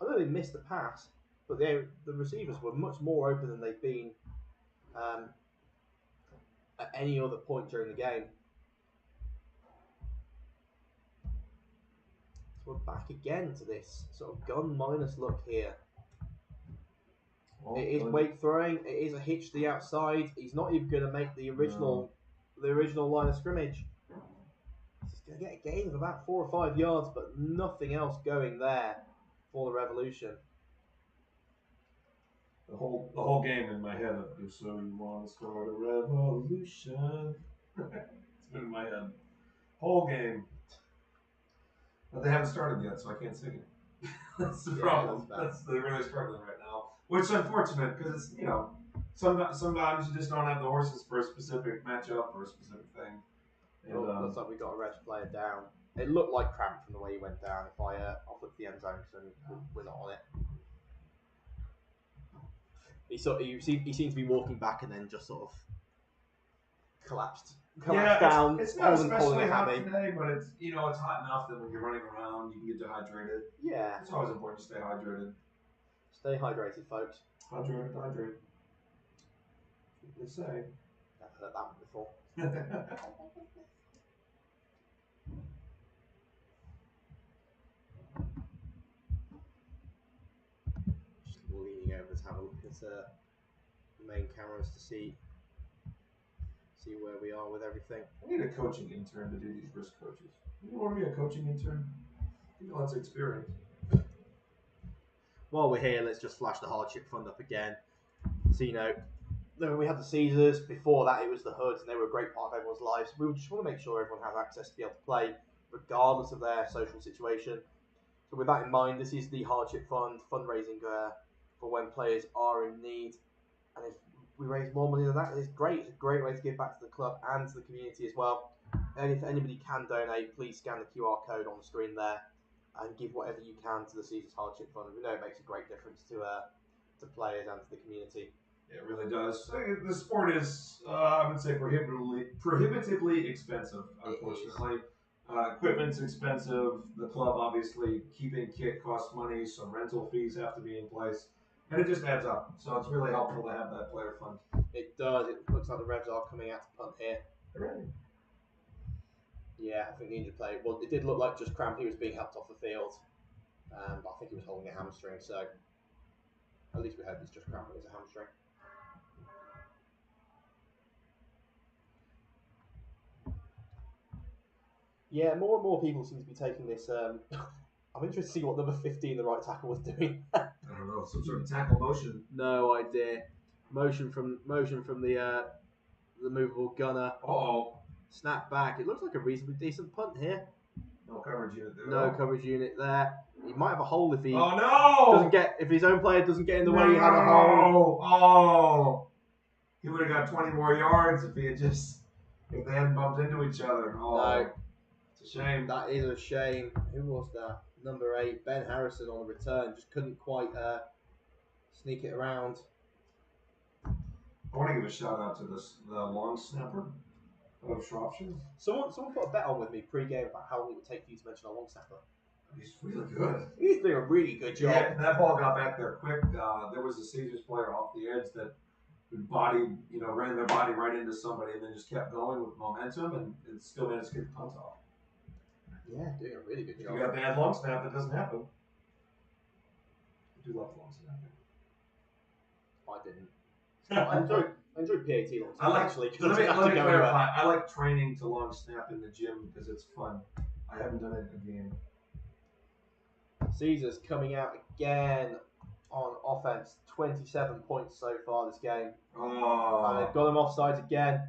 I know they missed the pass, but the receivers were much more open than they've been at any other point during the game. So we're back again to this sort of gun minus look here. Oh, it is Wake throwing. It is a hitch to the outside. He's not even going to make the original line of scrimmage. He's going to get a gain of about 4 or 5 yards, but nothing else going there for the Revolution. The whole game in my head. So you want to start a revolution? It's been in my head. Whole game. But they haven't started yet, so I can't sing it. That's the problem. They're really struggling right now. Which is unfortunate because it's, sometimes you just don't have the horses for a specific matchup or a specific thing. And, looks like we got a red player down. It looked like cramp from the way he went down. If I flipped the end zone, because we're not on it. He seemed to be walking back and then just sort of collapsed Yeah, down. it's not Holden calling especially a hot hammy. today, but it's it's hot enough that when you're running around, you can get dehydrated. Yeah. It's always important to stay hydrated. Stay hydrated, folks. Hydrate. They say. I've heard that one before. Just leaning over to have a look at the main cameras to see where we are with everything. I need a coaching intern to do these risk coaches. You want to be a coaching intern? Give me lots of experience. While we're here, let's just flash the hardship fund up again. So, we had the Caesars. Before that, it was the Hoods, and they were a great part of everyone's lives. We just want to make sure everyone has access to be able to play, regardless of their social situation. So with that in mind, this is the hardship fund, fundraising for when players are in need. And if we raise more money than that, it's great. It's a great way to give back to the club and to the community as well. And if anybody can donate, please scan the QR code on the screen there and give whatever you can to the Caesars Hardship Fund. We know it makes a great difference to players and to the community. It really does. The sport is, I would say, prohibitively expensive, unfortunately. Equipment's expensive. The club, obviously, keeping kit costs money. Some rental fees have to be in place. And it just adds up. So it's really helpful to have that player fund. It does. It looks like the Revs are coming out to punt here. Hooray. Yeah, I think the injured player. Well, it did look like just Crampy was being helped off the field. But I think he was holding a hamstring. So at least we hope it's just Crampy as a hamstring. Yeah, more and more people seem to be taking this. I'm interested to see what number 15, the right tackle, was doing. I don't know, some sort of tackle motion. No idea. Motion from the movable gunner. Uh-oh. Snap back. It looks like a reasonably decent punt here. No coverage unit there. No coverage unit there. He might have a hole if he if his own player doesn't get in the way. He had a hole. Oh, he would have got 20 more yards if they hadn't bumped into each other. Oh, no. It's a shame. That is a shame. Who was that? Number 8, Ben Harrison on the return. Just couldn't quite sneak it around. I want to give a shout out to the long snapper of Shropshire. Someone put a bet on with me pre-game about how long it would take for you to mention a long snapper. He's really good. He's doing a really good job. Yeah, that ball got back there quick. There was a Caesars player off the edge that ran their body right into somebody and then just kept going with momentum and still managed to get the punt off. Yeah, doing a really good job. If you got bad long snap, that doesn't happen. I do love long snap. I didn't. I enjoyed PAT long snap, actually. Let me clarify. I like training to long snap in the gym because it's fun. I haven't done it in a game. Caesars coming out again on offense. 27 points so far this game. Oh. And they've got him offsides again.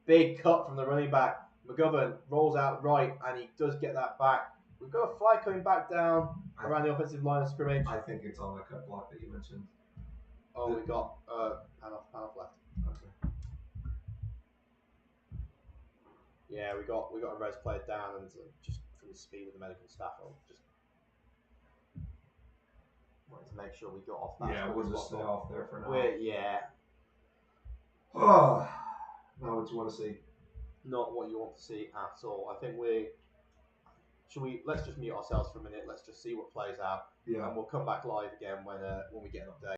Big cut from the running back. McGovern rolls out right, and he does get that back. We've got a fly coming back down around the offensive line of scrimmage. I think it's on the cut block that you mentioned. Oh, we got pan off left. Okay. Yeah, we got a res player down, and just from the speed of the medical staff, I'll just wanted to make sure we got off that. Yeah, we'll just stay off there for now. Yeah. Oh, now what you want to see? Not what you want to see at all. I think let's just mute ourselves for a minute. Let's just see what plays out. Yeah. And we'll come back live again when we get an update.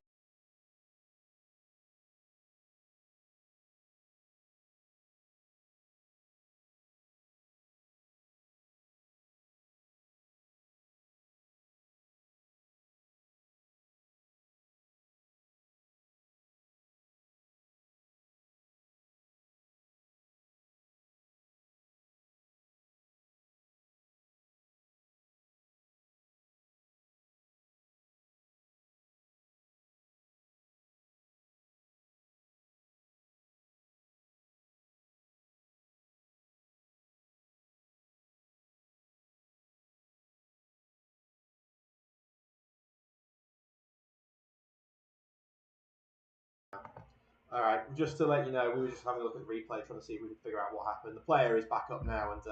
All right, just to let you know, we were just having a look at the replay, trying to see if we could figure out what happened. The player is back up now, and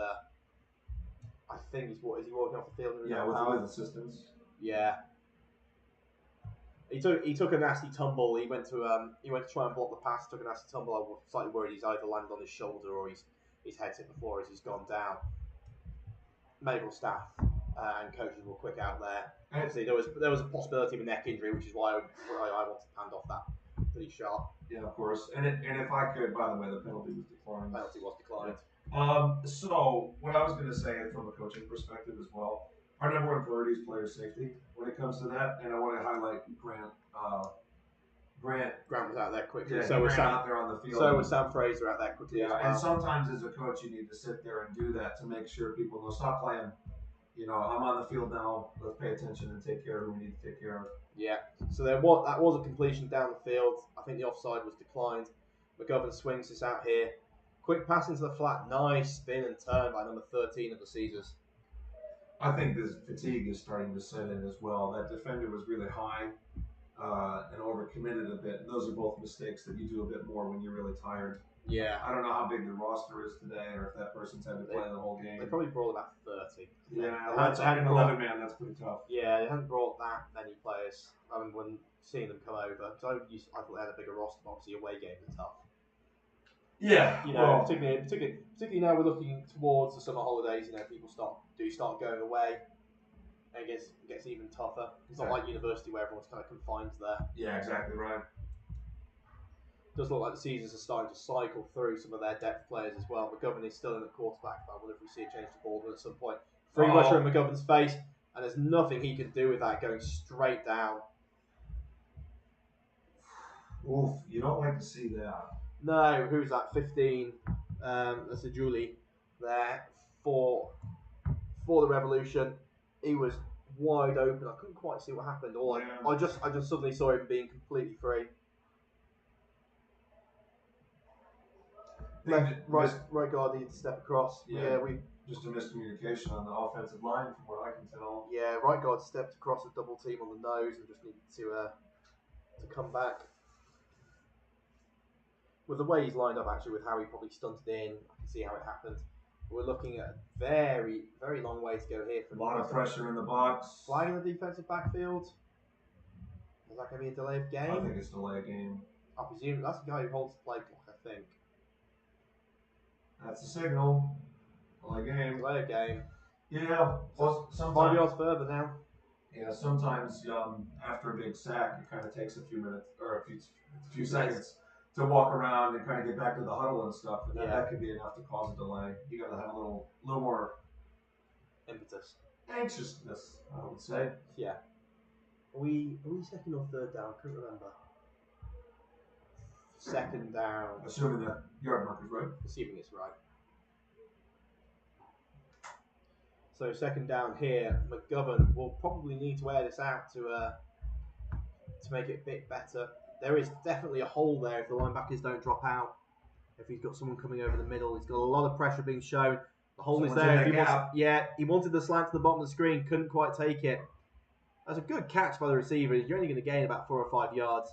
I think is he walking off the field? Yeah, with assistance. Yeah. He took a nasty tumble. He went to try and block the pass. Took a nasty tumble. I was slightly worried he's either landed on his shoulder or his head's hit the floor as he's gone down. Medical staff and coaches were quick out there. Obviously, there was a possibility of a neck injury, which is why I wanted to hand off that pretty sharp. Yeah, of course. And if I could, by the way, the penalty was declined. Penalty was declined. So what I was going to say from a coaching perspective as well, our number one priority is player safety when it comes to that, and I want to highlight Grant. Grant was out there quickly. Yeah, so was Sam out there on the field. So was Sam Fraser out there quickly. Yeah, as well. And sometimes as a coach, you need to sit there and do that to make sure people know, stop playing. You know, I'm on the field now. Let's pay attention and take care of who we need to take care of. Yeah. So that was a completion down the field. I think the offside was declined. McGovern swings this out here. Quick pass into the flat. Nice spin and turn by number 13 of the Caesars. I think this fatigue is starting to set in as well. That defender was really high and overcommitted a bit. And those are both mistakes that you do a bit more when you're really tired. Yeah. I don't know how big the roster is today or if that person's had to play the whole game. They probably brought about 30. Yeah, that's an 11 man. That's pretty tough. Yeah, they haven't brought that many players. I mean, when seeing them come over, because I thought they had a bigger roster, but obviously away games are tough. Yeah, you know, particularly now we're looking towards the summer holidays. You know, people start going away, and it gets even tougher. It's not like university where everyone's kind of confined there. Yeah, exactly right. It does look like the Caesars are starting to cycle through some of their depth players as well. McGovern is still in at quarterback, but I wonder if we see a change to Baldwin at some point. Free rusher in McGovern's face, and there's nothing he can do with that going straight down. Oof, you don't like to see that. No, who's that? 15. That's a Julie there for the Revolution. He was wide open. I couldn't quite see what happened. I just suddenly saw him being completely free. Right guard needed to step across. Yeah, we just a miscommunication on the offensive line from what I can tell. Yeah, right guard stepped across a double team on the nose and just needed to come back. With the way he's lined up, actually, with how he probably stunted in, I can see how it happened. We're looking at a very, very long way to go here. A lot of pressure in the box. Flag in the defensive backfield. Is that going to be a delay of game? I think it's delay of game. I presume that's the guy who holds the play clock, I think. That's the signal. Delay game. Delay of game. Yeah. Well, 5 yards further now. Yeah, sometimes after a big sack, it kind of takes a few minutes or a few seconds to walk around and kind of get back to the huddle and stuff, and that could be enough to cause a delay. You got to have a little more impetus, anxiousness, I would say. Yeah. Are we second or third down? I couldn't remember. Second down. Assuming that yard marker's right. Assuming it's right. So second down here, McGovern will probably need to air this out to make it a bit better. There is definitely a hole there if the linebackers don't drop out. If he's got someone coming over the middle, he's got a lot of pressure being shown. The hole is there. He wanted the slant to the bottom of the screen, couldn't quite take it. That's a good catch by the receiver. You're only going to gain about 4 or 5 yards.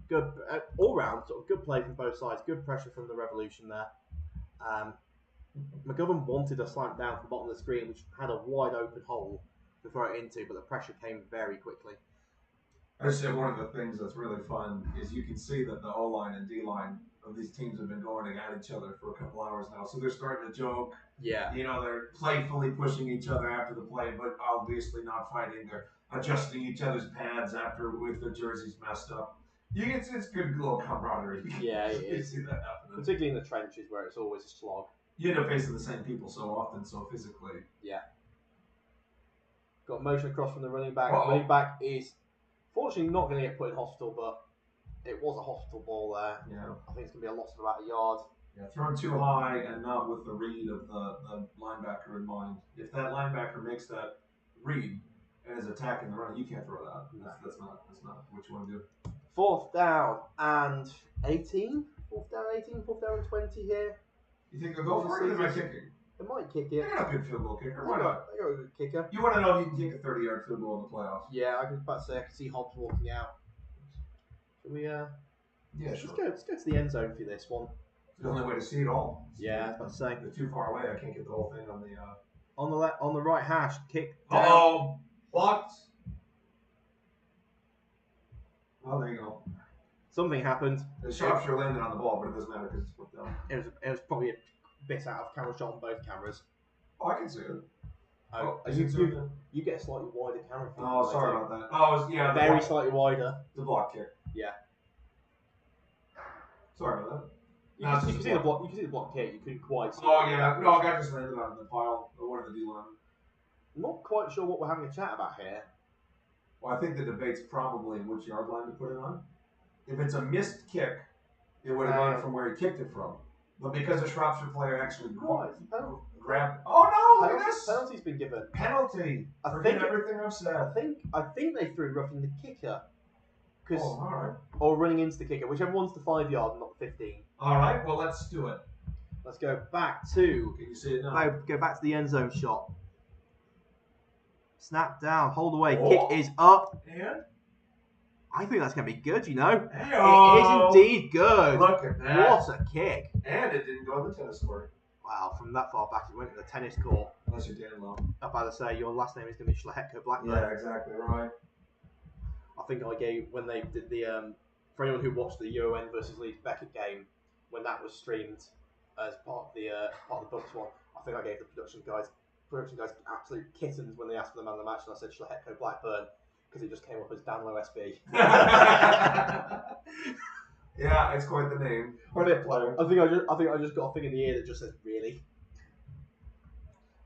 Good all round, sort of good play from both sides. Good pressure from the Revolution there. McGovern wanted a slant down from the bottom of the screen, which had a wide open hole to throw it into, but the pressure came very quickly. I say one of the things that's really fun is you can see that the O-line and D-line of these teams have been going at each other for a couple hours now. So they're starting to joke. Yeah. You know, they're playfully pushing each other after the play, but obviously not fighting. They're adjusting each other's pads if their jerseys messed up. It's good little camaraderie. Yeah, it is. See that happening. Particularly in the trenches where it's always a slog. You end up facing the same people so often, so physically. Yeah. Got motion across from the running back. Uh-oh. Running back is fortunately not going to get put in hospital, but it was a hospital ball there. Yeah. I think it's going to be a loss of about a yard. Yeah, thrown too high and not with the read of the linebacker in mind. If that linebacker makes that read and is attacking the run, you can't throw that. That's not what you want to do. 4th down and 18. 4th down 18. 4th down and 20 here. You think they'll go for it or am I kicking? They might kick They it. got a good field goal kicker. Why not? They got a good kicker. You want to know if you can kick a 30-yard field goal in the playoffs? Yeah, I was about to say I can see Hobbs walking out. Should we? Yeah, sure. Let's go to the end zone for this one. It's the only way to see it all. Yeah, I was about to say. They're too far away. I can't get the whole thing on the. On the right hash, kick down. Oh, blocked. Oh, there you go. Something happened. The Shropshire landed on the ball, but it doesn't matter because it's flipped down. It was probably a bit out of camera shot on both cameras. Oh, I can see it. You get a slightly wider camera feed. Oh, sorry about that. Oh, yeah. Very slightly wider. The block kick. Yeah. Sorry about that. You can see the block. You can see the block kick. You couldn't quite see. Oh yeah. No, I got just landed on the pile of one of the D-line. I'm not quite sure what we're having a chat about here. Well, I think the debate's probably which yard line to put it on. If it's a missed kick, it would have gone from where he kicked it from. But because the Shropshire player actually grabbed. Oh no! Look at this. Penalty's been given. Penalty. Forget everything I've said. I think they threw roughing the kicker. All right. Or running into the kicker, whichever one's the 5 yard, not the 15. All right. Well, let's do it. Let's go back to. Can you see it now? Go back to the end zone shot. Snap down, hold away. Oh. Kick is up. And? I think that's going to be good, you know. Hey-o. It is indeed good. Look at that. What a kick. And it didn't go in the tennis court. Wow, from that far back, it went in the tennis court. Unless you're Dan Lowe. I'm about to say, your last name is going to be Schlehetko Blackman. Yeah, exactly right. I think I gave, when they did the, for anyone who watched the UN versus Leeds Beckett game, when that was streamed as part of the books one, I think I gave the production guys absolute kittens when they asked for the man of the match, and I said Schlehetko Blackburn, because it just came up as Danlo SB. Yeah, it's quite the name. Quite the player. I think I just got a thing in the ear that just says really.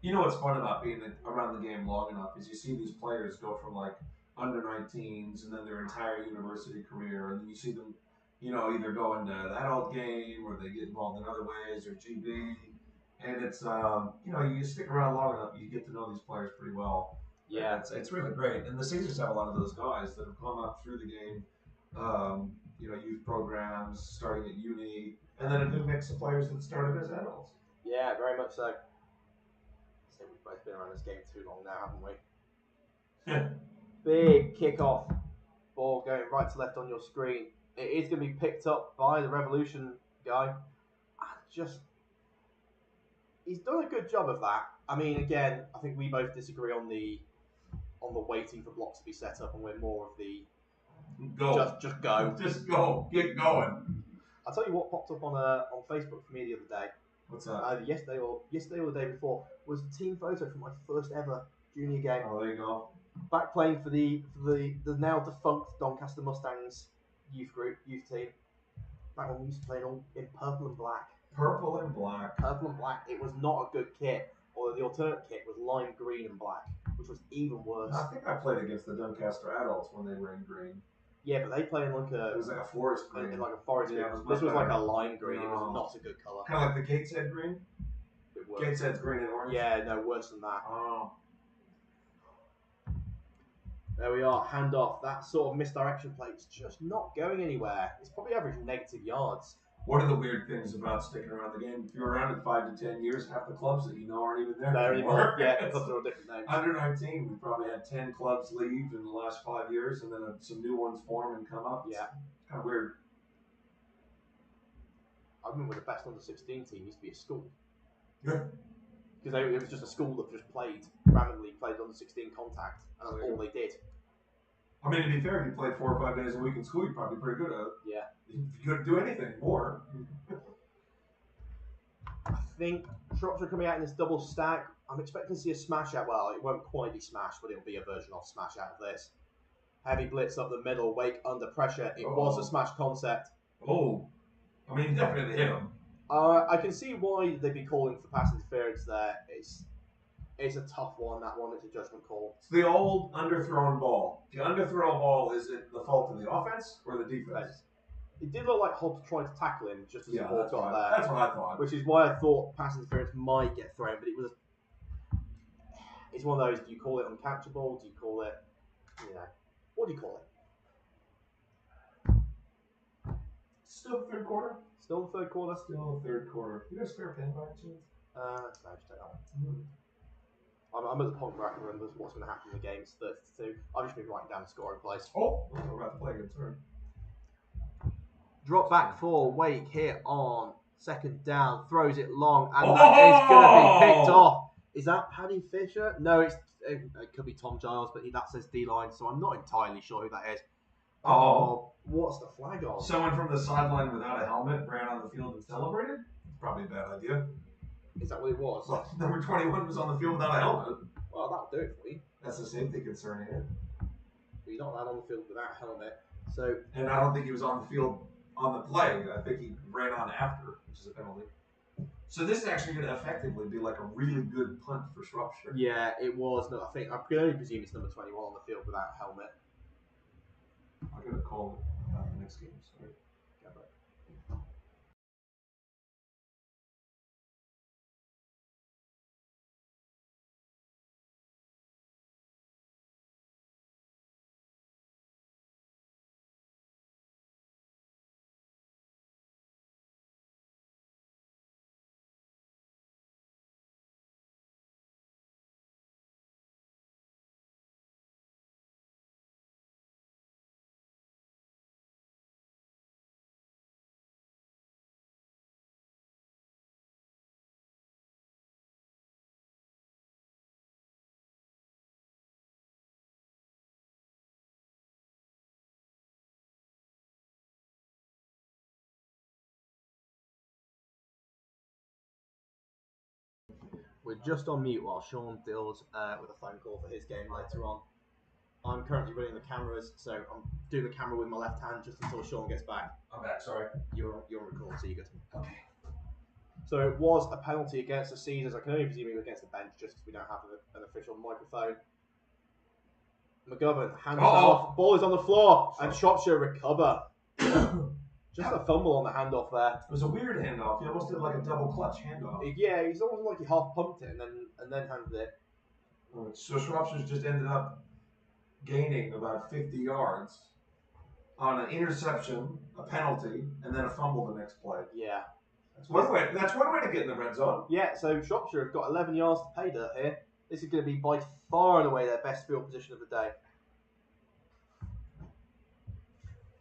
You know what's fun about being around the game long enough is you see these players go from like under 19s and then their entire university career, and then you see them, you know, either go into that old game or they get involved in other ways or GB, and it's you know, you stick around long enough, you get to know these players pretty well. Yeah, it's really great, and the Caesars have a lot of those guys that have come up through the game. You know, youth programs, starting at uni, and then a good mix of players that started as adults. Yeah, very much so. So we've both been around this game too long now, haven't we? Big kickoff. Ball going right to left on your screen. It is going to be picked up by the Revolution guy. He's done a good job of that. I mean, again, I think we both disagree on the waiting for blocks to be set up, and we're more of the go. Just go. Just go. Get going. I'll tell you what popped up on Facebook for me the other day. What's that? Either yesterday or the day before was the team photo from my first ever junior game. Oh, there you go. Back playing for the now defunct Doncaster Mustangs youth team. Back when we used to play in purple and black. Purple and black. Purple and black. It was not a good kit. Although the alternate kit was lime green and black, which was even worse. I think I played against the Doncaster adults when they were in green. Yeah, but they play in like it was like a forest green. Like a forest green. Yeah, this was like a lime green. It was not a good colour. Kind of like the Gateshead green? Gateshead's green and orange? Yeah, no, worse than that. Oh. There we are, hand off. That sort of misdirection play is just not going anywhere. It's probably averaging negative yards. One of the weird things about sticking around the game, if you're around it 5 to 10 years, half the clubs that you know aren't even there anymore. Yeah, clubs are all different names. Under 19, we probably had 10 clubs leave in the last 5 years, and then some new ones form and come up. Yeah. It's kind of weird. I remember the best under 16 team used to be a school. Yeah. Because it was just a school that just randomly played under 16 contact, and that's all they did. I mean, to be fair, if you played 4 or 5 days a week in school, you're probably pretty good at it. Yeah. If you couldn't do anything more. I think Shropshire coming out in this double stack. I'm expecting to see a smash out. Well, it won't quite be smash, but it'll be a version of smash out of this. Heavy blitz up the middle, Wake under pressure. It was a smash concept. Oh. I mean, definitely hit him. I can see why they'd be calling for pass interference there. It's a tough one, that one. It's a judgment call. It's the old underthrown ball. The underthrown ball, is it the fault of the offense or the defense? It did look like Hobbs tried to tackle him just as the ball got there. That's what I thought. Which is why I thought pass interference might get thrown, but it's one of those, do you call it uncatchable? Do you call it, what do you call it? Still the third quarter? Still the third quarter? Still the third quarter. You got a spare pen by chance? No, just take that one. I'm at the point where I can remember what's going to happen in the game. It's 32. I've just been writing down the scoring plays. Oh, we're about to play a good turn. Drop back for Wake here on second down. Throws it long, and that is going to be picked off. Is that Paddy Fisher? No, it could be Tom Giles, but that says D-line, so I'm not entirely sure who that is. Oh, what's the flag on? someone from the sideline without a helmet ran on the field and celebrated? Probably a bad idea. Is that what it was? Well, number 21 was on the field without a helmet. Well, that'll do it for you. That's a safety concern here. But you're not allowed on the field without a helmet. So, And I don't think he was on the field on the play. I think he ran on after, which is a penalty. So this is actually going to effectively be like a really good punt for Shropshire. yeah, it was. No, I can only presume it's number 21 on the field without a helmet. I'm going to call it the next game. Sorry. We're just on mute while Sean deals with a phone call for his game later on. I'm currently running the cameras, so I'm doing the camera with my left hand just until Sean gets back. I'm back, sorry. You're on record, so you get to. Okay. So it was a penalty against the Caesars. I can only presume it was against the bench just because we don't have an official microphone. McGovern hands off. Ball is on the floor, and Shropshire recover. Just a fumble on the handoff there. It was a weird handoff. He almost did like a double clutch handoff. Yeah, he's almost like he half pumped it and then handed it. So Shropshire's just ended up gaining about 50 yards on an interception, a penalty, and then a fumble the next play. Yeah. That's one way to get in the red zone. Yeah, so Shropshire have got 11 yards to pay dirt here. This is going to be by far and away their best field position of the day.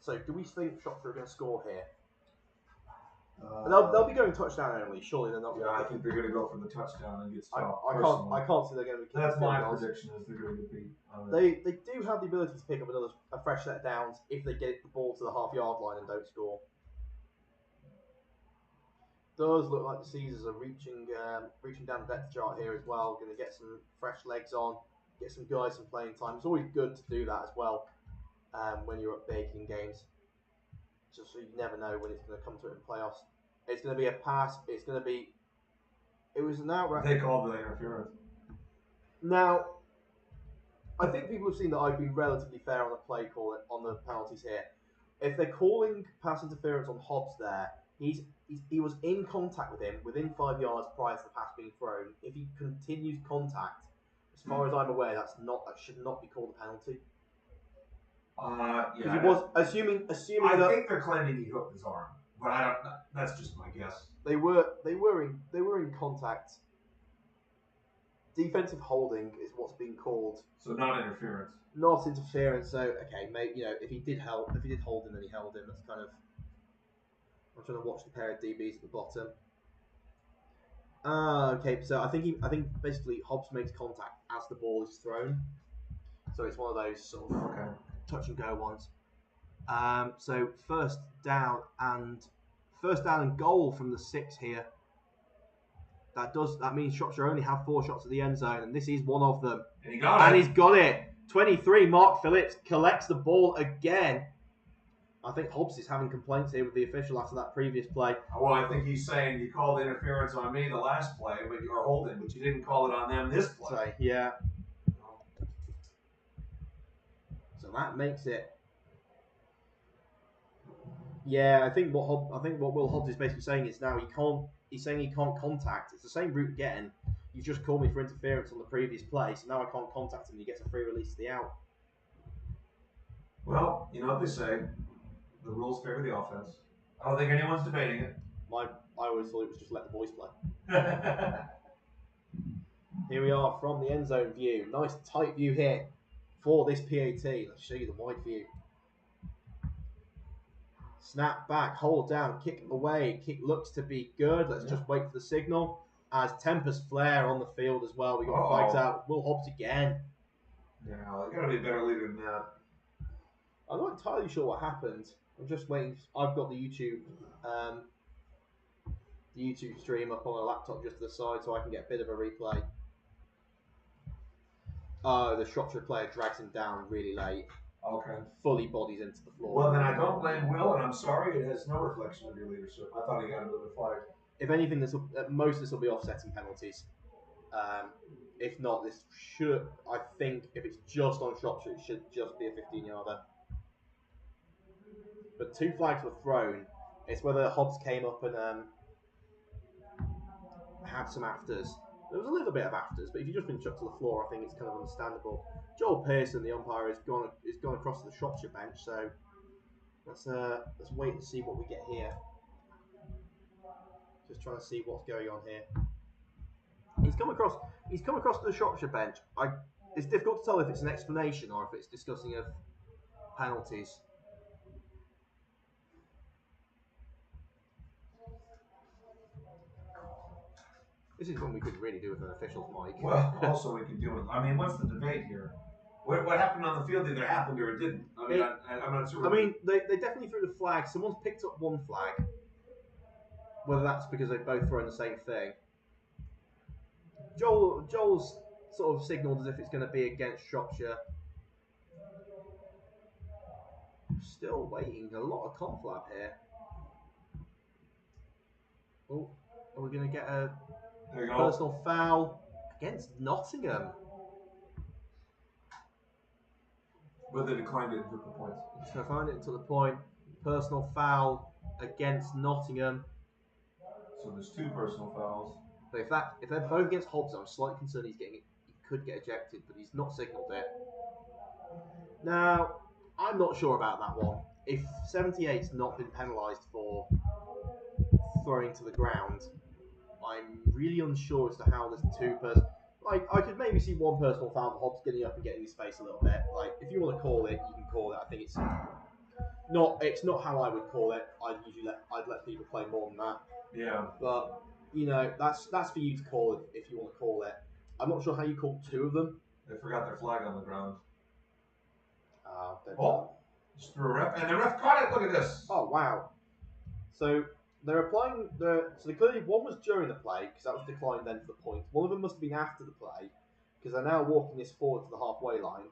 So do we think Shropshire are going to score here? They'll be going touchdown only. Surely they're not. Yeah, I think they're going to go for the touchdown and get stopped. I can't see they're going to be. That's my prediction. Is they're going to be. They do have the ability to pick up a fresh set of downs if they get the ball to the half-yard line and don't score. Does look like the Caesars are reaching down the depth chart here as well. Going to get some fresh legs on, get some guys some playing time. It's always good to do that as well when you're up big in games. Just so you never know when it's going to come to it in playoffs. It's going to be a pass. It's going to be. It was an outright. They called the interference. Now, I think people have seen that I've been relatively fair on the play call on the penalties here. If they're calling pass interference on Hobbs there, he was in contact with him within 5 yards prior to the pass being thrown. If he continues contact, as far as I'm aware, that should not be called a penalty. Yeah. Because he was assuming I think they're claiming he hooked his arm, but I don't. That's just my guess. They were in contact. Defensive holding is what's being called. So not interference. Not interference. So okay, maybe if he did hold him, then he held him. That's kind of. I'm trying to watch the pair of DBs at the bottom. Okay. So I think basically Hobbs makes contact as the ball is thrown. So it's one of those sort of touch and go ones. So first down and goal from the 6 here. That means Shropshire only have 4 shots at the end zone, and this is one of them. And he got it. He's got it. 23, Mark Phillips collects the ball again. I think Hobbs is having complaints here with the official after that previous play. Well, I think he's saying you called interference on me the last play, but you were holding, but you didn't call it on them this play. So, yeah. So that makes it. Yeah, I think what Will Hobbs is basically saying is now he's saying he can't contact. It's the same route again. You just called me for interference on the previous play, so now I can't contact him. He gets a free release to the out. Well, you know what they say. The rules favor the offense. I don't think anyone's debating it. I always thought it was just let the boys play. Here we are from the end zone view. Nice tight view here for this PAT. Let's show you the wide view. Snap back, hold down, kick away. Kick looks to be good. Let's just wait for the signal. As tempers flare on the field as well. We got flags out. Will Hobbs again. Yeah, they got to be a better leader than that. I'm not entirely sure what happened. I'm just waiting. I've got the YouTube stream up on a laptop just to the side so I can get a bit of a replay. Oh, the Shropshire player drags him down really late. Okay. Fully bodies into the floor. Well, then I don't blame Will, and I'm sorry. It has no reflection of your leadership. I thought he got another flag. If anything, most of this will be offsetting penalties. If not, this should. I think if it's just on Shropshire, it should just be a 15-yarder. But 2 flags were thrown. It's whether Hobbs came up and had some afters. There was a little bit of afters, but if you've just been chucked to the floor, I think it's kind of understandable. Joel Pearson, the umpire, has gone across to the Shropshire bench, so let's wait and see what we get here. Just trying to see what's going on here. He's come across to the Shropshire bench. It's difficult to tell if it's an explanation or if it's discussing of penalties. This is one we could really do with an official's mic. Well, also we could do it. I mean, what's the debate here? What happened on the field either happened or it didn't. I mean, I'm not sure. I mean, they definitely threw the flag. Someone's picked up one flag. Whether that's because they've both thrown the same thing. Joel's sort of signalled as if it's going to be against Shropshire. Still waiting. A lot of conflab here. Oh, are we going to get a personal foul against Nottingham? But they declined it and took the points. So find it until the point. Personal foul against Nottingham. So there's 2 personal fouls. But if they're both against Hobbs, I'm slightly concerned he could get ejected, but he's not signalled it. Now, I'm not sure about that one. If 78's not been penalised for throwing to the ground, I'm really unsure as to how there's 2 person. Like, I could maybe see 1 personal foul for Hobbs getting up and getting his face a little bit. Like, if you want to call it, you can call it. I think it's not how I would call it. I'd let people play more than that. Yeah. But that's for you to call it if you want to call it. I'm not sure how you call 2 of them. They forgot their flag on the ground. Just threw a ref, and the ref caught it. Look at this. Oh wow! So they're applying so clearly one was during the play because that was declined then for the point. One of them must have been after the play because they're now walking this forward to the halfway line.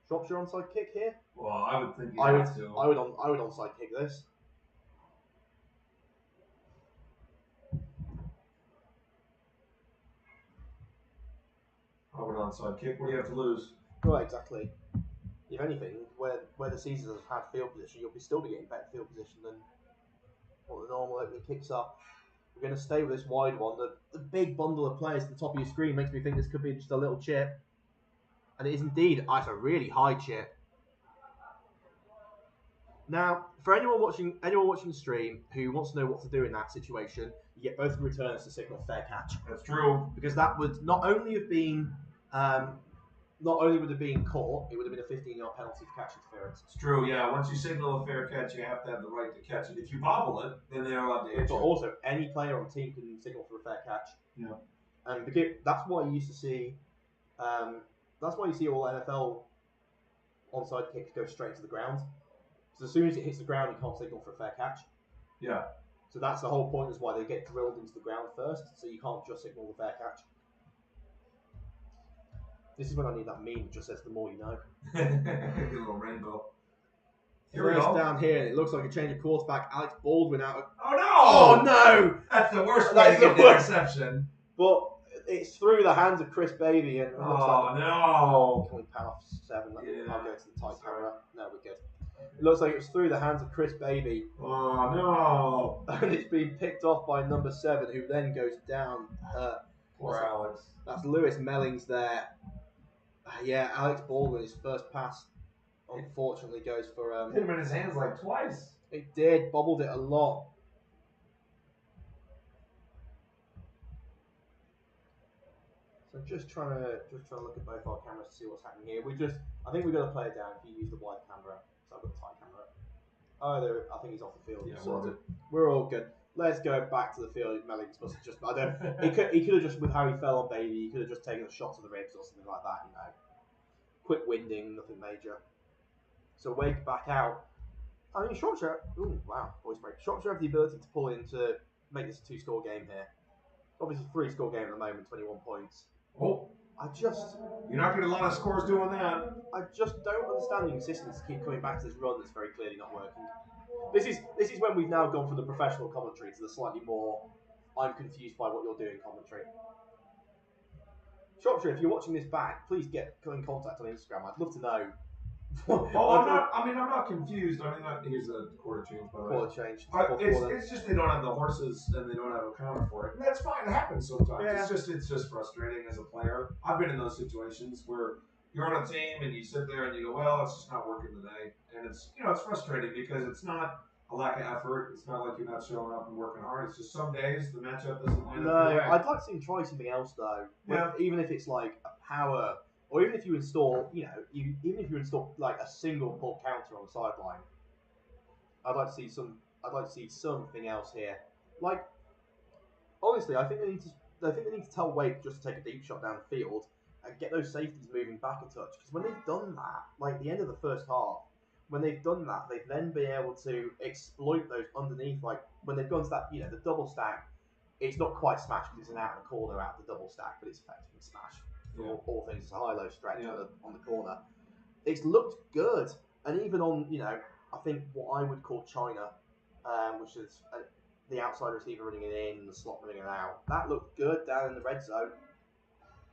Shropshire onside kick here. Well, I would think I would onside kick this. I would onside kick. What do you have to lose? Right, exactly. If anything, where the Caesars have had field position, you'll still be getting better field position than what the normal opening kicks are. We're going to stay with this wide one. The big bundle of players at the top of your screen makes me think this could be just a little chip. And it is indeed, it's a really high chip. Now, for anyone watching the stream who wants to know what to do in that situation, you get both returners to signal fair catch. That's true. Because that would not only have been caught, it would have been a 15-yard penalty for catch interference. It's true, yeah. Once you signal a fair catch, you have to have the right to catch it. If you bobble it, then they're allowed to hit But you. also, any player on the team can signal for a fair catch. Yeah. And because that's why you used to see, that's why you see all NFL onside kicks go straight to the ground. Because as soon as it hits the ground, you can't signal for a fair catch. Yeah. So that's the whole point, is why they get drilled into the ground first, so you can't just signal the fair catch. This is when I need that meme that just says the more you know. A little rainbow. Here First we go. down here, it looks like a change of quarterback. Alex Baldwin out. Oh no! Oh no! That's the worst way to get the interception. But it's through the hands of Chris Baby, and it looks like no! Can we pan off 7? Yeah. I'll go to the tight camera. No, we're good. It looks like it's through the hands of Chris Baby. Oh no! And it's been picked off by number 7, who then goes down hurt. Poor Alex. That's Lewis Mellings there. Yeah, Alex Baldwin, his first pass, unfortunately, goes for... Hit him in his hands like twice. It did, bobbled it a lot. So just trying to look at both our cameras to see what's happening here. I think we've got to play it down if you use the wide camera. So I've got the tight camera. Oh, there. I think he's off the field. Yeah, we're all good. Let's go back to the field. Mellings must have just... He could have just, with how he fell on Baby, he could have just taken a shot to the ribs or something like that, you know. Quick winding, nothing major. So Wake back out. I mean, Shropshire. Ooh, wow, voice break. Shropshire have the ability to pull in to make this a 2-score game here. Obviously, 3-score game at the moment, 21 points. Oh, You're not getting a lot of scores doing that. I just don't understand the insistence to keep coming back to this run that's very clearly not working. This is when we've now gone from the professional commentary to the slightly more I'm confused by what you're doing commentary. Shropshire, if you're watching this back, please get in contact on Instagram. I'd love to know. I'm not confused. Here's a quarter change, by the way. Quarter change. It's just they don't have the horses and they don't have a counter for it. And that's fine. It happens sometimes. Yeah. It's just frustrating as a player. I've been in those situations where you're on a team and you sit there and you go, well, it's just not working today. And it's frustrating because it's not a lack of effort. It's not like you're not showing up and working hard. It's just some days the matchup doesn't line up. No, I'd like to see him try something else though. Yeah. Even if it's like a power, or even if you install, like a single pull counter on the sideline. I'd like to see something else here. Like, honestly, I think they need to tell Wake just to take a deep shot down the field and get those safeties moving back a touch. Because when they've done that, like the end of the first half, when they've done that, they've then been able to exploit those underneath. Like when they've gone to that, the double stack. It's not quite smash because it's an out in the corner out the double stack, but it's effectively smash. For all things, it's a high-low stretch on the corner. It's looked good, and even on I think what I would call China, which is the outside receiver running it in, the slot running it out. That looked good down in the red zone.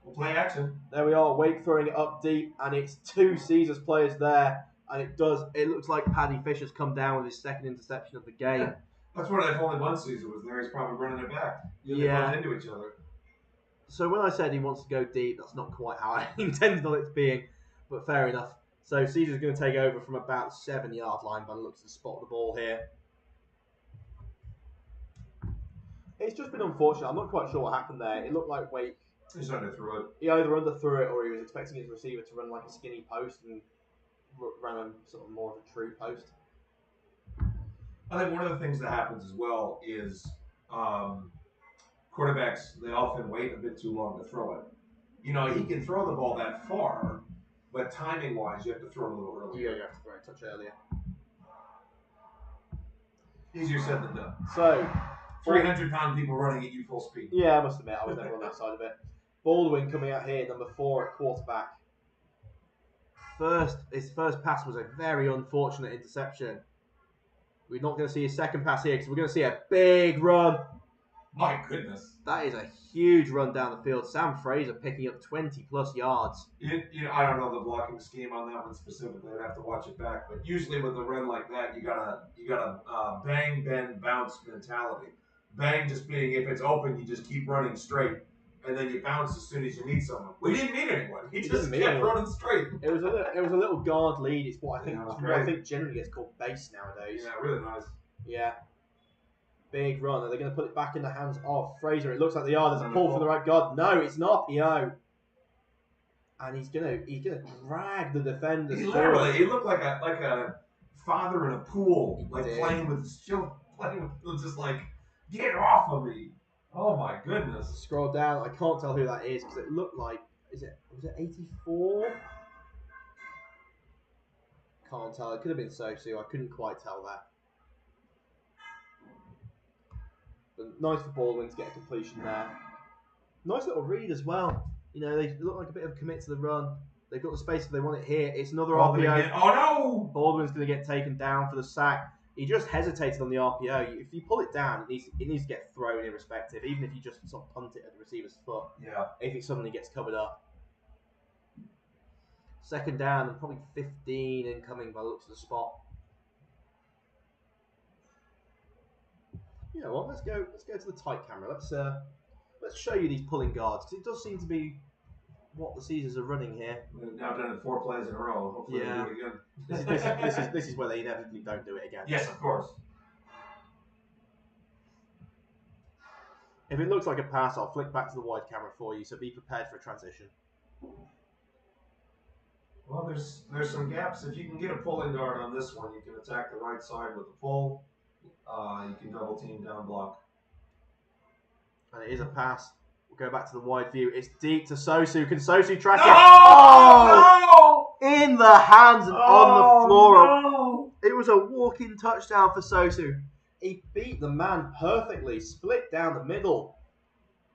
We'll play action. There we are, Wake throwing it up deep, and it's 2 Caesars players there, and it looks like Paddy Fisher's come down with his second interception of the game. Yeah. That's where if only one Caesar was there, he's probably running it back. They bumped into each other. So when I said he wants to go deep, that's not quite how I intended on it being, but fair enough. So Caesar's going to take over from about the 7-yard line by the looks of the spot of the ball here. It's just been unfortunate. I'm not quite sure what happened there. It looked like Wake... He just underthrew it. He either underthrew it or he was expecting his receiver to run like a skinny post and ran a sort of more of a true post. I think one of the things that happens as well is quarterbacks, they often wait a bit too long to throw it. He can throw the ball that far, but timing-wise, you have to throw it a little earlier. Yeah, you have to throw it a touch earlier. Easier said than done. So, 300-pound people running at you full speed. Yeah, I must admit, I was never on that side of it. Baldwin coming out here, number 4 at quarterback. His first pass was a very unfortunate interception. We're not going to see his second pass here because we're going to see a big run. My goodness. That is a huge run down the field. Sam Fraser picking up 20-plus yards. I don't know the blocking scheme on that one specifically. I'd have to watch it back. But usually with a run like that, you got a bang, bend, bounce mentality. Bang just being if it's open, you just keep running straight. And then you bounce as soon as you meet someone. We didn't meet anyone. He just kept running straight. It was a little guard lead. It's what I think generally gets called base nowadays. Yeah, really nice. Yeah. Big run. Are they going to put it back in the hands of Fraser? It looks like they are. There's a pull from the right guard. No, it's not. And he's gonna drag the defenders. He looked like a father in a pool, playing with his children, just like, get off of me. Oh my goodness. Scroll down. I can't tell who that is because it looked like was it 84? Can't tell. It could have been Sosu. I couldn't quite tell that. But nice for Baldwin to get a completion there. Nice little read as well. They look like a bit of a commit to the run. They've got the space if they want it here. It's another RPO. Oh no! Baldwin's going to get taken down for the sack. He just hesitated on the RPO. If you pull it down, it needs to get thrown irrespective, even if you just sort of punt it at the receiver's foot. Yeah. If it suddenly gets covered up. Second down and probably 15 incoming by the looks of the spot. You know what? Let's go to the tight camera. Let's show you these pulling guards because it does seem to be what the Caesars are running here. We've now done it 4 plays in a row. Hopefully we do it again. This is where they inevitably don't do it again. Yes, of course. If it looks like a pass, I'll flick back to the wide camera for you, so be prepared for a transition. Well, there's some gaps. If you can get a pulling guard on this one, you can attack the right side with a pull. You can double team down block. And it is a pass. We'll go back to the wide view. It's deep to Sosu. Can Sosu track it? Oh! No! in the hands and on the floor. No. It was a walk-in touchdown for Sosu. He beat the man perfectly, split down the middle.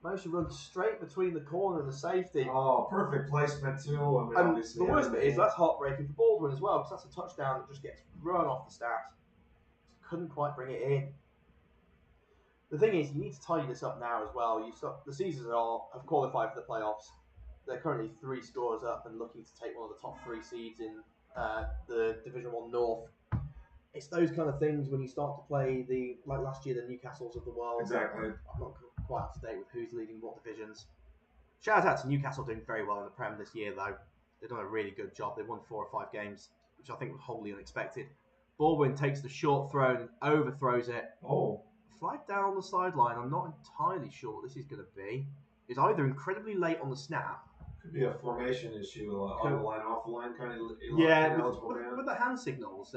Managed to run straight between the corner and the safety. Oh, perfect placement too. I mean, And obviously, the worst bit is that's heartbreaking for Baldwin as well, because that's a touchdown that just gets run off the stats. Couldn't quite bring it in. The thing is, you need to tidy this up now as well. The Caesars have qualified for the playoffs. They're currently 3 scores up and looking to take one of the top 3 seeds in the Division 1 North. It's those kind of things when you start to play like last year, the Newcastles of the world. Exactly. I'm not quite up to date with who's leading what divisions. Shout out to Newcastle doing very well in the Prem this year, though. They've done a really good job. They've won 4 or 5 games, which I think was wholly unexpected. Baldwin takes the short throw and overthrows it. Oh. Flag down the sideline. I'm not entirely sure what this is going to be. It's either incredibly late on the snap. Could be a formation issue, on the line, off the line, kind of. Yeah, with the hand signals,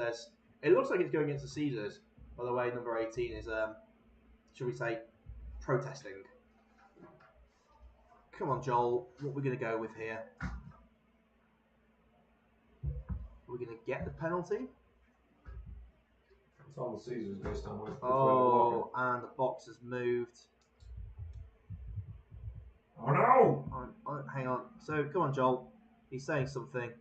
it looks like it's going against the Caesars. By the way, number 18 is, should we say, protesting. Come on, Joel. What are we going to go with here? We're going to get the penalty. It's on the Caesars based on which way Oh, and the box has moved. Oh no! Hang on. So, come on, Joel. He's saying something.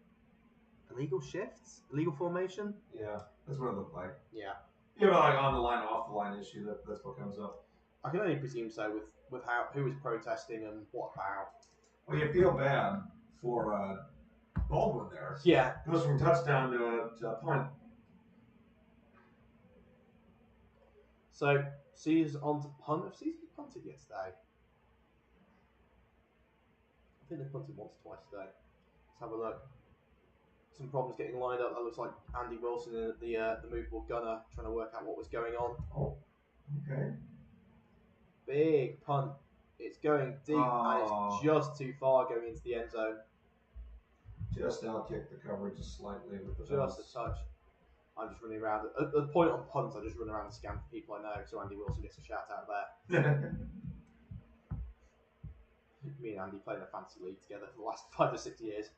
Illegal shifts? Illegal formation? Yeah, that's what it looked like. Yeah. Yeah, but like on the line, off the line issue, that's what comes up. I can only presume so with who was protesting and what about. Well, you feel bad for Baldwin there. Yeah. Goes from touchdown to a punt. So, Caesars on to punt. Have Caesars punted yesterday? I think they punted once or twice today. Let's have a look. Some problems getting lined up. That looks like Andy Wilson and the movable gunner trying to work out what was going on. Oh, okay. Big punt. It's going deep and it's just too far going into the end zone. Just out-kick the coverage slightly with the Just a touch. I'm just running around. At the point on punts, I just run around and scan for people I know, so Andy Wilson gets a shout out there. Me and Andy played in a fantasy league together for the last 5 or 6 years.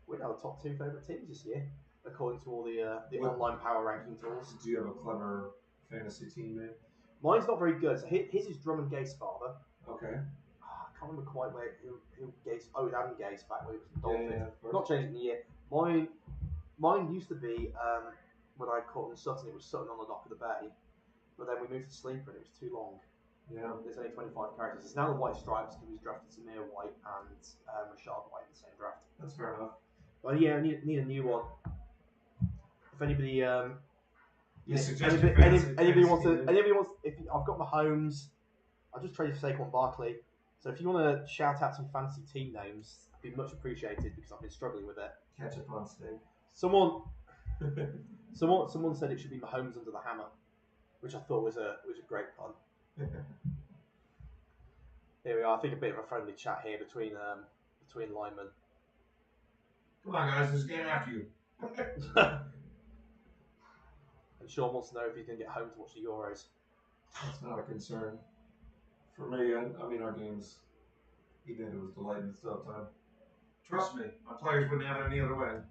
We're now the top 2 favourite teams this year, according to all the online power ranking tools. Do you have a clever fantasy team name? Mine's not very good. So his is Drummond Gate's father. Okay. I can't remember quite who Gates. Oh, it Adam Gates back when he was in Dolphins. Yeah, not changed in the year. Mine used to be when I caught in Sutton. It was Sutton on the dock of the bay, but then we moved to Sleeper and it was too long. Yeah. There's only 25 characters. It's now the White Stripes because he's drafted Samir White and Rashad White in the same draft. That's fair enough. Well, yeah, I need a new one. If anybody anybody wants, if I've got Mahomes, I'll just trade for Saquon Barkley. So if you want to shout out some fancy team names, it'd be much appreciated because I've been struggling with it. Ketchup on steak. Someone said it should be Mahomes under the hammer, which I thought was a great pun. Here we are. I think a bit of a friendly chat here between linemen. Come on, guys, there's a game after you. And Sean wants to know if he's going to get home to watch the Euros. That's not a concern. For me, I mean, our games, even if it was delayed and still have time. Trust me, my players wouldn't have it any other way.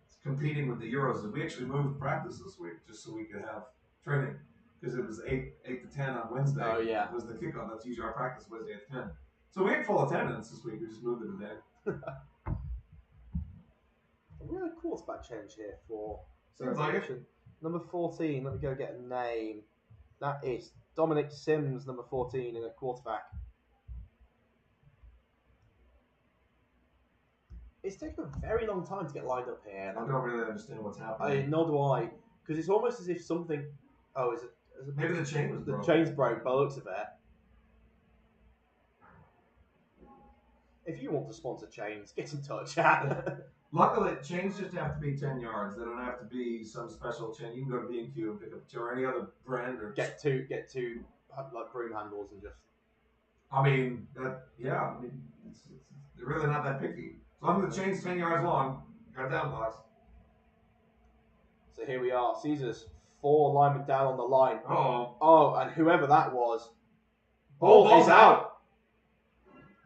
It's competing with the Euros. We actually moved practice this week just so we could have training. Because it was 8 to 10 on Wednesday. Oh, yeah. It was the kickoff. That's usually our practice Wednesday at 10. So we had full attendance this week. We just moved it today. We're in a quarterback change here for Sounds like it. Number 14, let me go get a name. That is Dominic Sims, number 14, in a quarterback. It's taken a very long time to get lined up here. I don't really understand what's happening. Nor do I. Because it's almost as if something... Oh, is it maybe the chain was broken. The chain's broke by the looks of it. If you want to sponsor chains, get in touch. Luckily, chains just have to be 10 yards. They don't have to be some special chain. You can go to B&Q and pick up a chain or any other brand. Or get two like broom handles and just... I mean, they're really not that picky. As long as the chain's 10 yards long, got down box. So here we are. Caesars, 4 linemen down on the line. Oh. Oh, and whoever that was, ball is out.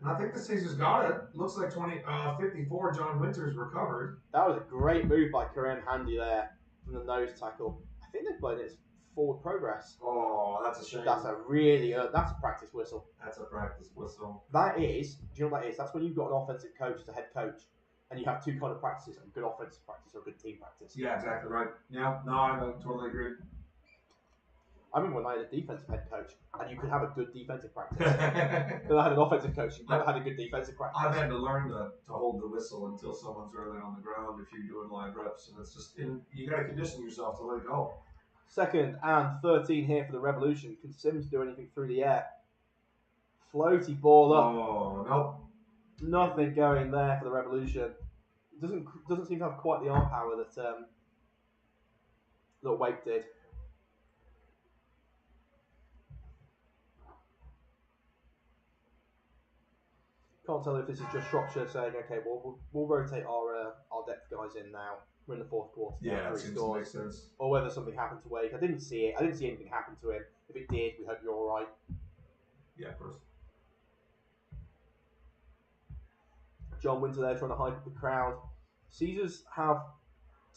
And I think the Caesars got it. Looks like 54. John Winters recovered. That was a great move by Kareem Handy there from the nose tackle. I think they're playing it as forward progress. Oh, that's a shame. That's a that's a practice whistle. That's a practice whistle. That is, do you know what that is? That's when you've got an offensive coach as a head coach, and you have two kind of practices: a good offensive practice or a good team practice. Yeah, exactly right. Yeah, no, I totally agree. I remember when I had a defensive head coach, and you could have a good defensive practice. Then I had an offensive coach, you never had a good defensive practice. I've had to learn to hold the whistle until someone's really on the ground if you're doing live reps, and it's just you got to condition yourself to let it go. 2nd and 13 here for the Revolution. Can Sims do anything through the air? Floaty ball up. Oh, nope. Nothing going there for the Revolution. Doesn't seem to have quite the arm power that Wake did. Can't tell if this is just Shropshire saying, okay, we'll rotate our depth guys in now. We're in the 4th quarter. Yeah, it seems to make sense. Or whether something happened to Wake. I didn't see it. I didn't see anything happen to him. If it did, we hope you're all right. Yeah, of course. John Winter there trying to hype up the crowd. Caesars have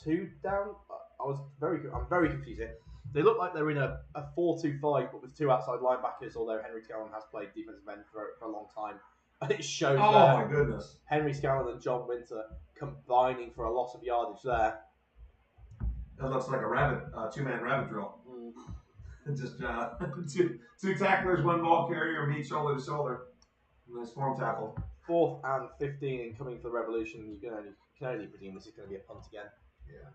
2 down. I'm very confused here. They look like they're in a 4-2-5, but with 2 outside linebackers, although Henry Scallon has played defensive end for a long time. And it shows my goodness. Henry Scallon and John Winter combining for a loss of yardage there. That looks like a 2-man rabbit drill. Just two tacklers, 1 ball carrier, meet shoulder to shoulder. Nice form tackle. 4th and 15 incoming for the Revolution. You can only presume this is going to be a punt again. Yeah.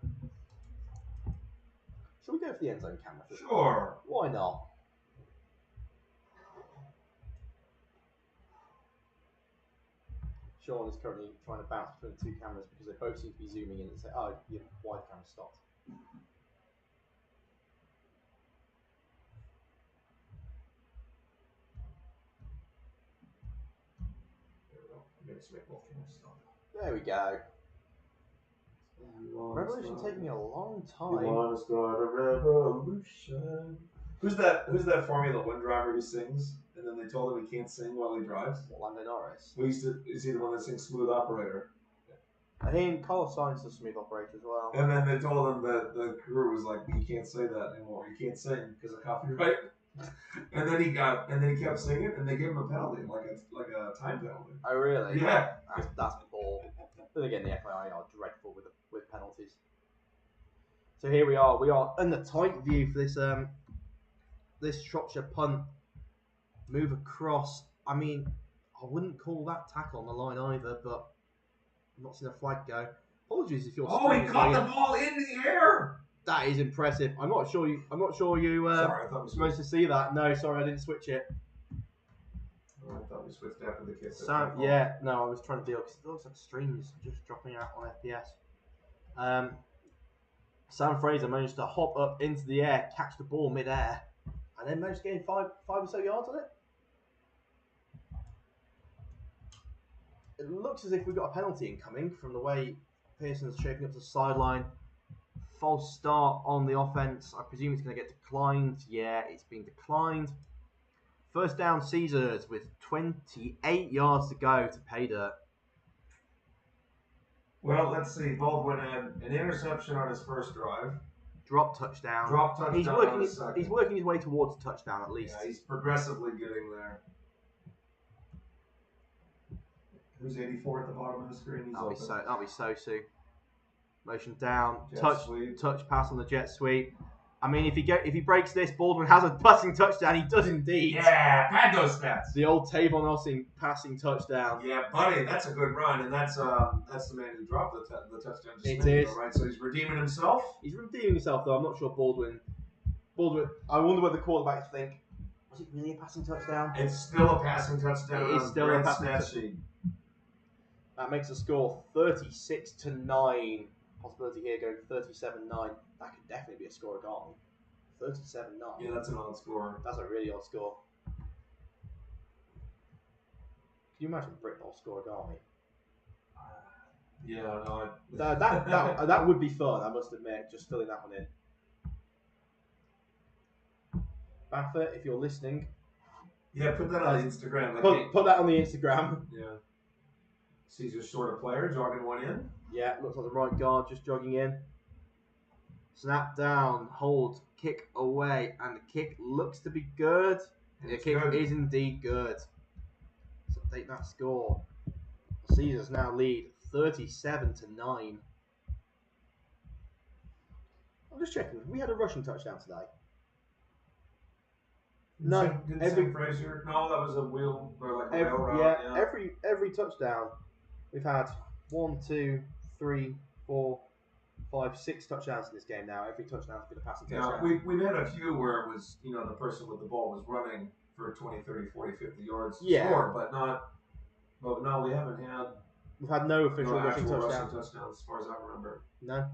Shall we go for the end zone camera? Sure. Why not? Sean is currently trying to bounce between the 2 cameras because they both seem to be zooming in and say, oh, your wide camera stopped. There we go. Revolution taking a long time. You want to start a revolution? Who's that Formula One driver who sings? And then they told him he can't sing while he drives? Lando Norris. Is he the one that sings Smooth Operator? I think Karl signs the Smooth Operator as well. And then they told him that the crew was like, you can't say that anymore. You can't sing because of copyright. And then he kept singing, and they gave him a penalty, like a time penalty. Oh really? Yeah. That's poor. Then again, the FIA are dreadful with penalties. So here we are. We are in the tight view for this Shropshire punt. Move across. I mean, I wouldn't call that tackle on the line either, but I've not seen a flag go. Apologies if you're. Oh, he caught the ball in the air. That is impressive. I'm not sure you. Sorry, I thought we supposed to see that. No, sorry, I didn't switch it. Oh, I thought we switched after the kick. No, I was trying to deal because it looks like the stream is just dropping out on FPS. Sam Fraser managed to hop up into the air, catch the ball mid-air, and then managed to gain five or so yards on it. It looks as if we've got a penalty incoming from the way Pearson's shaping up to the sideline. False start on the offense. I presume it's going to get declined. Yeah, it's been declined. First down, Caesars with 28 yards to go to pay dirt. Well, let's see. Baldwin had an interception on his first drive. Drop touchdown. He's working his way towards a touchdown at least. Yeah, he's progressively getting there. Who's 84 at the bottom of the screen? That'll be Sosu. Motion down. Sweep. Touch pass on the jet sweep. I mean, if he breaks this, Baldwin has a passing touchdown. He does indeed. Yeah, pad those stats. The old Tavon Ossing passing touchdown. Yeah, buddy, that's a good run, and that's the man who dropped the touchdown. It is right. So he's redeeming himself. He's redeeming himself, though. I'm not sure Baldwin. I wonder what the quarterbacks think. Was it really a passing touchdown? It's still a passing touchdown. It is still a passing touchdown. That makes the score 36-9. Possibility here going 37-9. That could definitely be a score origami. 37-9. Yeah, that's an odd score. That's a really odd score. Can you imagine Britball score origami? Yeah, no. That would be fun, I must admit, just filling that one in. BAFA, if you're listening. Yeah, put that on the Instagram. Put that on the Instagram. Yeah. Caesar's sort of player, jogging one in. Yeah, looks like the right guard just jogging in. Snap down, hold, kick away, and the kick looks to be good. The kick is indeed good. So take that score. Caesars now lead 37-9. I'm just checking. We had a rushing touchdown today. Didn't Sam Fraser? No, that was a wheel or like a wheel route. Yeah, every touchdown we've had 1, 2, 3, 4, 5, 6 touchdowns in this game now. Every touchdown's been a passing touchdown. Yeah, we've had a few where it was, the person with the ball was running for 20, 30, 40, 50 yards to score, but no, we haven't had. We've had no official rushing touchdowns as far as I remember. No.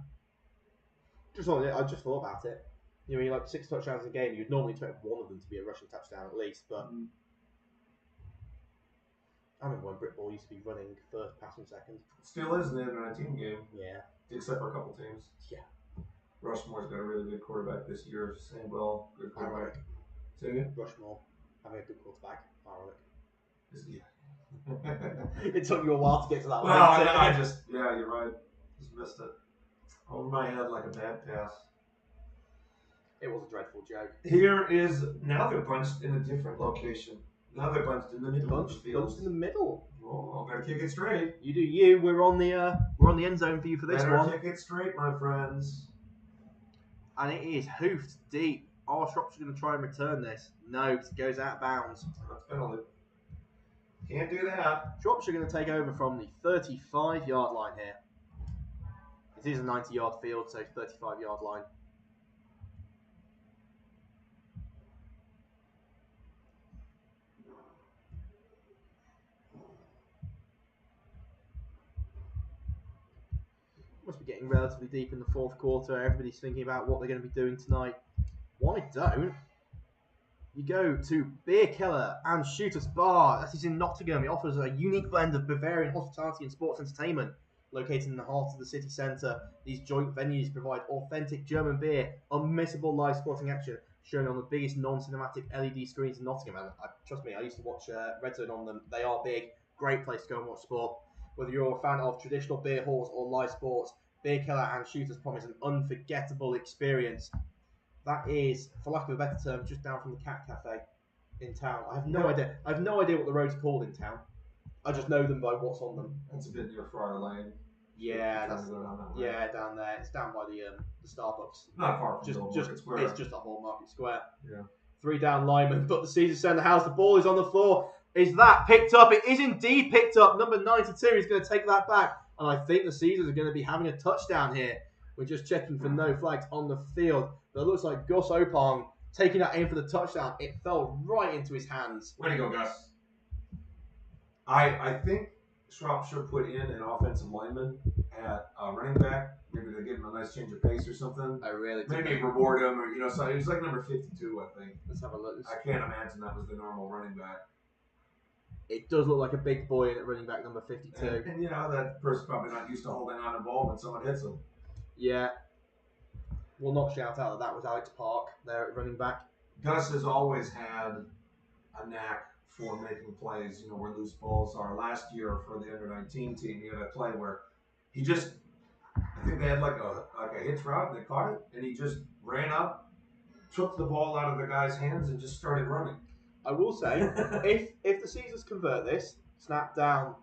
I just thought about it. You like 6 touchdowns in a game, you'd normally expect one of them to be a rushing touchdown at least, but I remember when Britball used to be running first, passing second. Still is in the under-19 game. Yeah. Except for a couple teams. Yeah. Rushmore's got a really good quarterback this year. Sandwell, good quarterback. Say again? Rushmore, having a good quarterback. Ironic. Yeah. It took you a while to get to that one. Well, you're right. Just missed it. Over my head like a bad pass. It was a dreadful joke. Here is, now they're bunched in a different location. Now they're bunched in the middle of the field. Bunched in the middle. Oh, better kick it straight. You do you. We're on the end zone for you for this one. Better kick it straight, my friends. And it is hoofed deep. Are Shropshire going to try and return this? No, because it goes out of bounds. That's penalty. Can't do that. Shropshire going to take over from the 35-yard line here. It is a 90-yard field, so 35-yard line. Must be getting relatively deep in the fourth quarter. Everybody's thinking about what they're going to be doing tonight. Why don't you go to Bierkeller and Shooters Bar? That is in Nottingham. It offers a unique blend of Bavarian hospitality and sports entertainment. Located in the heart of the city centre, these joint venues provide authentic German beer, unmissable live sporting action, shown on the biggest non-cinematic LED screens in Nottingham. And trust me, I used to watch Red Zone on them. They are big. Great place to go and watch sport. Whether you're a fan of traditional beer halls or live sports, Bierkeller and Shooters promise an unforgettable experience. That is, for lack of a better term, just down from the Cat Cafe in town. I have no idea. I have no idea what the road's called in town. I just know them by what's on them. That's a bit near Friar Lane. Yeah, down there. It's down by the Starbucks. Not far from Market Square. It's just off Old Market Square. Yeah. 3 down linemen, but the Caesars send the house. The ball is on the floor. Is that picked up? It is indeed picked up. Number 92 is going to take that back. And I think the Caesars are going to be having a touchdown here. We're just checking for no flags on the field. But it looks like Gus Opong taking that aim for the touchdown. It fell right into his hands. Way to go, Gus. I think Shropshire put in an offensive lineman at running back. Maybe they give him a nice change of pace or something. I really maybe reward him, or so it was like number 52, I think. Let's have a look. I can't imagine that was the normal running back. It does look like a big boy at running back number 52. And that person's probably not used to holding on the ball when someone hits him. Yeah. We'll not shout out that was Alex Park there at running back. Gus has always had a knack for making plays, where loose balls are. Last year for the under-19 team, he had a play where he just, I think they had like a hitch route and they caught it, and he just ran up, took the ball out of the guy's hands and just started running. I will say, if the Caesars convert this, snap down,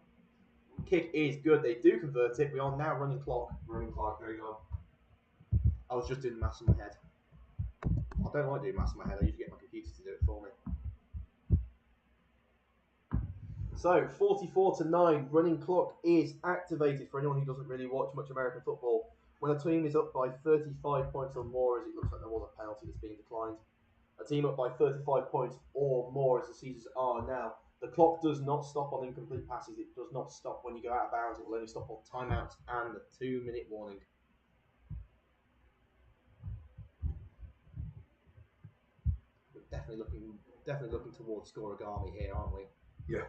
kick is good. They do convert it. We are now running clock. Running clock, there you go. I was just doing maths in my head. I don't like doing maths in my head. I usually get my computer to do it for me. So, 44-9, running clock is activated for anyone who doesn't really watch much American football. When a team is up by 35 points or more, as it looks like there was a penalty that's being declined. A team up by 35 points or more, as the Caesars are now. The clock does not stop on incomplete passes. It does not stop when you go out of bounds. It will only stop on timeouts and the 2-minute warning. We're definitely looking towards scoregami here, aren't we? Yeah.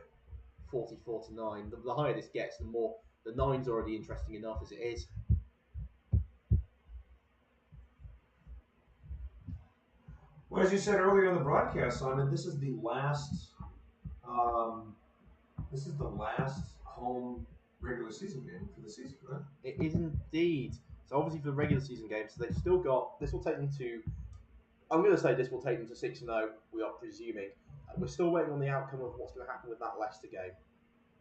44-9. The higher this gets, the more. The 9's already interesting enough as it is. Well, as you said earlier in the broadcast, Simon, this is the last This is the last home regular season game for the season, right? It is indeed. So obviously for the regular season games, so they've still got. This will take them to. I'm going to say this will take them to 6-0. We are presuming. We're still waiting on the outcome of what's going to happen with that Leicester game.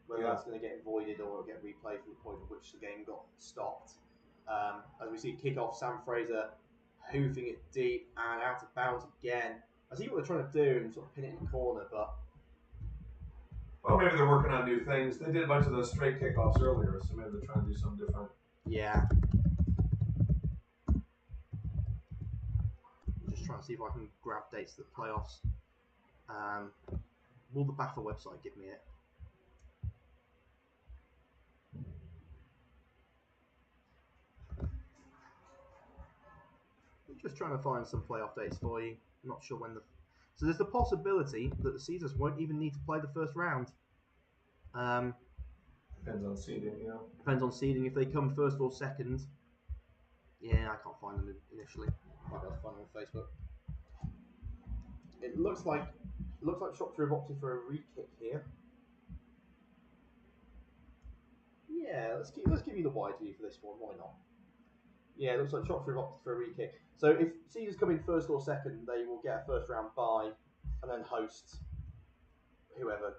Whether that's going to get voided or get replayed from the point at which the game got stopped. As we see kickoff, Sam Fraser hoofing it deep and out of bounds again. I see what they're trying to do and sort of pin it in the corner, but well, maybe they're working on new things. They did a bunch of those straight kickoffs earlier, so maybe they're trying to do something different. Yeah. I'm just trying to see if I can grab dates to the playoffs. Will the BAFA website give me it? I'm just trying to find some playoff dates for you. I'm not sure when the. So there's the possibility that the Caesars won't even need to play the first round. Depends on seeding, you know. Depends on seeding. If they come first or second. Yeah, I can't find them initially. Might be able to find them on Facebook. It looks like Shropshire have opted for a re-kick here. Yeah, let's give you the wide view for this one. Why not? Yeah, it looks like Shropshire have opted for a re-kick. So if Caesars come in first or second, they will get a first round bye and then host whoever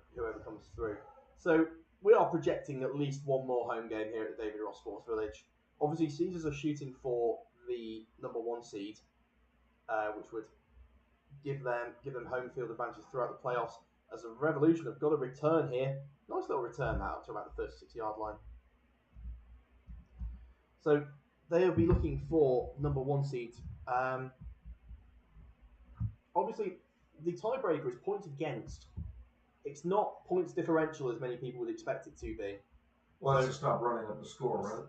comes through. So we are projecting at least one more home game here at the David Ross Sports Village. Obviously, Caesars are shooting for the number 1 seed, which would give them home field advantage throughout the playoffs. As a Revolution have got a return here. Nice little return now up to about the 36-yard line. So they'll be looking for number 1 seed. Obviously, the tiebreaker is points against. It's not points differential as many people would expect it to be. Well, that's to stop running up the score, right?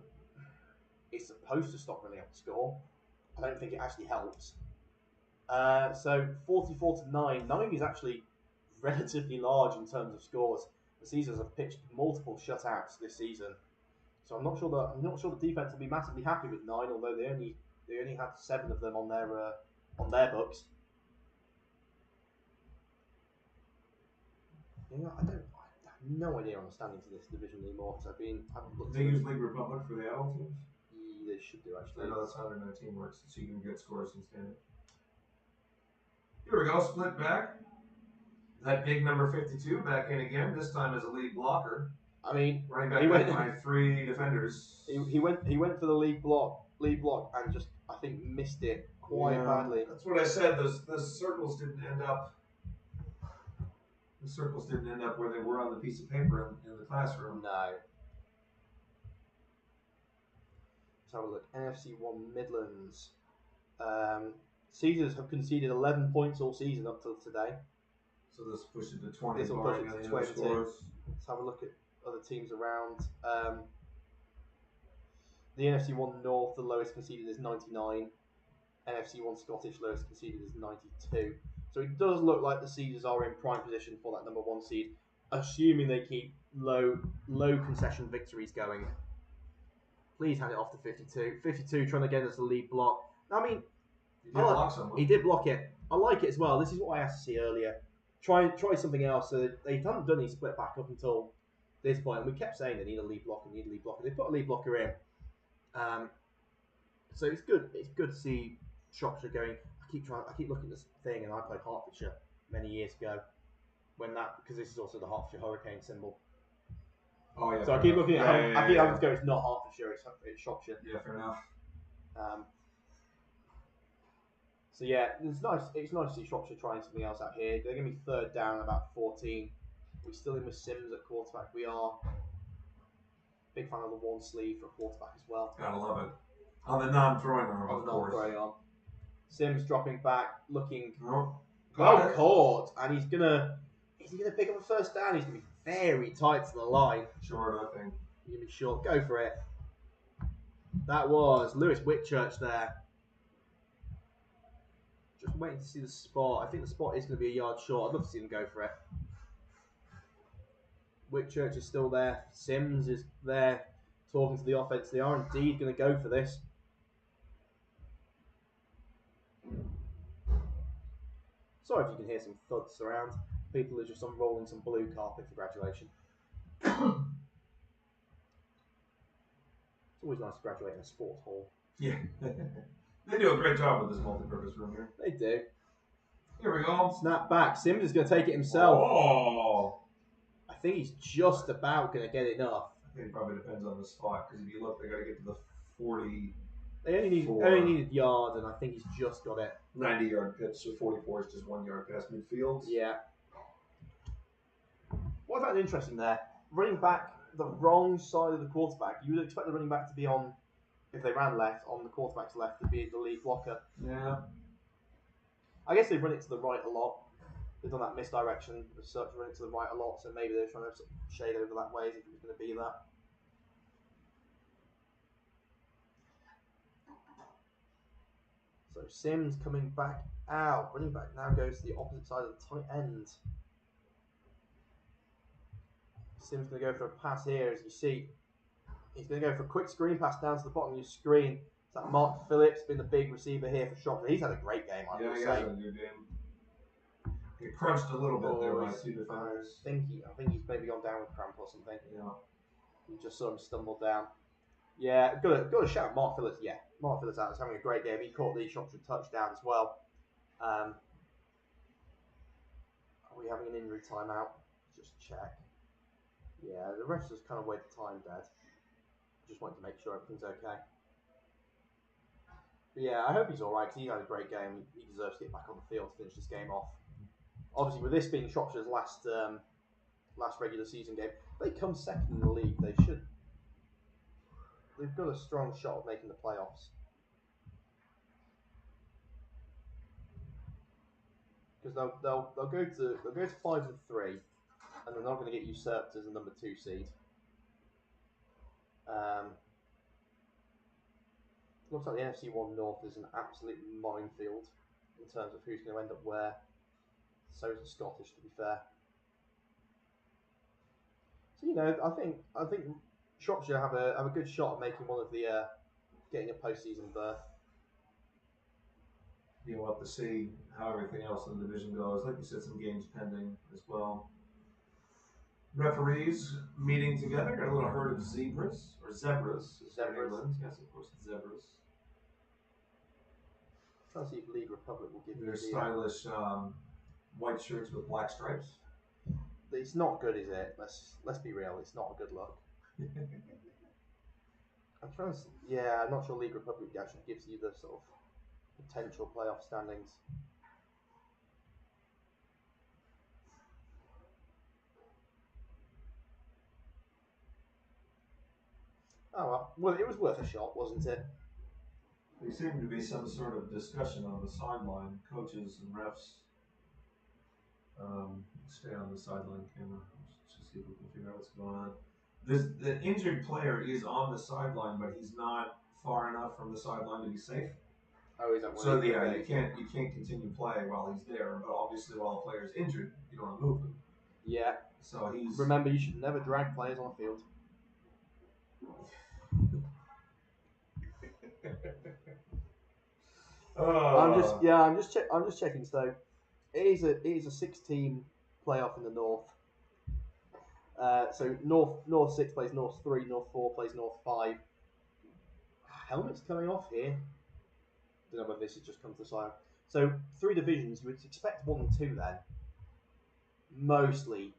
It's supposed to stop running up the score. I don't think it actually helps. So 44-9. 9 is actually relatively large in terms of scores. The Caesars have pitched multiple shutouts this season, so I'm not sure the defense will be massively happy with 9. Although they only had 7 of them on their books. You know, I have no idea on the standings of this division anymore because I haven't looked. They use League Republic for the adult teams. They should do actually. I know that's how their 19 works, so you can get scores in standard. Here we go, split back. That big number 52 back in again. This time as a lead blocker. I mean, running back went by 3 defenders. He went for the lead block, and just I think missed it quite badly. That's what I said. Those circles didn't end up. The circles didn't end up where they were on the piece of paper in the classroom. No. Let's have a look. NFC1 Midlands. Caesars have conceded 11 points all season up till today. So this pushes it to 20. This will push it to 20. Scores. Let's have a look at other teams around. The NFC1 North, the lowest conceded is 99. NFC1 Scottish, lowest conceded is 92. So it does look like the Caesars are in prime position for that number 1 seed, assuming they keep low concession victories going. Please hand it off to 52. 52 trying to get us the lead block. I mean, he did block it. I like it as well. This is what I asked to see earlier. Try something else. So they haven't done any split back up until this point, and we kept saying they need a lead blocker. They put a lead blocker in. So it's good. It's good to see Shropshire going. I keep looking at this thing, and I played Hertfordshire many years ago because this is also the Hertfordshire Hurricane symbol. Oh yeah. So I keep looking at I keep having to go. It's not Hertfordshire. It's Shropshire. Yeah, fair enough. So yeah, it's nice to see Shropshire trying something else out here. They're going to be third down about 14. We're still in with Sims at quarterback. We are. Big fan of the 1 sleeve for a quarterback as well. Gotta love it. On the non-throwing arm, of course. Non-throwing arm. Sims dropping back, looking well caught, and is he gonna pick up a first down? He's gonna be very tight to the line. Short, I think. He's gonna be short. Go for it. That was Lewis Whitchurch there. Just waiting to see the spot. I think the spot is going to be a yard short. I'd love to see them go for it. Whitchurch is still there. Sims is there talking to the offense. They are indeed going to go for this. Sorry if you can hear some thuds around. People are just unrolling some blue carpet for graduation. It's always nice to graduate in a sports hall. Yeah. They do a great job with this multi-purpose room here. They do. Here we go. Snap back. Sims is going to take it himself. Oh. I think he's just about going to get enough. I think it probably depends on the spot, because if you look, they got to get to the 40. They only needed yard, and I think he's just got it. 90-yard pitch, so 44 is just 1 yard past midfield. Yeah. What I found interesting there, running back the wrong side of the quarterback. You would expect the running back to be on, if they ran left, on the quarterback's left to be the lead blocker. Yeah. I guess they've run it to the right a lot. They've done that misdirection as such, run it to the right a lot, so maybe they're trying to sort of shade over that way as if it was going to be that. So Sims coming back out. Running back now goes to the opposite side of the tight end. Sims going to go for a pass here, as you see. He's going to go for a quick screen pass down to the bottom of your screen. It's that Mark Phillips, been the big receiver here for Shropshire. He's had a great game, I would he say. had a good game. He crunched a little bit there by 2 defenders. I think he's maybe gone down with cramp or something. Yeah. You just saw him stumble down. Yeah, got to shout Mark Phillips. Yeah, Mark Phillips out is having a great game. He caught the Shropshire touchdown as well. Are we having an injury timeout? Just check. Yeah, the refs just kind of wait the time dead. Just wanted to make sure everything's okay. But yeah, I hope he's alright because he had a great game. He deserves to get back on the field to finish this game off. Obviously, with this being Shropshire's last regular season game, if they come second in the league, they've got a strong shot of making the playoffs. Because they'll go to 5 and 3, and they're not going to get usurped as a number 2 seed. Looks like the NFC1 North is an absolute minefield in terms of who's going to end up where. So is the Scottish, to be fair. So I think Shropshire have a good shot at making one of the getting a postseason berth. You'll have to see how everything else in the division goes. Like you said, some games pending as well. Referees meeting together. Got a little herd of zebras. Yes, of course, zebras. Trying to see if League Republic will give They're you stylish white shirts with black stripes. It's not good, is it? Let's be real. It's not a good look. I'm not sure League Republic actually gives you the sort of potential playoff standings. Oh well, it was worth a shot, wasn't it? There seemed to be some sort of discussion on the sideline, coaches and refs. Stay on the sideline camera. Just see if we can figure out what's going on. The injured player is on the sideline, but he's not far enough from the sideline to be safe. Oh, is that so? Yeah, you can't continue playing while he's there. But obviously, while a player is injured, you don't want to move him. Yeah. So he's. Remember, you should never drag players on the field. I'm just checking. So it is a 6-team playoff in the North. So North 6 plays North 3, North 4 plays North 5. Helmet's coming off here. Don't know whether this has just come to the side. So 3 divisions. You would expect 1 and 2 then, mostly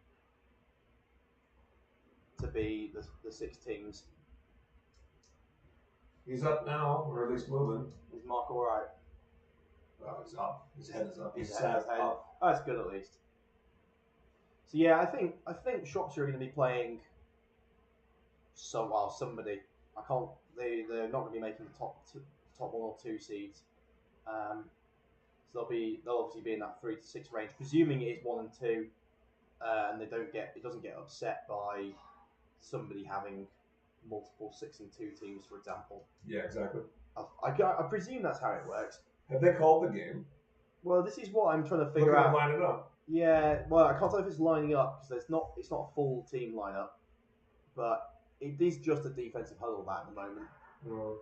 to be the 6 teams. He's up now, or at least moving. Is Mark all right? Well, he's up. His head is up. His head up. Oh, that's good at least. So yeah, I think Shropshire are going to be playing somebody. They're not going to be making the top 1 or 2 seeds. So they'll obviously be in that 3 to 6 range, presuming it is 1 and 2, and it doesn't get upset by somebody having multiple 6 and 2 teams, for example. Yeah, exactly. I presume that's how it works. Have they called the game? Well, this is what I'm trying to figure out. Line it up. Yeah, well, I can't tell if it's lining up because it's not a full team lineup, but it is just a defensive huddle at the moment. Oh.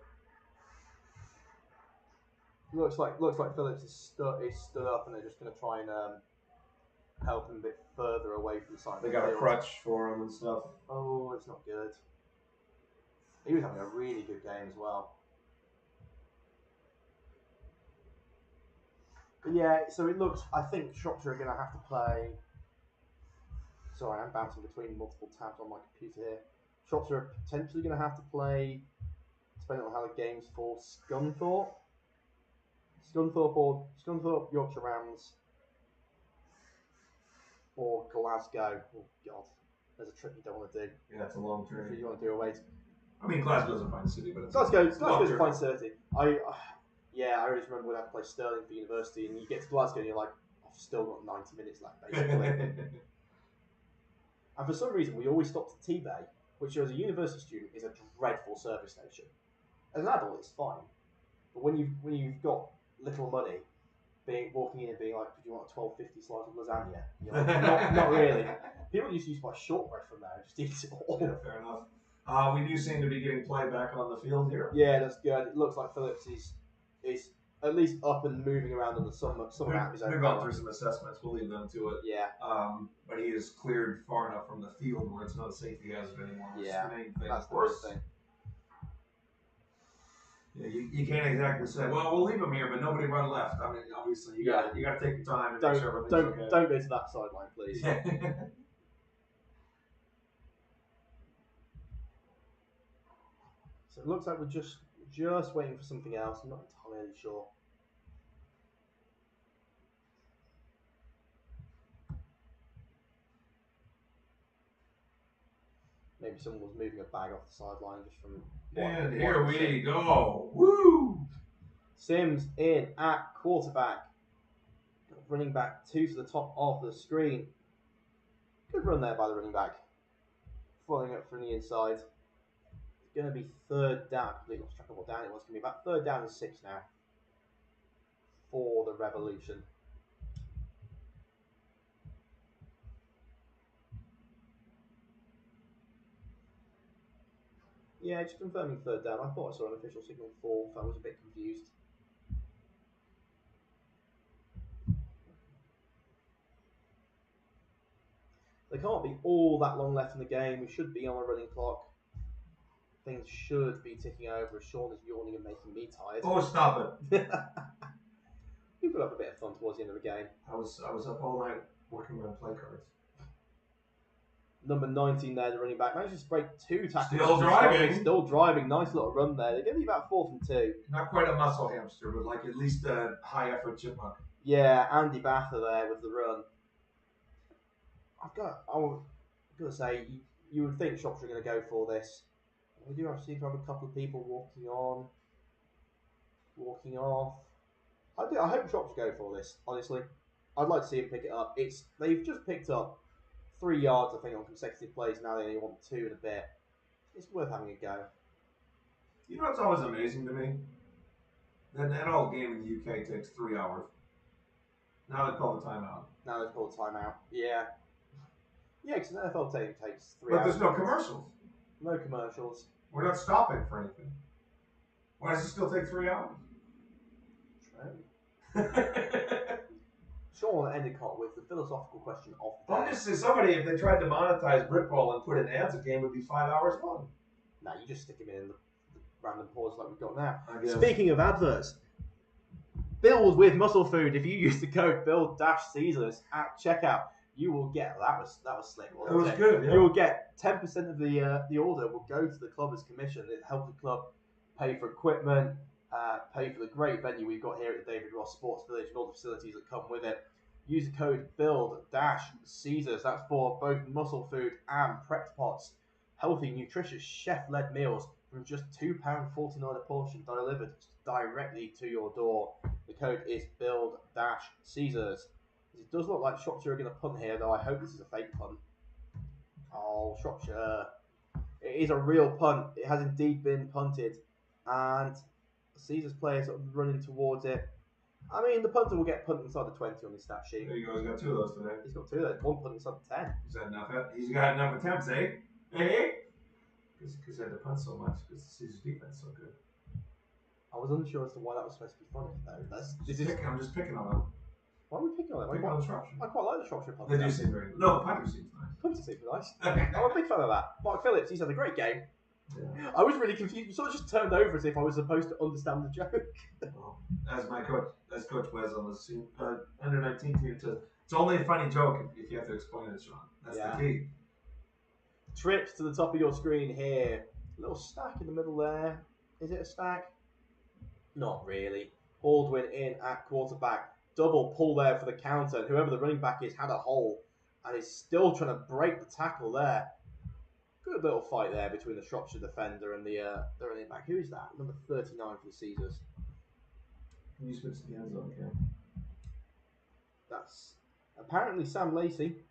Looks like Phillips is stood up, and they're just going to try and help him a bit further away from the side. They got a crutch for him and stuff. Oh, it's not good. He was having a really good game as well. But yeah, so it looks. I think Shropshire are going to have to play. Sorry, I'm bouncing between multiple tabs on my computer here. Shropshire are potentially going to have to play, depending on how the games fall, Scunthorpe, Yorkshire Rams, or Glasgow. Oh God, there's a trip you don't want to do. Yeah, it's a long journey. You want to do away. I mean, Glasgow's a fine city, but Glasgow's a fine city. I always remember when I played Stirling for university, and you get to Glasgow, and you're like, I've still got 90 minutes left, basically. And for some reason, we always stopped at T-Bay, which as a university student is a dreadful service station. As an adult, it's fine, but when you've got little money, walking in and being like, "Do you want a $12.50 slice of lasagna?" You're like, not really. People used to buy shortbread from there and just eat it all. Yeah, fair enough. We do seem to be getting play back on the field here. Yeah, that's good. It looks like Phillips is at least up and moving around on the some amount of his own. They've gone through some assessments. We'll leave them to it. Yeah. But he is cleared far enough from the field where it's not a safety hazard anymore. Which is the main thing, that's of course. the main thing. Yeah, you can't exactly say, well, we'll leave him here, but nobody run left. I mean, obviously, you got to take your time and make sure everything's okay. Don't go to that sideline, please. So it looks like we're just waiting for something else. I'm not entirely sure. Maybe someone was moving a bag off the sideline just from. And here we go. Woo! Sims in at quarterback. Running back 2 to the top of the screen. Good run there by the running back. Following up from the inside. It's going to be third down. I completely lost track of what down it was. It's going to be about third down and 6 now. For the Revolution. Yeah, just confirming third down. I thought I saw an official signal fourth. I was a bit confused. There can't be all that long left in the game. We should be on a running clock. Things should be ticking over as Sean is yawning and making me tired. Oh, stop it. You put up a bit of fun towards the end of the game. I was up all night working on play cards. Number 19 there, the running back. Managed to break 2 tackles. Still driving. Nice little run there. They're going to be about 4th and 2. Not quite a muscle hamster, but like at least a high effort chipmunk. Yeah, Andy BAFA there with the run. I'm going to say, you would think Shropshire are going to go for this. We do seem to have a couple of people walking off. I hope Shropshire go for this, honestly. I'd like to see him pick it up. They've just picked up 3 yards, I think, on consecutive plays. Now they only want 2 and a bit. It's worth having a go. You know what's always amazing to me? That NFL game in the UK takes 3 hours. Now they call the timeout. Yeah. Yeah, because an NFL team takes 3 hours. But there's no commercials. No commercials. We're not stopping for anything. Why does it still take 3 hours? True. Sean Endicott with the philosophical question of the day. I'm just saying, somebody, if they tried to monetize Britball and put in ads, a game would be 5 hours long. Nah, you just stick him in the random pause like we've got now. Speaking of adverts, Bill with Muscle Food. If you use the code Bill-Caesars at checkout, you will get that was slick. It was good. Yeah. You will get 10% of the order will go to the club as commission. It helps the club pay for equipment, pay for the great venue we've got here at the David Ross Sports Village and all the facilities that come with it. Use the code Build-Caesars. That's for both Muscle Food and Prepped Pots. Healthy, nutritious, chef-led meals from just £2.49 a portion, delivered directly to your door. The code is Build-Caesars. It does look like Shropshire are going to punt here, though I hope this is a fake punt. Oh, Shropshire. It is a real punt. It has indeed been punted. And Caesars players are running towards it. I mean, the punter will get punted inside the 20 on his stat sheet. There you go. He's got 2 of those today. He's got 2 of those. 1 punt inside the 10. Is that enough? He's got enough attempts, eh? Hey? Because he had to punt so much because the Caesars defense is so good. I was unsure as to why that was supposed to be funny, though. I'm just picking on him. Why are we picking on Pick them? on Shropshire. I quite like the Shropshire They punter. do seem very. No, the punter seems nice. Punter seems nice. I'm a big fan of that. Mark Phillips, he's had a great game. Yeah. I was really confused. You sort of just turned over as if I was supposed to understand the joke. Well, as Coach Wes on the under 19 team says, it's only a funny joke if you have to explain it, Sean. That's the key. Trips to the top of your screen here. A little stack in the middle there. Is it a stack? Not really. Baldwin in at quarterback. Double pull there for the counter. And whoever the running back is had a hole and is still trying to break the tackle there. Good little fight there between the Shropshire defender and the running back. Who is that? Number 39 for the Caesars. Can you switch to the end zone, Cam? That's apparently Sam Lacey.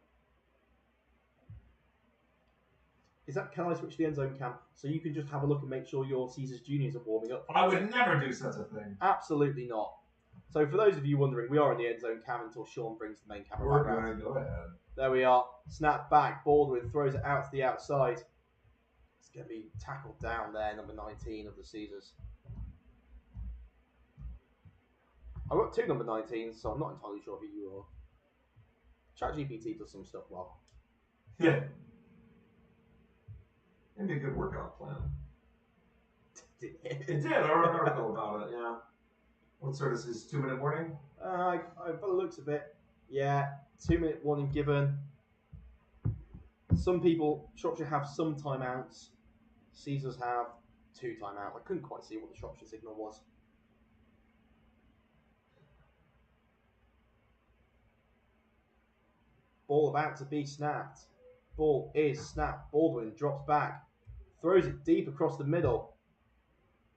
Can I switch to the end zone cam so you can just have a look and make sure your Caesars juniors are warming up? I would never do such a thing. Absolutely not. So for those of you wondering, we are in the end zone cam until Sean brings the main camera back out. Go ahead. There we are. Snap back. Baldwin throws it out to the outside. It's going to be tackled down there, number 19 of the Caesars. I've got two number 19s, so I'm not entirely sure who you are. ChatGPT does some stuff well. Yeah. Maybe a good workout plan. It did. I wrote an article about it, yeah. What sort of his 2-minute warning? By the looks of it, yeah. 2-minute warning given. Some people, Shropshire have some timeouts. Caesars have 2 timeouts. I couldn't quite see what the Shropshire signal was. Ball about to be snapped. Ball is snapped. Baldwin drops back. Throws it deep across the middle.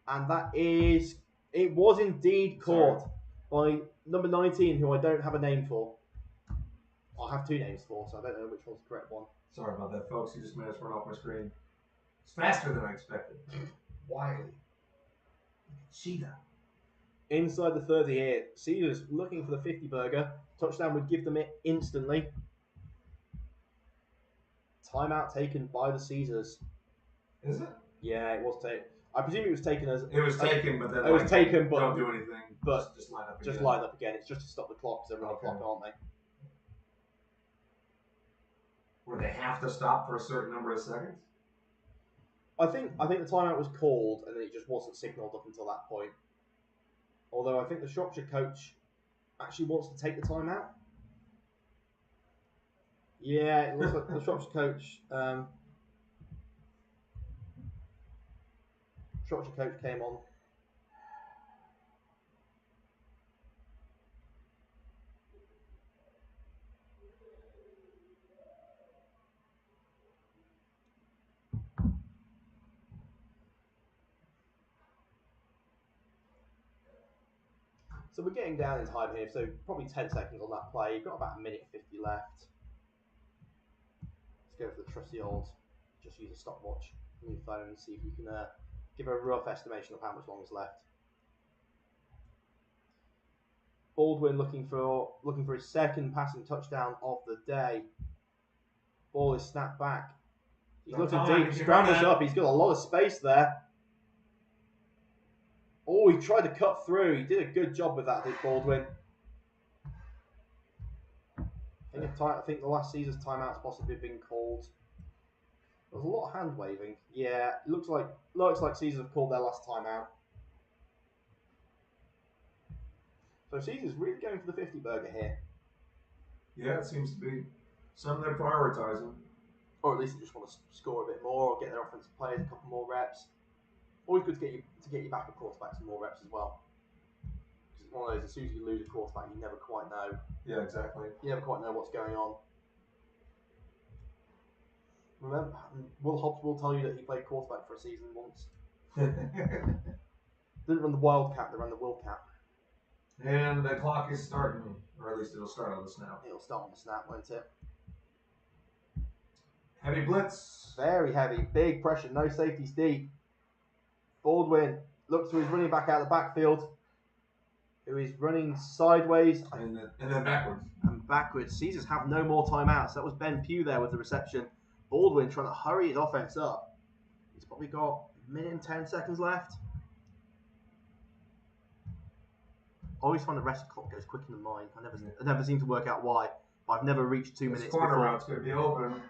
And it was indeed caught by number 19, who I don't have a name for. I have 2 names for, so I don't know which one's the correct one. Sorry about that, folks. You just made us run off my screen. It's faster than I expected. Wily. Cheetah. Inside the 30 here. Caesars looking for the 50 burger. Touchdown would give them it instantly. Timeout taken by the Caesars. Is it? Yeah, it was taken. I presume it was taken as... It was taken, but then... It was taken, but... Don't do anything. But just line up again. Just line up again. It's just to stop the clock, because they're on the clock, aren't they? Where they have to stop for a certain number of seconds? I think the timeout was called, and then it just wasn't signalled up until that point. Although I think the Shropshire coach actually wants to take the timeout. Yeah, it looks like the Shropshire coach... Shropshire coach came on. So we're getting down in time here, so probably 10 seconds on that play. You've got about 1:50 left. Let's go for the trusty old, just use a stopwatch on your phone and see if you can give a rough estimation of how much longer is left. Baldwin looking for his second passing touchdown of the day. Ball is snapped back. He's looking deep, scrambles up. He's got a lot of space there. Oh, he tried to cut through. He did a good job with that, did Baldwin. I think the last season's timeout's possibly been called. There's a lot of hand waving. Yeah, it looks like Caesars have called their last timeout. So Caesars really going for the 50 burger here. Yeah, it seems to be something they're prioritizing. Or at least they just want to score a bit more, or get their offensive players a couple more reps. Always good to get you back at quarterback some more reps as well. Because it's one of those, as soon as you lose a quarterback, you never quite know. Yeah, exactly. You never quite know what's going on. Remember, Will Hobbs will tell you that he played quarterback for a season once. Didn't run the Wildcat, they ran the Willcat. And the clock is starting, or at least it'll start on the snap. It'll start on the snap, won't it? Heavy blitz. Very heavy, big pressure, no safeties deep. Baldwin looks to his running back out of the backfield, who is running sideways. And then backwards. And backwards. Caesars have no more timeouts. That was Ben Pugh there with the reception. Baldwin trying to hurry his offense up. He's probably got 1:10 left. always find the rest of the clock goes quicker than mine. I never seem to work out why, but I've never reached 2 minutes corner before. round's going to be open.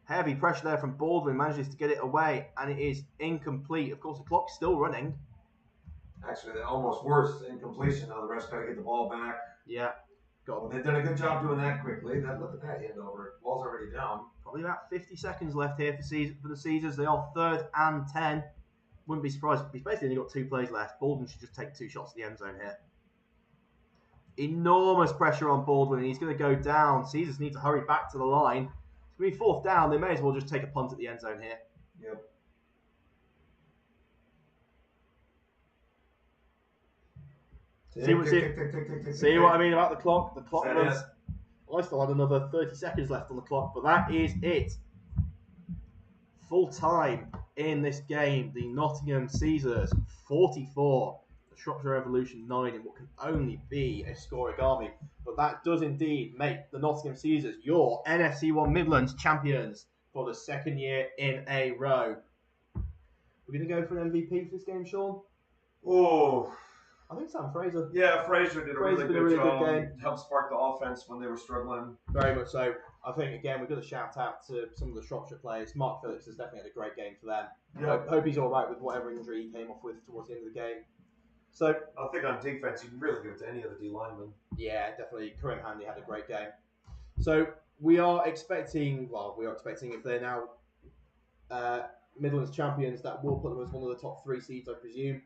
Heavy pressure there from Baldwin, manages to get it away, and it is incomplete. Of course, the clock's still running. Actually, almost worse, incompletion. Now the refs got to get the ball back. Yeah. Well, they've done a good job doing that quickly. Look at that hand over. Ball's already down. Probably about 50 seconds left here for the Caesars. They are 3rd and 10. Wouldn't be surprised. He's basically only got 2 plays left. Baldwin should just take 2 shots at the end zone here. Enormous pressure on Baldwin, and he's going to go down. Caesars need to hurry back to the line. It's going to be 4th down. They may as well just take a punt at the end zone here. Yep. See what I mean about the clock? The clock runs. I still had another 30 seconds left on the clock, but that is it. Full time in this game. The Nottingham Caesars 44, the Shropshire Revolution 9 in what can only be a scoring army. But that does indeed make the Nottingham Caesars your NFC1 Midlands champions for the 2nd year in a row. We're going to go for an MVP for this game, Sean? Oh, I think Sam Fraser. Yeah, Fraser did a really good game. Helped spark the offense when they were struggling. Very much so. I think, again, we've got to shout out to some of the Shropshire players. Mark Phillips has definitely had a great game for them. Yeah. Hope he's all right with whatever injury he came off with towards the end of the game. So I think on defense, you can really give it to any other D lineman. Yeah, definitely. Kareem Handy had a great game. So we are expecting if they're now Midlands champions, that will put them as one of the top 3 seeds, I presume.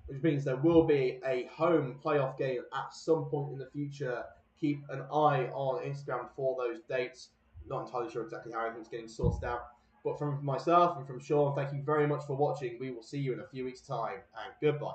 Which means there will be a home playoff game at some point in the future. Keep an eye on Instagram for those dates. Not entirely sure exactly how everything's getting sorted out. But from myself and from Sean, thank you very much for watching. We will see you in a few weeks' time, and goodbye.